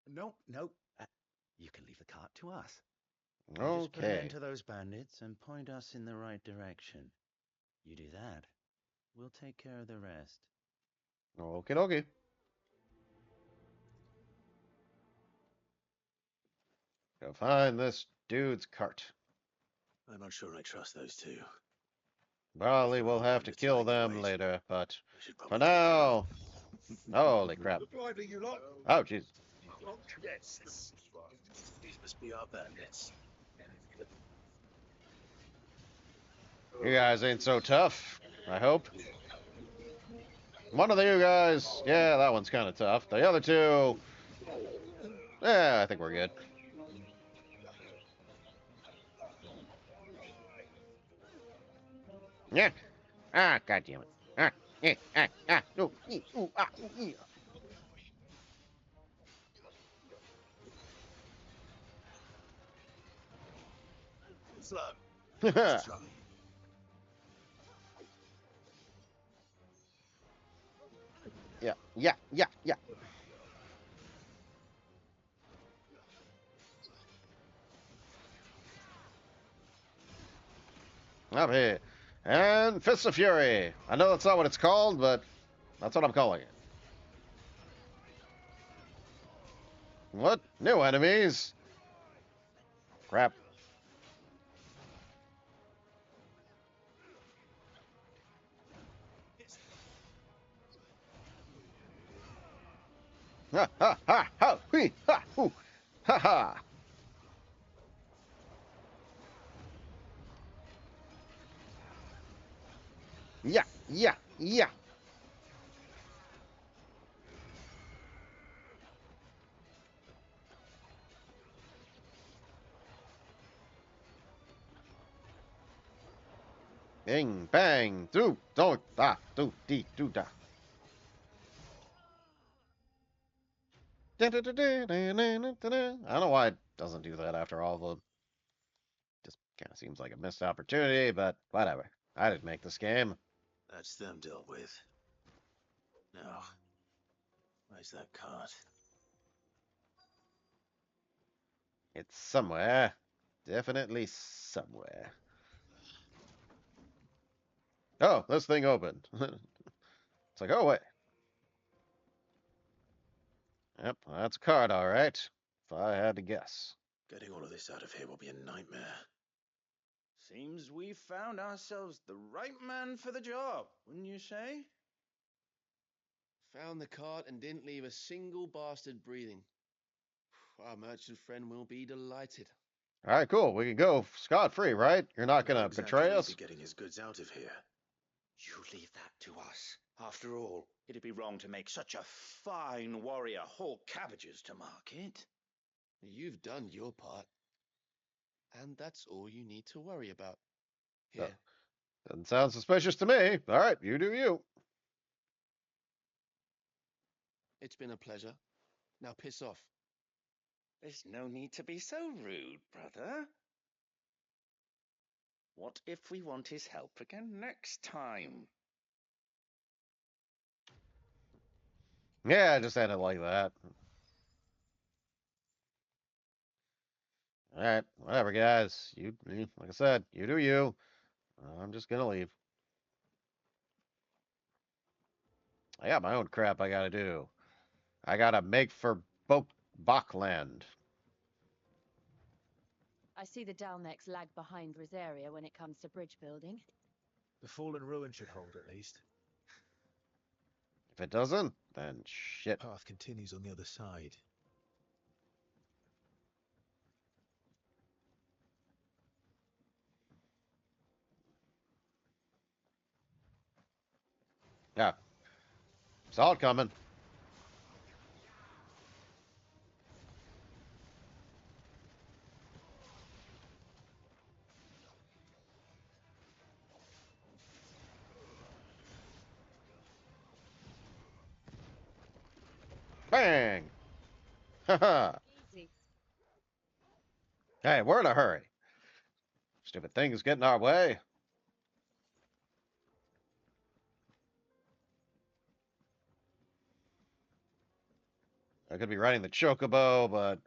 No. You can leave the cart to us. You just put an Okay. end to those bandits and point us in the right direction. You do that, we'll take care of the rest. Okie dokie. Go find this dude's cart. I'm not sure I trust those two. Probably we'll have to kill them later, but for now... Holy crap. Lively, you lot. Oh, jeez. Yes. These must be our bandits. You guys ain't so tough, I hope. One of you guys, yeah, that one's kind of tough. The other two, yeah, I think we're good. Yeah. Ah, god damn it. No. Ooh, ah, yeah. Slow. Slow. Yeah. Up here. And Fists of Fury. I know that's not what it's called, but that's what I'm calling it. What? New enemies? Crap. Ha ha ha ha! Hee ha hoo! Ha ha! Yeah, yeah, yeah. Bing, bang, do, da, do, dee, do, da. I don't know why it doesn't do that after all of them. Just kind of seems like a missed opportunity, but whatever. I didn't make this game. That's them dealt with. Now, where's that cart? It's somewhere. Definitely somewhere. Oh, this thing opened. It's like, oh, wait. Yep, that's a card, all right. If I had to guess. Getting all of this out of here will be a nightmare. Seems we've found ourselves the right man for the job, wouldn't you say? Found the cart and didn't leave a single bastard breathing. Our merchant friend will be delighted. All right, cool. We can go scot-free, right? You're not going to Exactly betray will us? he be getting his goods out of here? You leave that to us. After all, it'd be wrong to make such a fine warrior haul cabbages to market. You've done your part. And that's all you need to worry about. Here. Doesn't sound suspicious to me. All right, you do you. It's been a pleasure. Now piss off. There's no need to be so rude, brother. What if we want his help again next time? Yeah, just end it like that. All right, whatever, guys. Like I said, you do you. I'm just gonna leave. I got my own crap I gotta do. I gotta make for Bachland. I see the Dalnecs lag behind Rosaria when it comes to bridge building. The fallen ruin should hold at least. If it doesn't, then shit. The path continues on the other side. Yeah. Saw it coming. Bang! Haha. Easy. Hey, we're in a hurry. Stupid things get in our way. I could be riding the chocobo, but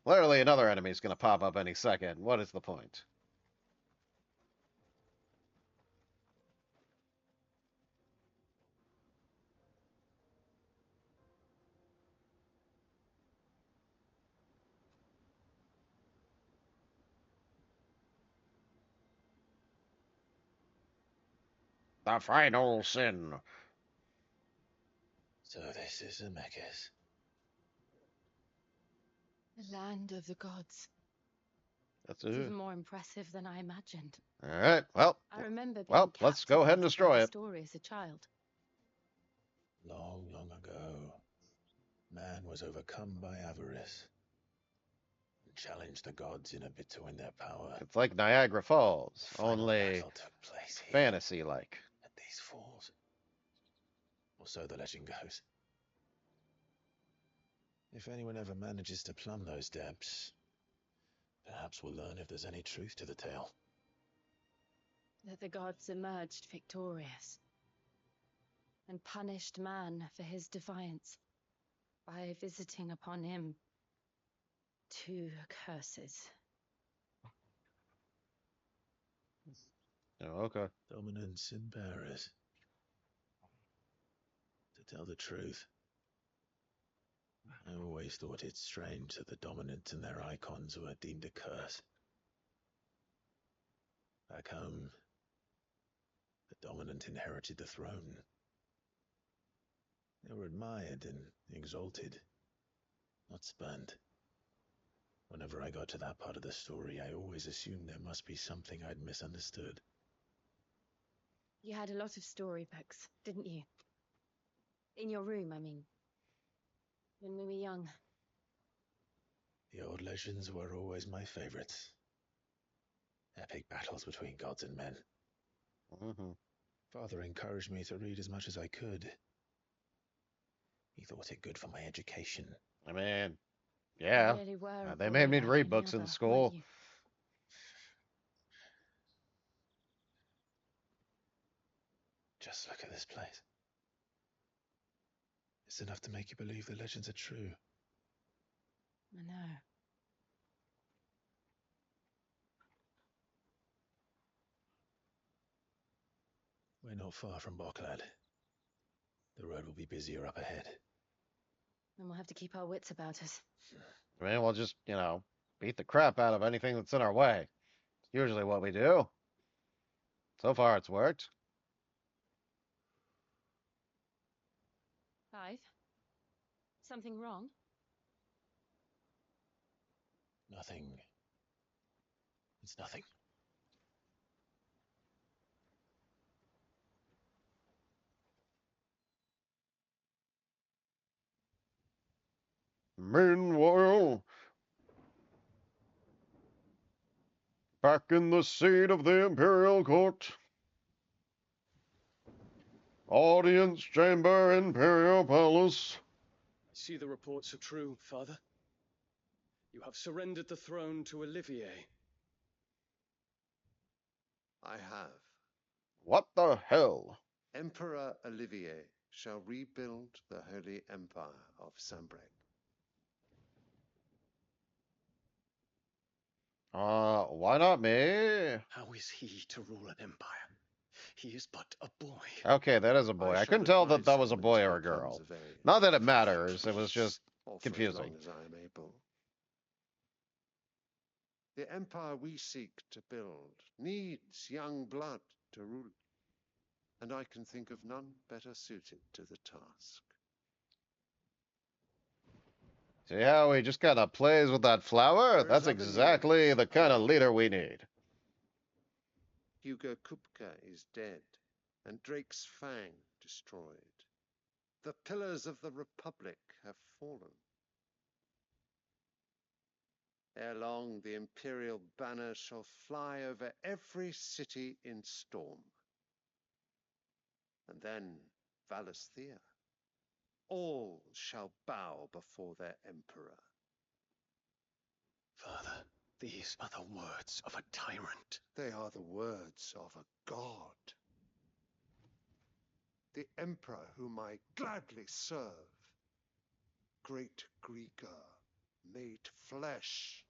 literally another enemy is going to pop up any second. What is the point? The final sin. So this is Zemeckis. The land of the gods. That's It's it. even more impressive than I imagined. All right. Well, I remember being let's go ahead and captivated by destroy the it. story as a child. Long, long ago, man was overcome by avarice and challenged the gods in a bid to win their power. It's like Niagara Falls, The final only battle took place here fantasy-like. at these falls. Or so the legend goes. If anyone ever manages to plumb those depths, perhaps we'll learn if there's any truth to the tale. That the gods emerged victorious and punished man for his defiance by visiting upon him 2 curses. Oh, okay. Dominance and bearers. To tell the truth, I always thought it strange that the dominant and their icons were deemed a curse. Back home, the dominant inherited the throne. They were admired and exalted, not spurned. Whenever I got to that part of the story, I always assumed there must be something I'd misunderstood. You had a lot of storybooks, didn't you? In your room, I mean. When we were young. The old legends were always my favorites. Epic battles between gods and men. Father encouraged me to read as much as I could. He thought it good for my education. I mean, yeah. You really were a They boy made me like read any books other, in weren't school. you? Just look at this place. It's enough to make you believe the legends are true. I know. We're not far from Boklad. The road will be busier up ahead. And we'll have to keep our wits about us. I mean, we'll just, beat the crap out of anything that's in our way. It's usually what we do. So far, it's worked. Clive? Something wrong? Nothing. It's nothing. Meanwhile, back in the seat of the Imperial Court. Audience chamber, Imperial Palace. I see the reports are true, Father. You have surrendered the throne to Olivier. I have. What the hell? Emperor Olivier shall rebuild the Holy Empire of Sanbreque. Why not me? How is he to rule an empire? He is but a boy. Okay, that is a boy. I couldn't tell that was a boy or a girl. Not that it matters, it was just confusing. As long as I am able. The empire we seek to build needs young blood to rule it, and I can think of none better suited to the task. See how he just kind of plays with that flower? That's exactly the kind of leader we need. Hugo Kupka is dead, and Drake's Fang destroyed. The pillars of the Republic have fallen. Ere long, the Imperial banner shall fly over every city in Storm. And then Valisthea. All shall bow before their Emperor. Father, these are the words of a tyrant. They are the words of a god. The Emperor whom I gladly serve. Great Grieger, made flesh.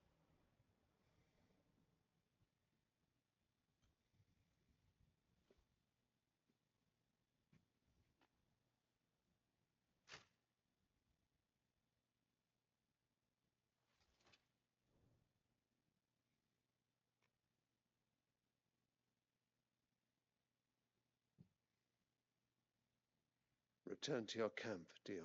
Return to your camp, Dion,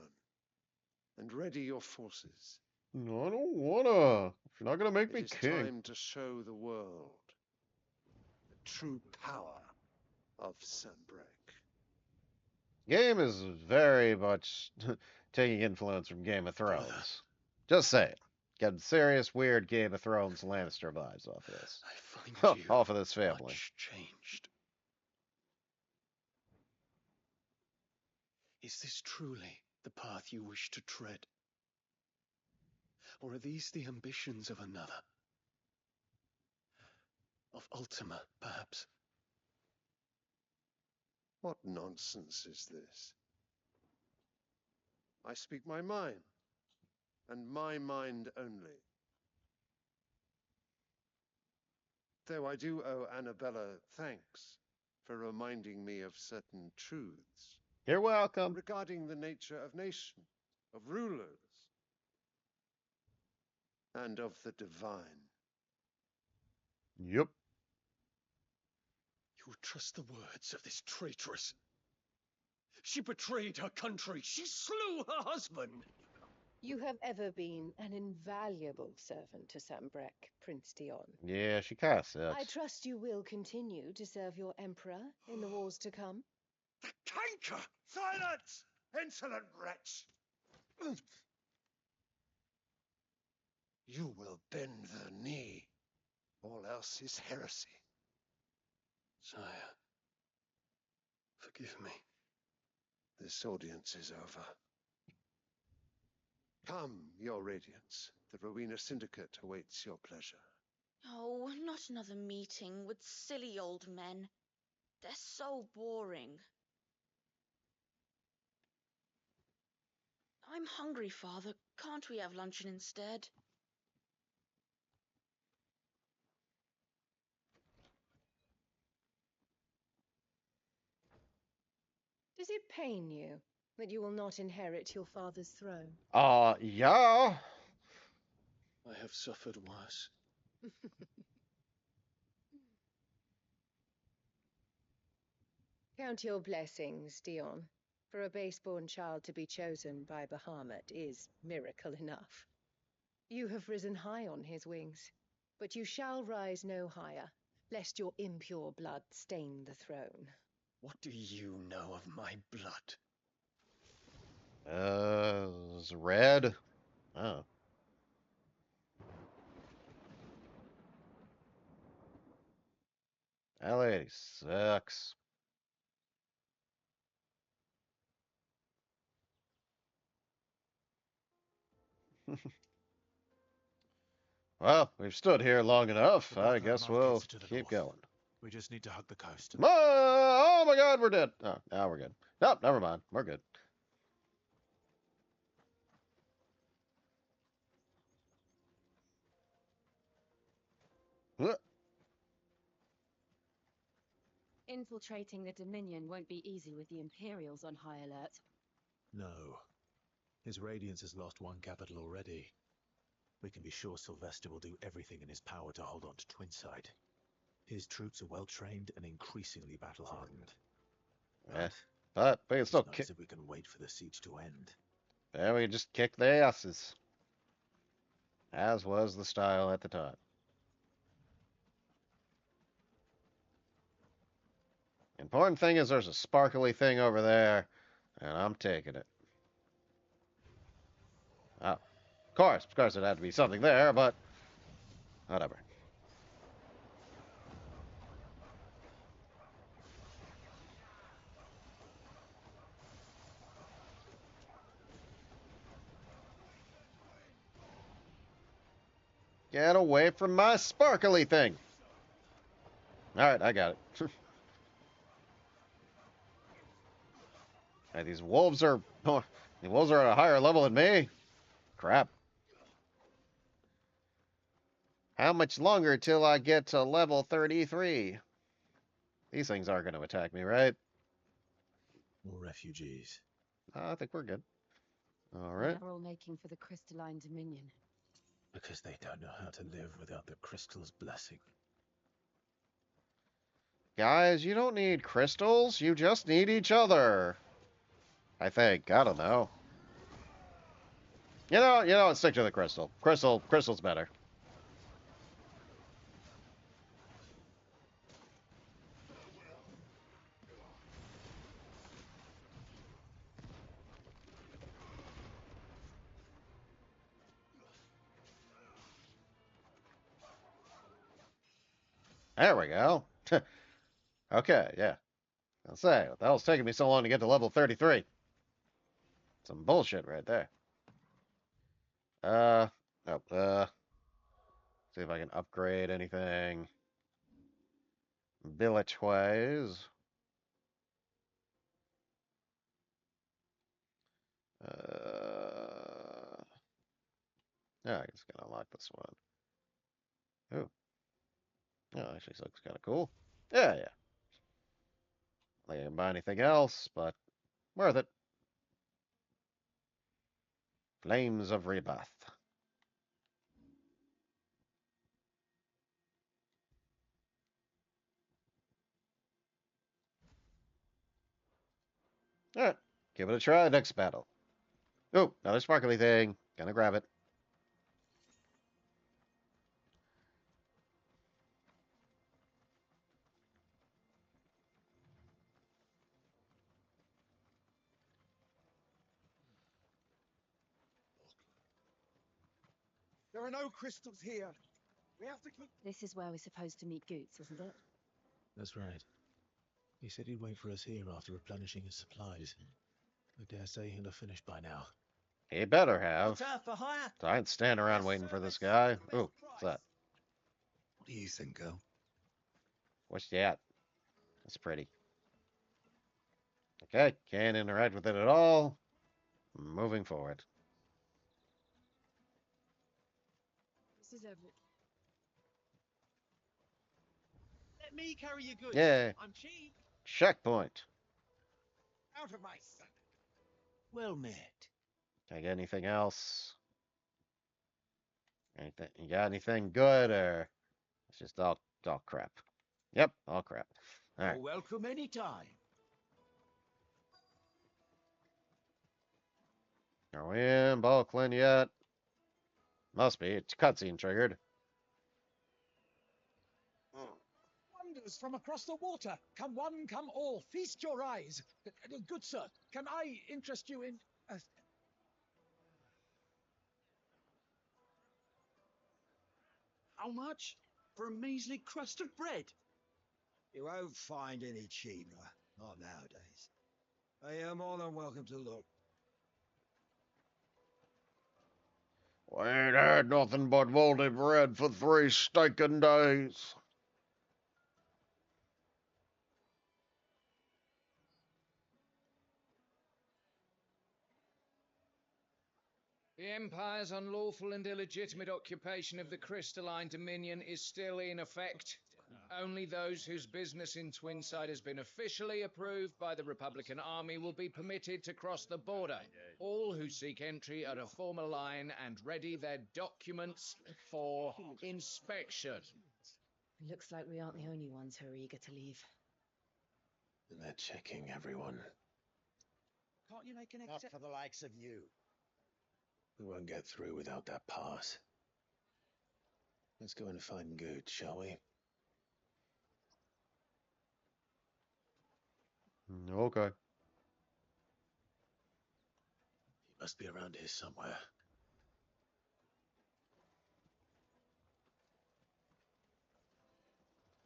and ready your forces. No, I don't wanna. If you're not gonna make me king. It is time to show the world the true power of Sanbreque. Game is very much taking influence from Game of Thrones. Just say it. Getting serious, weird Game of Thrones Lannister vibes off of this. I find you off of this family. much changed. Is this truly the path you wish to tread? Or are these the ambitions of another? Of Ultima, perhaps? What nonsense is this? I speak my mind, and my mind only. Though I do owe Annabella thanks for reminding me of certain truths. You're welcome. Regarding the nature of nation, of rulers, and of the divine. Yep. You would trust the words of this traitress? She betrayed her country. She slew her husband. You have ever been an invaluable servant to Sambrek, Prince Dion. Yeah, she kind of I sucks. trust you will continue to serve your emperor in the wars to come. The canker! Silence! Insolent wretch! You will bend the knee. All else is heresy. Sire, forgive me. This audience is over. Come, your radiance. The Rowena Syndicate awaits your pleasure. Oh, not another meeting with silly old men. They're so boring. I'm hungry, Father. Can't we have luncheon instead? Does it pain you that you will not inherit your father's throne? Yeah. I have suffered worse. Count your blessings, Dion. For a base-born child to be chosen by Bahamut is miracle enough. You have risen high on his wings, but you shall rise no higher, lest your impure blood stain the throne. What do you know of my blood? It's red. Oh. That lady sucks. Well, we've stood here long enough. I guess we'll keep going. We just need to hug the coast. Oh my god, we're dead. Oh, now we're good. Nope, never mind. We're good. Infiltrating the Dominion won't be easy with the Imperials on high alert. No. His Radiance has lost one capital already. We can be sure Sylvester will do everything in his power to hold on to Twinside. His troops are well trained and increasingly battle-hardened. But we can still kick. kick. If we can wait for the siege to end. And we can just kick their asses. As was the style at the time. Important thing is there's a sparkly thing over there, and I'm taking it. Oh, of course it had to be something there, but whatever. Get away from my sparkly thing. Alright, I got it. Hey, these wolves are at a higher level than me. Crap. How much longer till I get to level 33? These things aren't going to attack me, right? More refugees. I think we're good. All Why right. are all making for the crystalline Dominion? Because they don't know how to live without the crystal's blessing. Guys, you don't need crystals. You just need each other. I think. I don't know. You know, stick to the crystal. Crystal's better. There we go. Okay, yeah. I'll say, what the hell's taking me so long to get to level 33? Some bullshit right there. Oh, see if I can upgrade anything. Billet-wise. Yeah, I just gotta unlock this one. Ooh. Oh, actually, this looks kind of cool. Yeah, yeah. I think I can buy anything else, but worth it. Flames of Rebirth. Alright, give it a try next battle. Oh, another sparkly thing. Gonna grab it. There are no crystals here. We have to keep... This is where we're supposed to meet Goots, isn't it? That's right. He said he'd wait for us here after replenishing his supplies. I dare say he'll have finished by now. He better have. for hire? So I ain't standing around waiting for this guy. Ooh, what's that? What do you think, girl? What's that? That's pretty. Okay, can't interact with it at all. Moving forward. This is every. Let me carry your goods. Yeah. I'm cheap. Checkpoint. Out of my sight. Well met. Can I get anything else? Anything? You got anything good, or it's just all crap? Yep, all crap. All right. Welcome anytime. Are we in Bulklin yet? Must be. It's cutscene triggered. Wonders from across the water. Come one, come all. Feast your eyes. Good sir, can I interest you in... How much for a measly crust of bread? You won't find any cheaper. Not nowadays. I am more than welcome to look. We ain't had nothing but moldy bread for 3 stinking days. The Empire's unlawful and illegitimate occupation of the crystalline dominion is still in effect. Only those whose business in Twinside has been officially approved by the Republican Army will be permitted to cross the border. All who seek entry are to form a line and ready their documents for inspection. Looks like we aren't the only ones who are eager to leave. And they're checking everyone. Can't you make an exception? Not for the likes of you. We won't get through without that pass. Let's go and find Good, shall we? Okay. He must be around here somewhere.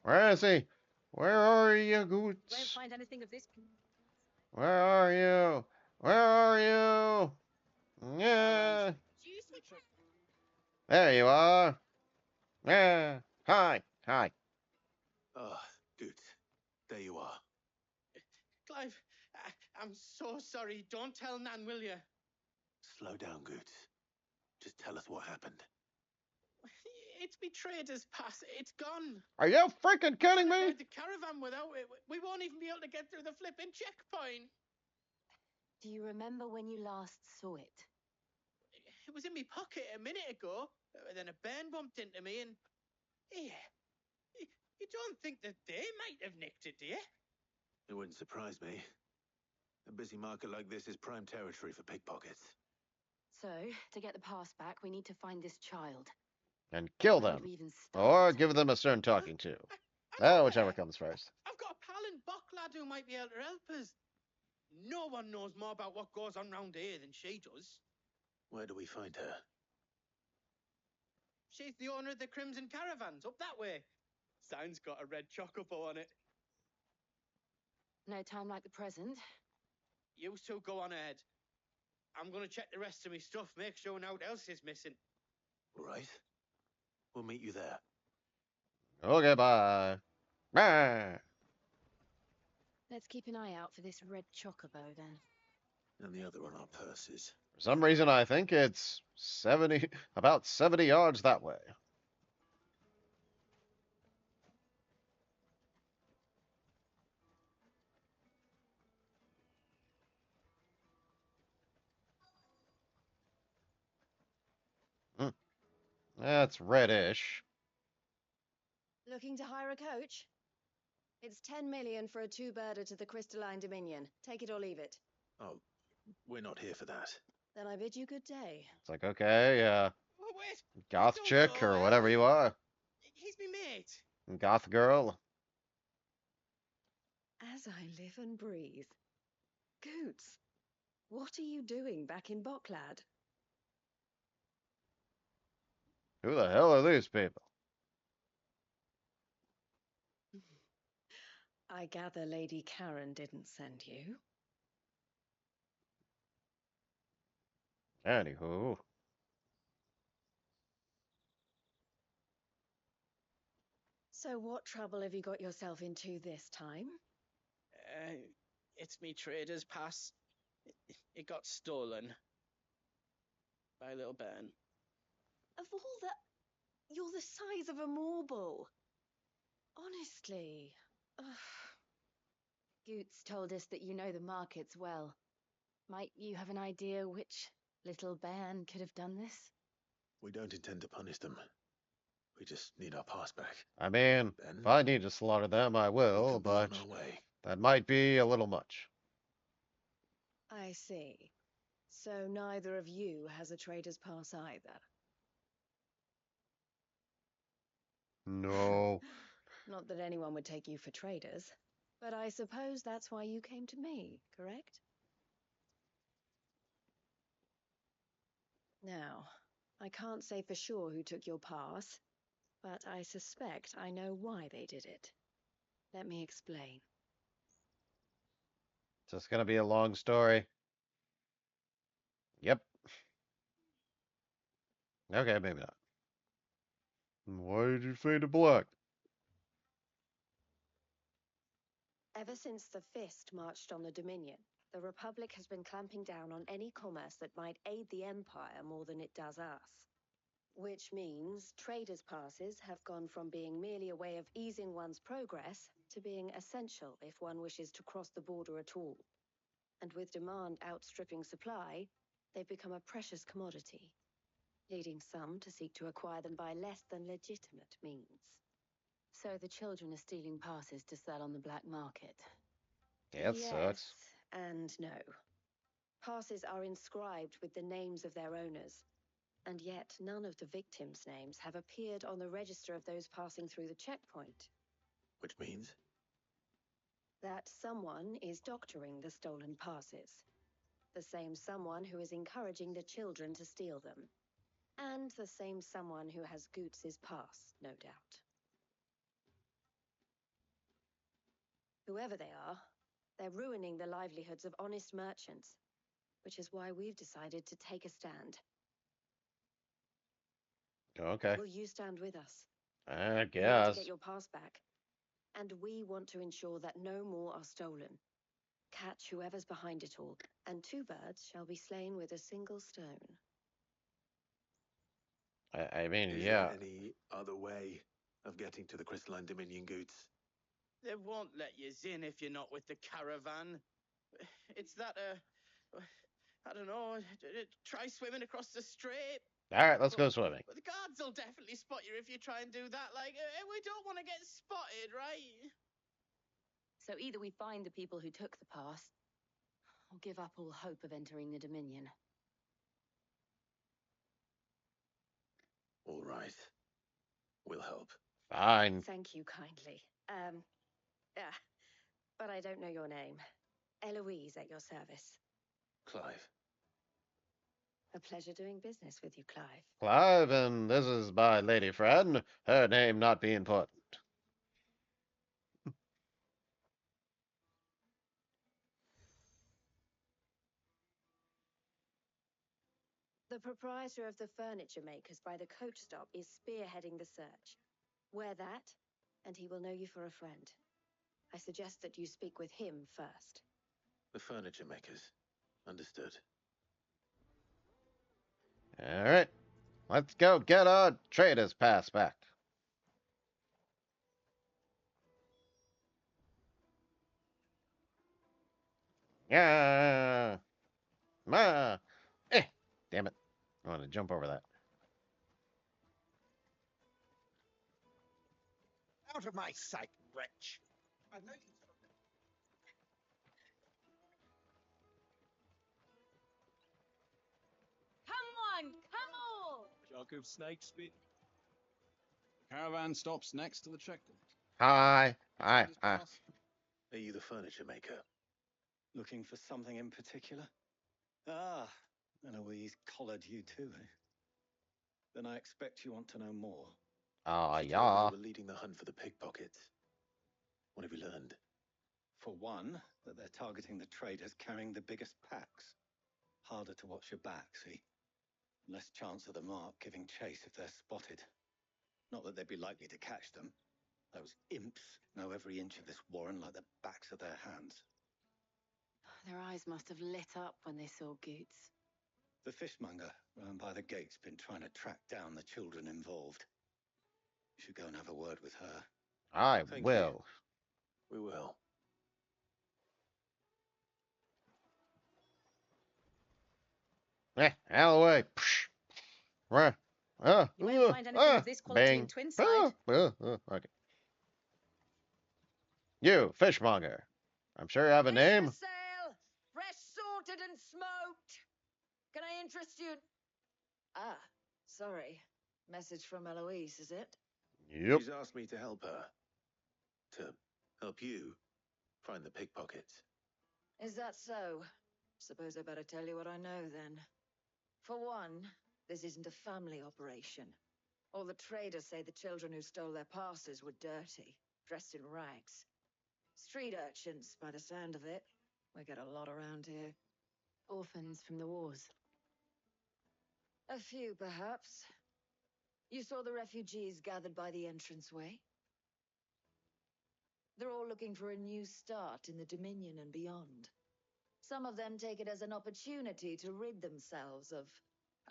Where is he? Where are you, Goots? Won't find anything of this. Where are you? Where are you? Yeah. There you are. Yeah. Hi. Hi. Ah, Good. There you are. Clive, I'm so sorry. Don't tell Nan, will you? Slow down, Good. Just tell us what happened. It's betrayed us, Pass. It's gone. Are you freaking kidding me? The caravan without it. We won't even be able to get through the flipping checkpoint. Do you remember when you last saw it? It was in my pocket a minute ago. Then a bairn bumped into me and... Yeah. You don't think that they might have nicked it, do you? It wouldn't surprise me. A busy market like this is prime territory for pickpockets. So, to get the pass back, we need to find this child. And kill Where them. would we even Or give them a stern talking to. Whichever comes first. I've got a pal in Bocklad who might be able to help us. No one knows more about what goes on round here than she does. Where do we find her? She's the owner of the Crimson Caravans, up that way. Sign's got a red chocobo on it. No time like the present. You two go on ahead. I'm going to check the rest of my stuff, make sure no one else is missing. All right. We'll meet you there. Okay, bye. Bye. Let's keep an eye out for this red chocobo, then. And the other on our purses. For some reason, I think it's about 70 yards that way. That's reddish. Looking to hire a coach? It's 10 million for a two-birder to the Crystalline Dominion. Take it or leave it. Oh, we're not here for that. Then I bid you good day. It's like, okay, Oh, wait! goth Don't chick go, or whatever Ellie. you are. He's me mate. Goth girl. As I live and breathe. Goots, what are you doing back in Bocklad? Who the hell are these people? I gather Lady Karen didn't send you. Anywho. So what trouble have you got yourself into this time? It's me trader's pass. It got stolen. By a little bairn. Of all the... You're the size of a marble. Honestly. Ugh. Goots told us that you know the markets well. Might you have an idea which little bairn could have done this? We don't intend to punish them. We just need our pass back. I mean, if I need to slaughter them, I will, but that might be a little much. I see. So neither of you has a trader's pass either. No. Not that anyone would take you for traders, but I suppose that's why you came to me, correct? Now, I can't say for sure who took your pass, but I suspect I know why they did it. Let me explain. Is this gonna be a long story? Yep. Okay, maybe not. Why did you fade to black? Ever since the Fist marched on the Dominion, the Republic has been clamping down on any commerce that might aid the Empire more than it does us. Which means traders' passes have gone from being merely a way of easing one's progress to being essential if one wishes to cross the border at all. And with demand outstripping supply, they've become a precious commodity, leading some to seek to acquire them by less than legitimate means. So the children are stealing passes to sell on the black market. Yeah, it Yes sucks. and no. Passes are inscribed with the names of their owners, and yet none of the victims' names have appeared on the register of those passing through the checkpoint. Which means? That someone is doctoring the stolen passes. The same someone who is encouraging the children to steal them. And the same someone who has Goots's pass, no doubt. Whoever they are, they're ruining the livelihoods of honest merchants, which is why we've decided to take a stand. Okay. Will you stand with us? I You want to guess. get your pass back, and we want to ensure that no more are stolen. Catch whoever's behind it all, and two birds shall be slain with a single stone. I mean, Is yeah. there any other way of getting to the Crystalline Dominion, Goots? They won't let you in if you're not with the caravan. It's that, I don't know, try swimming across the strait. Alright, let's go swimming. But the guards will definitely spot you if you try and do that. Like, we don't want to get spotted, right? So either we find the people who took the pass, or give up all hope of entering the Dominion. All right. We'll help. Fine. Thank you kindly. But I don't know your name. Eloise at your service. Clive. A pleasure doing business with you, Clive. Clive, and this is my lady friend. Her name not be important. The proprietor of the furniture makers by the coach stop is spearheading the search. Wear that, and he will know you for a friend. I suggest that you speak with him first. The furniture makers. Understood. Alright. Let's go get our trader's pass back. Yeah. Ma. Damn it. I want to jump over that. Out of my sight, wretch! I've noticed. Come on, come all! Jakub Snakespit. The caravan stops next to the checkpoint. Hi. Hi. Hi. Are you the furniture maker? Looking for something in particular? Ah, and Eloise collared you too, eh? Then I expect you want to know more. Ah, She told me yeah. you were leading the hunt for the pickpockets. What have you learned? For one, that they're targeting the traders carrying the biggest packs. Harder to watch your back, see? Less chance of the mark giving chase if they're spotted. Not that they'd be likely to catch them. Those imps know every inch of this warren like the backs of their hands. Their eyes must have lit up when they saw Goots. The fishmonger round by the gate's been trying to track down the children involved. You should go and have a word with her. I Thank will. We will. Out of the way. Psh. Right. You won't find anything of this quality in Bing. Twinside. Okay. You, fishmonger. I'm sure you have a Fish name. for sale, fresh sorted and smoked. Can I interest you? Ah, sorry. Message from Eloise, is it? Yep. She's asked me to help her. To help you find the pickpockets. Is that so? Suppose I better tell you what I know then. For one, this isn't a family operation. All the traders say the children who stole their passes were dirty, dressed in rags. Street urchins, by the sound of it. We get a lot around here. Orphans from the wars. A few, perhaps. You saw the refugees gathered by the entranceway? They're all looking for a new start in the Dominion and beyond. Some of them take it as an opportunity to rid themselves of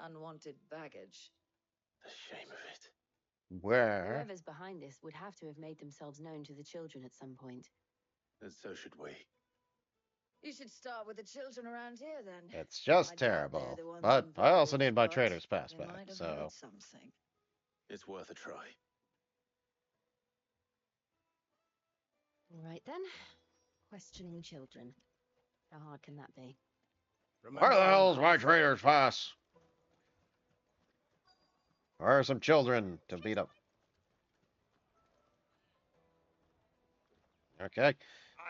unwanted baggage. The shame of it. Where? Whoever's behind this would have to have made themselves known to the children at some point. And so should we. You should start with the children around here, then. It's just I doubt they're terrible. the ones But I also involved, need my but trader's pass they back, might have so. heard something. It's worth a try. All right then. Questioning children. How hard can that be? Where the hell's my trader's pass? Where are some children to beat up? Okay.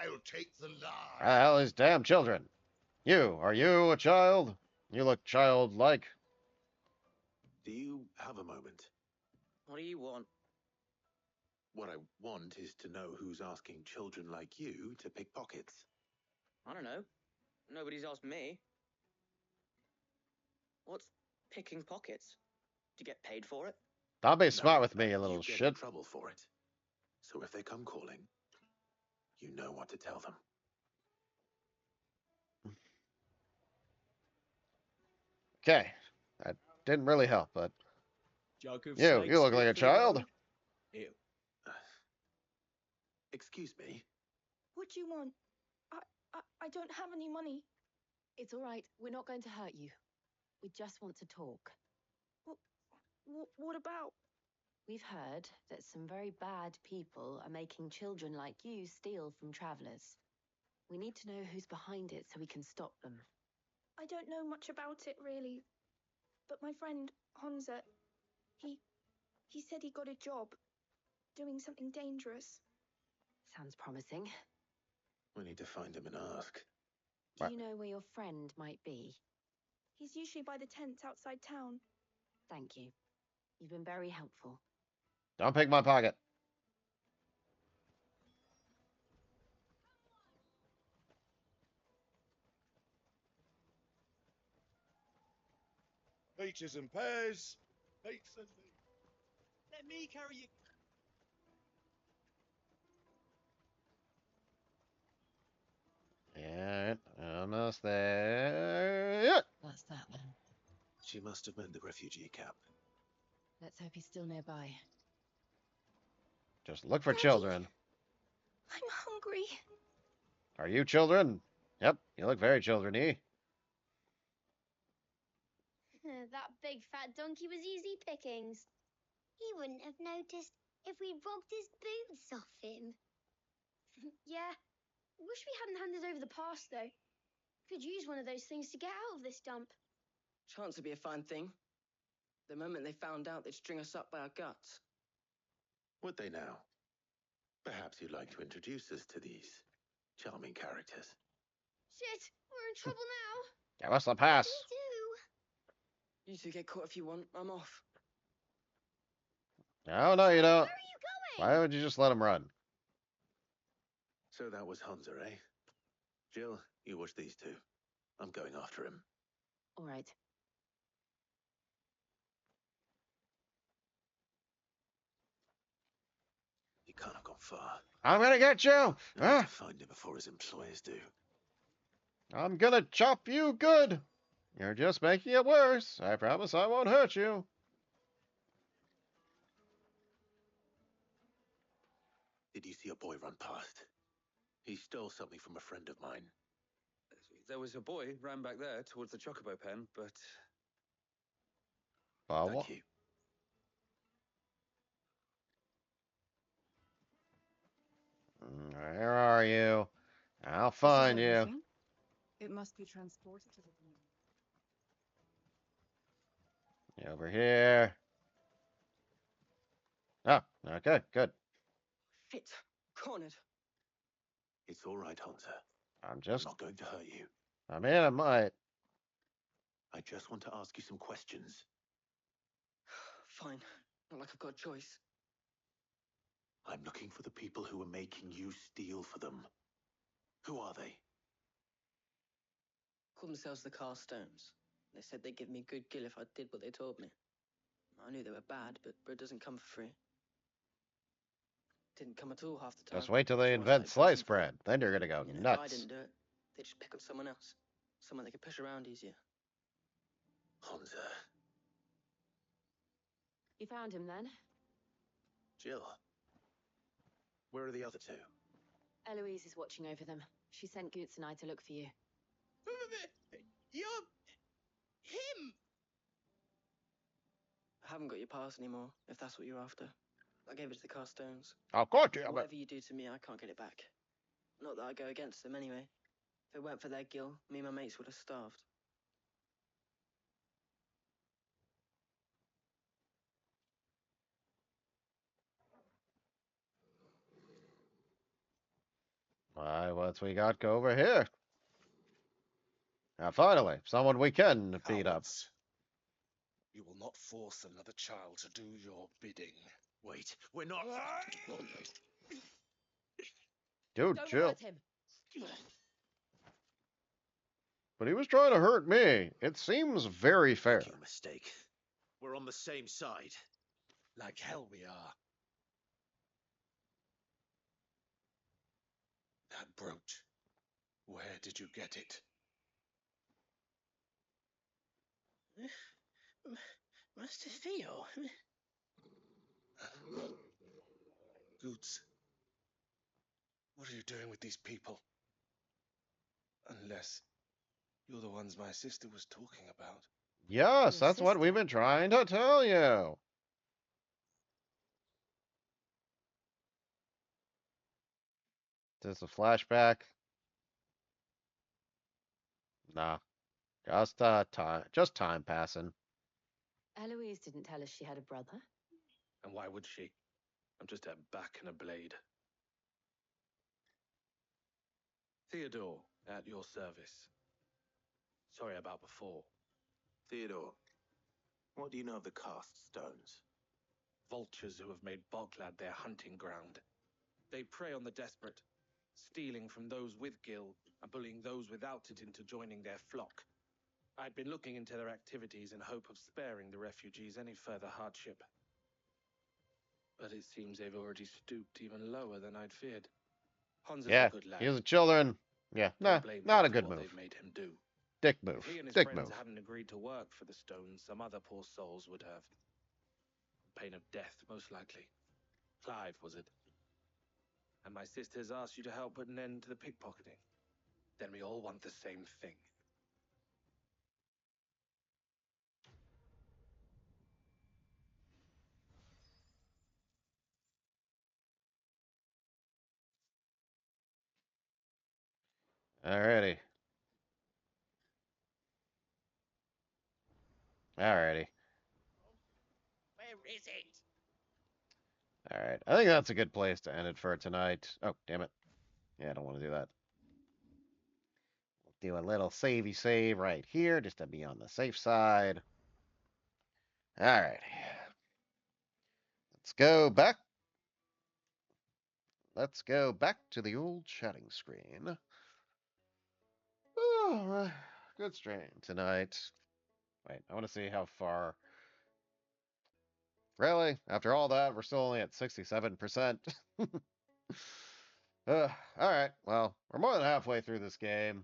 I'll take the lie. Where the hell is damn children? Are you a child? You look childlike. Do you have a moment? What do you want? What I want is to know who's asking children like you to pick pockets. I don't know. Nobody's asked me. What's picking pockets? Do you get paid for it? Don't be smart with me, you You little get in shit. trouble for it. So if they come calling, you know what to tell them. Okay. That didn't really help, but. Jakub You look like a child. Ew. Excuse me? What do you want? I don't have any money. It's all right. We're not going to hurt you. We just want to talk. What about? We've heard that some very bad people are making children like you steal from travelers. We need to know who's behind it so we can stop them. I don't know much about it, really. But my friend, Honza, he said he got a job doing something dangerous. Sounds promising. We need to find him and ask. Do you know where your friend might be? He's usually by the tents outside town. Thank you. You've been very helpful. Don't pick my pocket. Peaches and pears. Peaches and pears. Let me carry you. Yeah, almost there. Yeah. That's that then. She must have meant the refugee camp. Let's hope he's still nearby. Just look for Daddy, children. I'm hungry. Are you children? Yep, you look very children-y. That big fat donkey was easy pickings. He wouldn't have noticed if we robbed his boots off him. Yeah. Wish we hadn't handed over the pass, though. Could use one of those things to get out of this dump. Chance would be a fine thing. The moment they found out, they'd string us up by our guts. Would they now? Perhaps you'd like to introduce us to these charming characters. Shit, we're in trouble now. Give us the pass. What do we do? You two get caught if you want. I'm off. No, no, you don't. Where are you going? Why would you just let him run? So that was Hunter, eh? Jill, you watch these two. I'm going after him. All right. He can't have gone far. I'm gonna get you! I need to find him before his employers do. I'm gonna chop you good! You're just making it worse. I promise I won't hurt you. Did you see a boy run past? He stole something from a friend of mine. There was a boy ran back there towards the chocobo pen, but... Thank you. Where are you? I'll find you. Everything? It must be transported to the You over here. Oh, okay, good. Shit. Cornered. It's all right, Hunter. I'm not going to hurt you. I mean, I might. I just want to ask you some questions. Fine. Not like I've got a choice. I'm looking for the people who are making you steal for them. Who are they? Called themselves the Carstones. They said they'd give me a good gill if I did what they told me. I knew they were bad, but bread doesn't come for free. Didn't come at all half the time. Just wait till they So I invent started sliced bread. Then you're gonna go You know, if I nuts. didn't do it, they'd just pick on someone else. Someone they could push around easier. Hunter. You found him then? Jill. Where are the other two? Eloise is watching over them. She sent Goots and I to look for you. You're... him! I haven't got your pass anymore, if that's what you're after. I gave it to the Carstones. Of course you have it. Whatever you do to me, I can't get it back. Not that I go against them anyway. If it weren't for their gill, me and my mates would have starved. Why, what's we got go over here? Now, finally, someone we can beat up. You will not force another child to do your bidding. Wait, we're not... Dude, Don't chill. hurt him. But he was trying to hurt me. It seems very fair. Making a mistake. We're on the same side. Like hell we are. That brooch. Where did you get it? Master Theo. Goots. What are you doing with these people? Unless you're the ones my sister was talking about. Yes, that's what we've been trying to tell you. Is this a flashback? Nah. Just time passing. Eloise didn't tell us she had a brother. And why would she? I'm just a back and a blade. Theodore, at your service. Sorry about before. Theodore, what do you know of the cast stones? Vultures who have made Boglad their hunting ground. They prey on the desperate, stealing from those with gil and bullying those without it into joining their flock. I'd been looking into their activities in hope of sparing the refugees any further hardship. But it seems they've already stooped even lower than I'd feared. Hans is Yeah, a good lad. he was a children. Yeah, Don't blame not a them for good what move. they've made him do. Dick move. If he and his Dick friends move. hadn't agreed to work for the stones, some other poor souls would have. Pain of death, most likely. Clive, was it? And my sisters asked you to help put an end to the pickpocketing. Then we all want the same thing. Alrighty. Alrighty. Where is it? Alright. I think that's a good place to end it for tonight. Oh, damn it. Yeah, I don't want to do that. We'll do a little savey save right here just to be on the safe side. Alrighty. Let's go back. Let's go back to the old chatting screen. Alright. Good stream tonight. Wait, I want to see how far. Really? After all that, we're still only at 67%. Alright, well, we're more than halfway through this game.